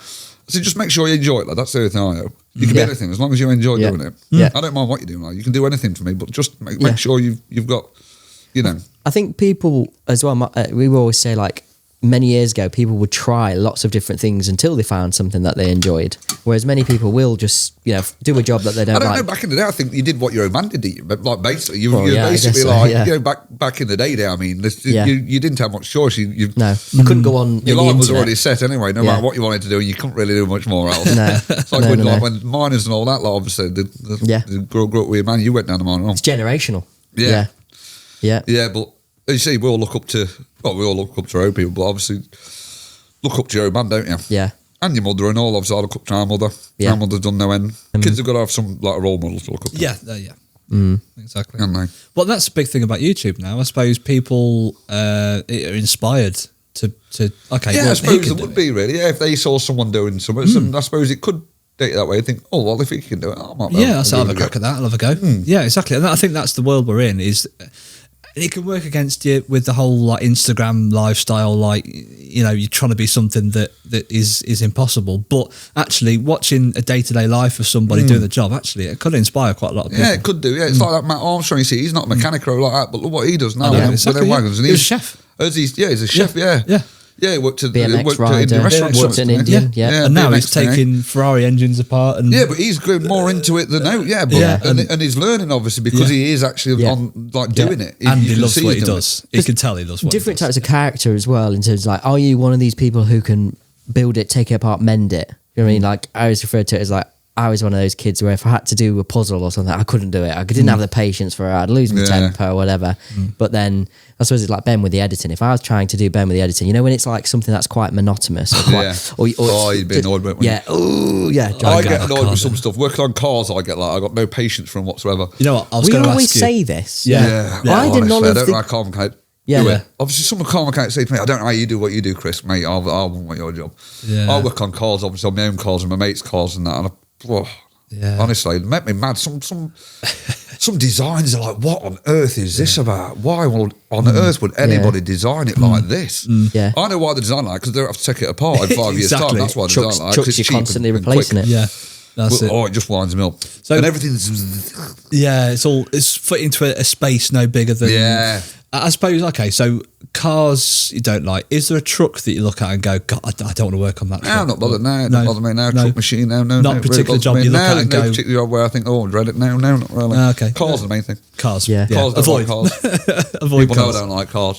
So just make sure you enjoy it, lad. That's the only thing I know. You can be anything as long as you enjoy doing it. Yeah. I don't mind what you're doing, lad. You can do anything for me, but just make sure you've got, you know. I think people as well, we will always say, like, many years ago, people would try lots of different things until they found something that they enjoyed. Whereas many people will just, you know, do a job that they don't I don't like. know. Back in the day, I think you did what your old man did. But like basically, you're I basically guess so, like yeah. you know back in the day. There, I mean, Yeah. you didn't have much choice. You couldn't go on. your the line was internet. already set anyway. No Yeah. matter what you wanted to do, you couldn't really do much more else. No. It's like No, when no, like no. when miners and all that. Like obviously, the grew up with your man. You went down the mine. It's generational. Yeah. Yeah. Yeah, but as you see, we all look up to our own people, but obviously look up to your own man, don't you? Yeah. And your mother and all. Obviously, I look up to our mother. Yeah. Our mother's done no end. Kids have got to have some like a role model to look up to. Yeah. Exactly. Haven't they? Well, that's the big thing about YouTube now. I suppose people are inspired to okay. Yeah, well, I he suppose can it do would be really. Yeah, if they saw someone doing something, I suppose it could take it that way. I think, oh well, if he can do it, I might. Yeah, I'll have a crack at that. I'll have a go. Yeah, exactly. And I think that's the world we're in. Is it can work against you with the whole like Instagram lifestyle, like you know, you're trying to be something that is impossible. But actually, watching a day-to-day life of somebody doing the job, actually, it could inspire quite a lot of people. Yeah, it could do. Yeah, it's like that Matt Armstrong. You see, he's not a mechanic or like that, but look what he does now. I know, with exactly, them yeah. wagons. And He was a chef. He's a chef. Yeah. Yeah, he worked at BMX worked rider, in restaurants. worked in Indian. Yeah. And now BMX he's thing, eh? taking Ferrari engines apart. And Yeah, but he's going more into it than out. Yeah, but Yeah, and he's learning obviously because he is actually on like doing it. and You he can loves see what he's he doing does. You can tell he loves what Different he types does. of character as well, in terms of like, are you one of these people who can build it, take it apart, mend it? You know what I mean? Like, I always refer to it as like, I was one of those kids where if I had to do a puzzle or something, I couldn't do it. I didn't have the patience for it. I'd lose my temper or whatever. But then I suppose it's like Ben with the editing. If I was trying to do Ben with the editing, you know, when it's like something that's quite monotonous. Or quite, you'd be annoyed with it. Yeah. Oh, yeah. I get annoyed with some stuff. Working on cars, I got no patience from whatsoever. You know what? I was We going to always ask you. say this. Yeah. I did none honestly, I of don't the... like complicated. Yeah. do Yeah. it. Obviously, some car mechanics say to me, I don't know how you do what you do, Chris, mate. I want your job. Yeah. I work on cars, obviously, on my own cars and my mates' cars and that. And honestly, it made me mad. Some designs are like, what on earth is this about? Why on earth would anybody design it like this? Yeah. I know why they design it like, because they don't have to take it apart in 5 years' time. Exactly. That's why they Trucks, design it like, 'cause trucks it's you're cheap constantly and replacing quick. it. Yeah. That's it. Oh, it just winds me up. So- and everything's... Yeah, it's fit into a space no bigger than. Yeah. I suppose. Okay, so cars you don't like. Is there a truck that you look at and go, God, I don't want to work on that? No, truck? I'm not bothered now. Not bother me now. No. Truck machine now. No, Not no, a particular really job bothers you me. look No, at and there's go- no particular job where I think, oh, I dread it. No, not really. Okay. Cars are the main thing. Cars. Yeah. Cars, don't Avoid. like cars. Avoid People know I cars. don't like cars.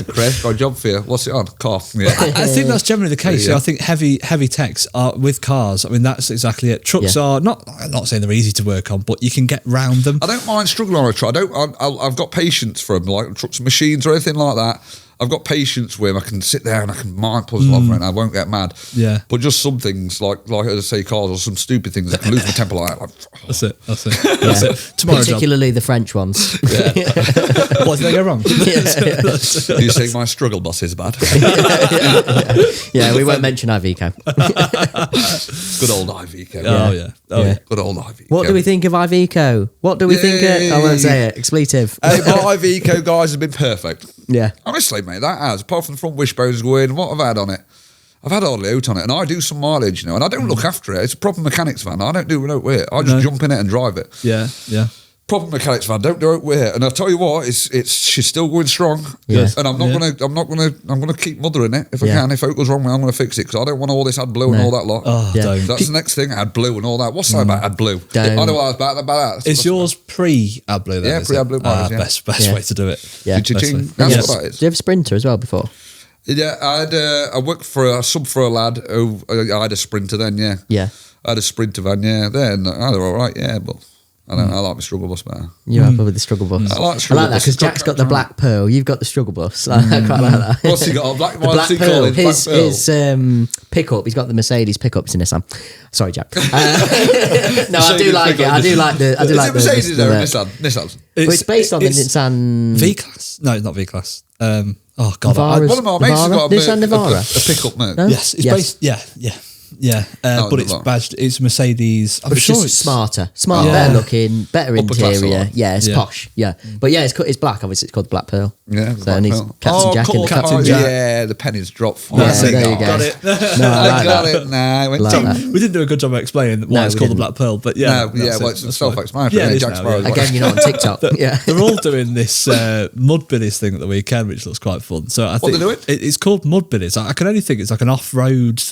Chris, got a job for you. What's it on? Car. Yeah. I think that's generally the case. Yeah. I think heavy techs are with cars. I mean, that's exactly it. Trucks Yeah. are not. I'm not saying they're easy to work on, but you can get round them. I don't mind struggling on a truck. I've got patience for them, like trucks and machines or anything like that. I've got patience with them. I can sit there and I can mind puzzle over it and I won't get mad. Yeah. But just some things, like as I say, cars or some stupid things, I can lose my temper like that. Like, That's it. That's it. Tomorrow job. Particularly the French ones. What did they go wrong? do you say my struggle bus is bad? Yeah, we won't mention Iveco. Good old Iveco. Oh yeah. Oh yeah. Good old Iveco. What do we think of Iveco? What do we think of... I won't say it. Expletive. Hey, my Iveco guys have been perfect. Yeah. Honestly, mate, that has. Apart from the front wishbones going, what have I had on it? I've had hardly out on it, and I do some mileage, and I don't look after it. It's a proper mechanics van. I don't do it with. I just jump in it and drive it. Yeah. Yeah. Proper mechanics van. Don't do it with. And I'll tell you what, she's still going strong. Yeah. And I'm gonna keep mothering it if I Yeah. can. If it goes wrong, I'm gonna fix it because I don't want all this AdBlue and all that lot. Oh, Yeah. don't. That's the next thing, AdBlue and all that. What's that about AdBlue? Don't. I know what I was about that. Is yours pre-AdBlue then? Yeah, is pre-AdBlue it? mileage, yeah. Best Yeah. way to do it. Yeah. Ching-ching. Best That's way. what that Do is. you have a Sprinter as well before? Yeah, I worked for a sub for a lad who I had a Sprinter then, yeah. Yeah. I had a Sprinter van, yeah. Then they're all right, yeah, but I like my struggle bus better. You're happy with the struggle bus. I like struggle that bus. because It's got Jack's got the character. black pearl. You've got the struggle bus. I quite like that. What's he got? A black, The what's he black called? pearl. His black His pearl. pickup. He's got the Mercedes pickup. It's a Nissan. Sorry, Jack. No, I do like it. I do like the. I do Is like it Mercedes the, or the, Nissan? Well, it's based on the it's Nissan V-Class. No, it's not V-Class. Oh God. Navara's- One of my mates has got Nissan a Navara. pickup, mate. No? Yes, it's Yes. based. Yeah. No, But it's not. badged. It's Mercedes. I'm But it's sure just it's smarter, Yeah. better looking, better Upper class, interior. alright. Yeah, it's Yeah. posh. Yeah, but yeah, it's black. Obviously, it's called the Black Pearl. Yeah, so and he's Captain Jack in the Captain Captain Jack. Yeah, the pennies dropped. That's Yeah, it. there you go. Got it. No, I I like got that. it now. I went Like to- that. We didn't do a good job of explaining why No, it's we called the didn't. Black Pearl, but yeah, No, yeah, that's well, it, it's that's self-explanatory. fine. Yeah, it is Jack's now, Sparrow. yeah. Again, you're not on TikTok. Yeah, They're all doing this mud biddies thing at the weekend, which looks quite fun. So I think they doing? it's called mud biddies. I can only think it's like an off-road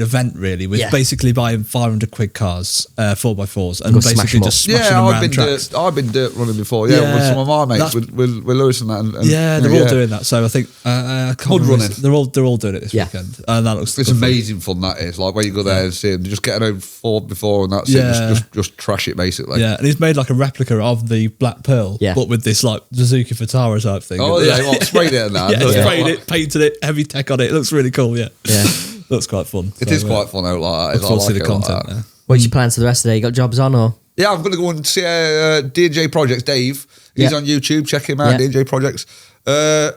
event, really, with Yeah. basically buying 500 quid cars, 4x4s, and Go smash basically them just up. smashing Yeah, them I've around been tracks. dirt running before. Yeah, with Yeah, some of my mates, that's- with Lewis and that. And Yeah, they're all doing that. So I think I can't Mud remember- running. They're all doing it this Yeah. weekend, and that looks It's good fun. amazing fun that is. Like when you go there and see them, just getting over Ford before and that's Yeah. it. Just trash it basically. Yeah, and he's made like a replica of the Black Pearl, Yeah. but with this like Suzuki Vitara type thing. Oh yeah, what, sprayed it and that. Yeah, doesn't it? sprayed it, painted it, heavy tech on it. It looks really cool. Yeah, Yeah. looks quite fun. It So, is quite fun out like that. Look I forward to like see the it like content that. there. What's your plans for the rest of the day? You got jobs on or? Yeah, I'm going to go and see DJ Projects. Dave, he's Yeah. on YouTube. Check him out, Yeah. DJ Projects. Because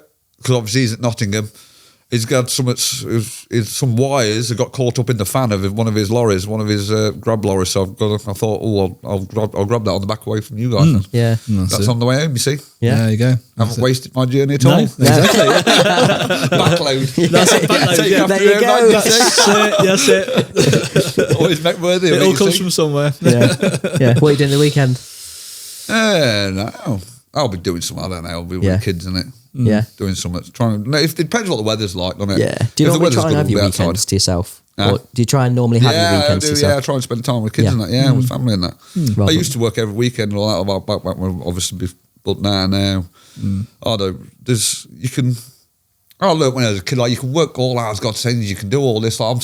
obviously he's at Nottingham. He's got some wires that got caught up in the fan of one of his lorries, one of his grab lorries. So I thought, I'll grab that on the back away from you guys. Then. Yeah. That's on the way home. You see, Yeah. There you go. I haven't wasted my journey at all. Exactly. Backload. That's it. Backload, Take yeah. after There you him, go. man, you see? That's it. Always make worthy. It all comes from somewhere. Yeah. Yeah. What are you doing the weekend? No, I'll be doing something. I don't know. I'll be with Yeah. the kids in it. Yeah. Doing something. It depends what the weather's like, doesn't it? Yeah. Do you If the normally weather's try and good, have we'll your be outside. weekends to yourself? Huh? Or do you try and normally have your Yeah, I weekends do. to Yeah, I yourself? try and spend time with kids Yeah. and that. Yeah, with family and that. I Rather- used to work every weekend and all that. Back when obviously, but now, I don't. You can. I learned when I was a kid, like you can work all hours, God sends you can do all this. Like,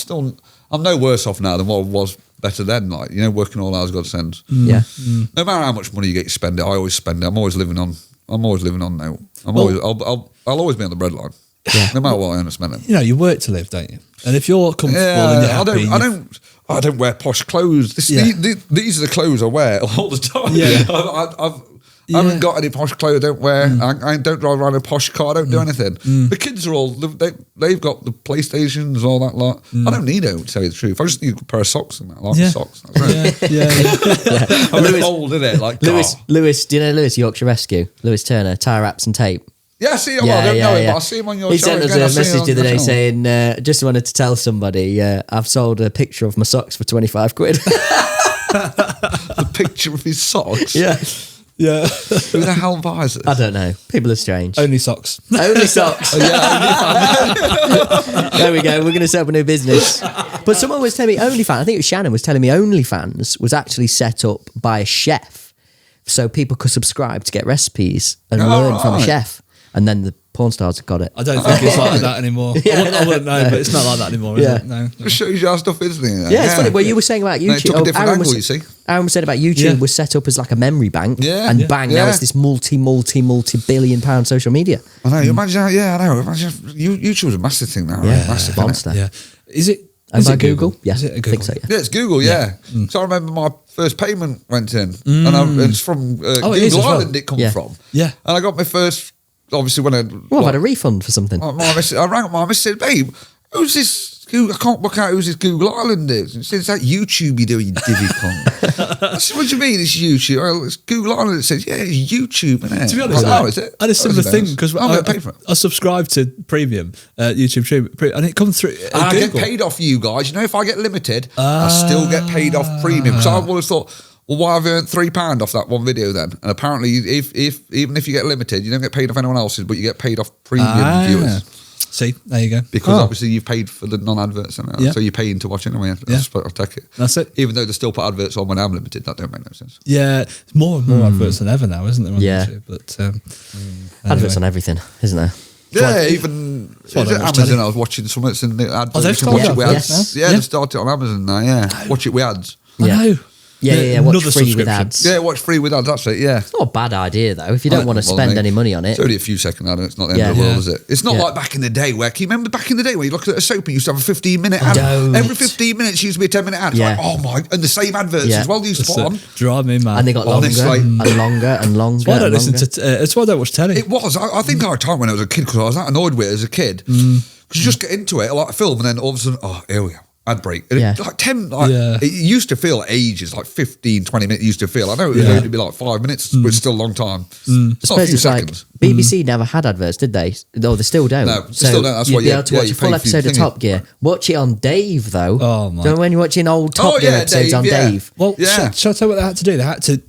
I'm no worse off now than what I was better then. Like working all hours, God sends. Yeah. No matter how much money you get, you spend it. I always spend it. I'm always living on now. I'll always be on the breadline. Yeah. No matter what I earn, I spend it. You know, you work to live, don't you? And if you're comfortable and you're happy, I don't wear posh clothes. Yeah. These are the clothes I wear all the time. Yeah. I haven't got any posh clothes. I don't wear. I don't drive around a posh car. I don't do anything. The kids are all. They've got the PlayStations, all that lot. I don't need it, to tell you the truth. I just need a pair of socks and that. I like the socks. That's it. I'm a bit old, isn't it? Like Lewis, do you know Lewis Yorkshire Rescue? Lewis Turner, tire wraps and tape. Yeah, I see him. I don't know him, but I see him on your He show. sent us again. a I see message him the other on day your channel. saying, just wanted to tell somebody, I've sold a picture of my socks for 25 quid. The picture of his socks. Yeah. Yeah. Who the hell buys this? I don't know. People are strange. Only socks. Only socks. There we go. We're going to set up a new business. But someone was telling me OnlyFans, I think it was Shannon, was telling me OnlyFans was actually set up by a chef. So people could subscribe to get recipes and learn from a chef. And then the porn stars have got it. I don't think it's like that anymore. I wouldn't know, but it's not like that anymore, is it? No. It shows you how stuff is, isn't it? Yeah, it's funny. Well, you were saying about YouTube. No, it took a different angle, you see. Aaron said about YouTube was set up as like a memory bank. Yeah. And bang, now it's this multi-billion pound social media. I know. Imagine how, I know. Imagine YouTube's a massive thing now. Yeah, Right? Massive, monster. Yeah. Is it? And Is by it Google? Yeah, Is it a I Google? think so, yeah. Yeah, it's Google, yeah. So I remember my first payment went in. And it's from it is Google as well. Island it come from. Yeah. And I got my first, obviously when I... Well, I've had a refund for something. I rang up my missus and said, babe, who's this? I can't work out who's this Google Island is. And she said, it's that YouTube you do, you divvy cunt. I said, what do you mean it's YouTube? Well, it's Google Island. It says, yeah, it's YouTube, isn't it? To be honest, is it? I had a similar thing because I I subscribed to Premium, YouTube Premium, and it comes through. I get Google. paid off you guys. You know, if I get limited, I still get paid off Premium. So I've always thought, well, why have I earned £3 off that one video then? And apparently, even if you get limited, you don't get paid off anyone else's, but you get paid off Premium viewers. See, there you go. Because obviously you've paid for the non-adverts, Yeah. so you're paying to watch anyway. Yeah. I'll take it. That's it. Even though they still put adverts on when I'm limited, that don't make no sense. Yeah, it's more and more adverts than ever now, isn't there? On Yeah. YouTube? But Adverts on everything, isn't there? Yeah, even is what it I was Amazon? telling. I was watching some. It's in the adverts. they've You can watch started it with that, ads. yeah. Yeah, they started it on Amazon now. Yeah, watch it with ads. I know. Yeah. Watch Another free with subscription. ads. Yeah, watch free with ads. That's it. Yeah. It's not a bad idea, though, if you don't want to Well, spend mate, any money on it. It's only a few second ad. It's not the end of the Yeah. world, is it? It's not Yeah. like back in the day where. Can you remember back in the day when you looked at a soap and you used to have a 15-minute ad? Don't. Every 15 minutes used to be a 10-minute ad. It's Yeah. like, oh my, and the same adverts Yeah. as well. They used to put on. Drive me mad. And they got longer Honestly. and longer and longer. That's why I don't and listen longer. to. That's why I don't watch telly. It was. I think I had a time when I was a kid because I was that annoyed with it as a kid. Because you just get into it, like a film, and then all of a sudden, oh, here we go. Ad break. And Yeah. It used to feel ages, like 15, 20 minutes used to feel. I know it was going to be like 5 minutes, but it's still a long time. It's I not a suppose few it's seconds. like BBC never had adverts, did they? No, they still don't. No, they still don't. That's you'd why be able to watch you a full pay for your episode of thingy. Top Gear. Watch it on Dave, though. Oh, my. Do you know when you're watching old Top Gear episodes on Dave? Well, Yeah. shall I tell you what they had to do? They had to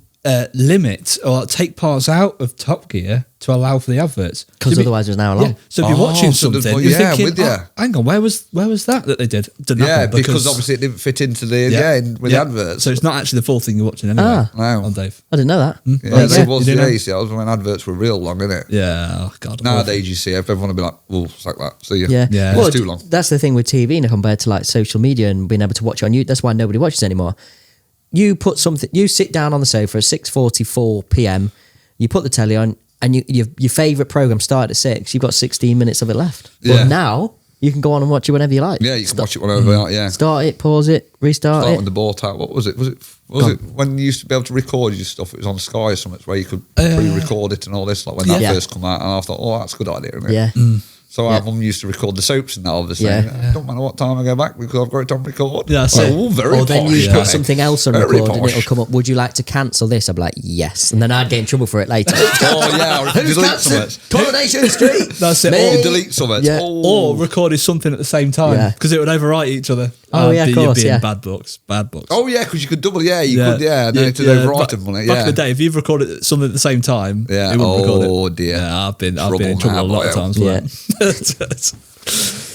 limit or take parts out of Top Gear to allow for the adverts. Because So otherwise it was an hour yeah, long. so if you're watching so something, well, you're yeah, thinking, with you. hang on, where was that they did? Didn't Yeah, happen because obviously it didn't fit into the with the adverts. So it's not actually the full thing you're watching anyway. Wow. On Dave. I didn't know that. Yeah, Yeah. there was. You Yeah, know? you see, I was when adverts were real long, innit? Yeah. Oh God. Nowadays, you see, everyone will be like, "Oh, it's like that." So Yeah. Yeah. Well, it's too long. That's the thing with TV now compared to like social media and being able to watch it on YouTube. That's why nobody watches anymore. You put something, you sit down on the sofa at 6:44 p.m. You put the telly on, and your favourite program started at 6. You've got 16 minutes of it left. Yeah. But now you can go on and watch it whenever you like. Yeah, you can watch it whenever you like. Yeah. Start it, pause it, restart Start it. when the ball out. What was it? Was it when you used to be able to record your stuff? It was on Sky or something where you could pre-record it and all this. Like when that Yeah. first come out, and I thought, oh, that's a good idea, isn't it? Yeah. So our mum used to record the soaps and that, obviously. Yeah. Don't matter what time I go back because I've got it on record. Yeah, that's Oh, very Or then posh, you yeah. put something else on Very record and posh. it'll come up, would you like to cancel this? I'd be like, yes. And then I'd get in trouble for it later. Oh, yeah. Or Who's delete cancelling? something. Coronation Street. That's it. Me. Or delete something. Yeah. Oh. Or recorded something at the same time Yeah. because it would overwrite each other. Oh, yeah, of you'd course, be yeah. in bad books. Oh, yeah, because you could double. Yeah, you could. Yeah, then to overwrite them on it. Back in Yeah. the day, if you've recorded something at the same time, Yeah. it wouldn't record it. Oh, dear. Yeah, I've been in Trouble trouble now, a lot of boy. times. Yeah.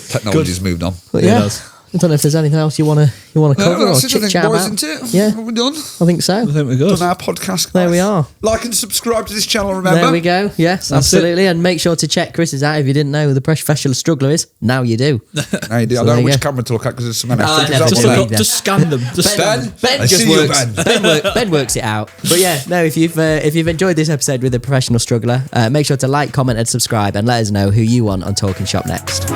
Technology's moved on. But It yeah, does. I don't know if there's anything else you want to cover or That's it, I chit think, chat boys, about. isn't it? Yeah, We're done. I think so. I think we're good. Done our podcast. There we guys. are. Like and subscribe to this channel, remember? There we go. Yes, That's absolutely. And make sure to check Chris's out if you didn't know who the professional struggler is. Now you do. No, you do. So I don't there know you which go. camera to look at because there's so many. Oh, I Is never that do one either. there? Just scan them. Just scan them. Ben I just see you, works. Ben. Ben works it out. But yeah, no. If you've enjoyed this episode with the professional struggler, make sure to like, comment, and subscribe, and let us know who you want on Talkin Shop next.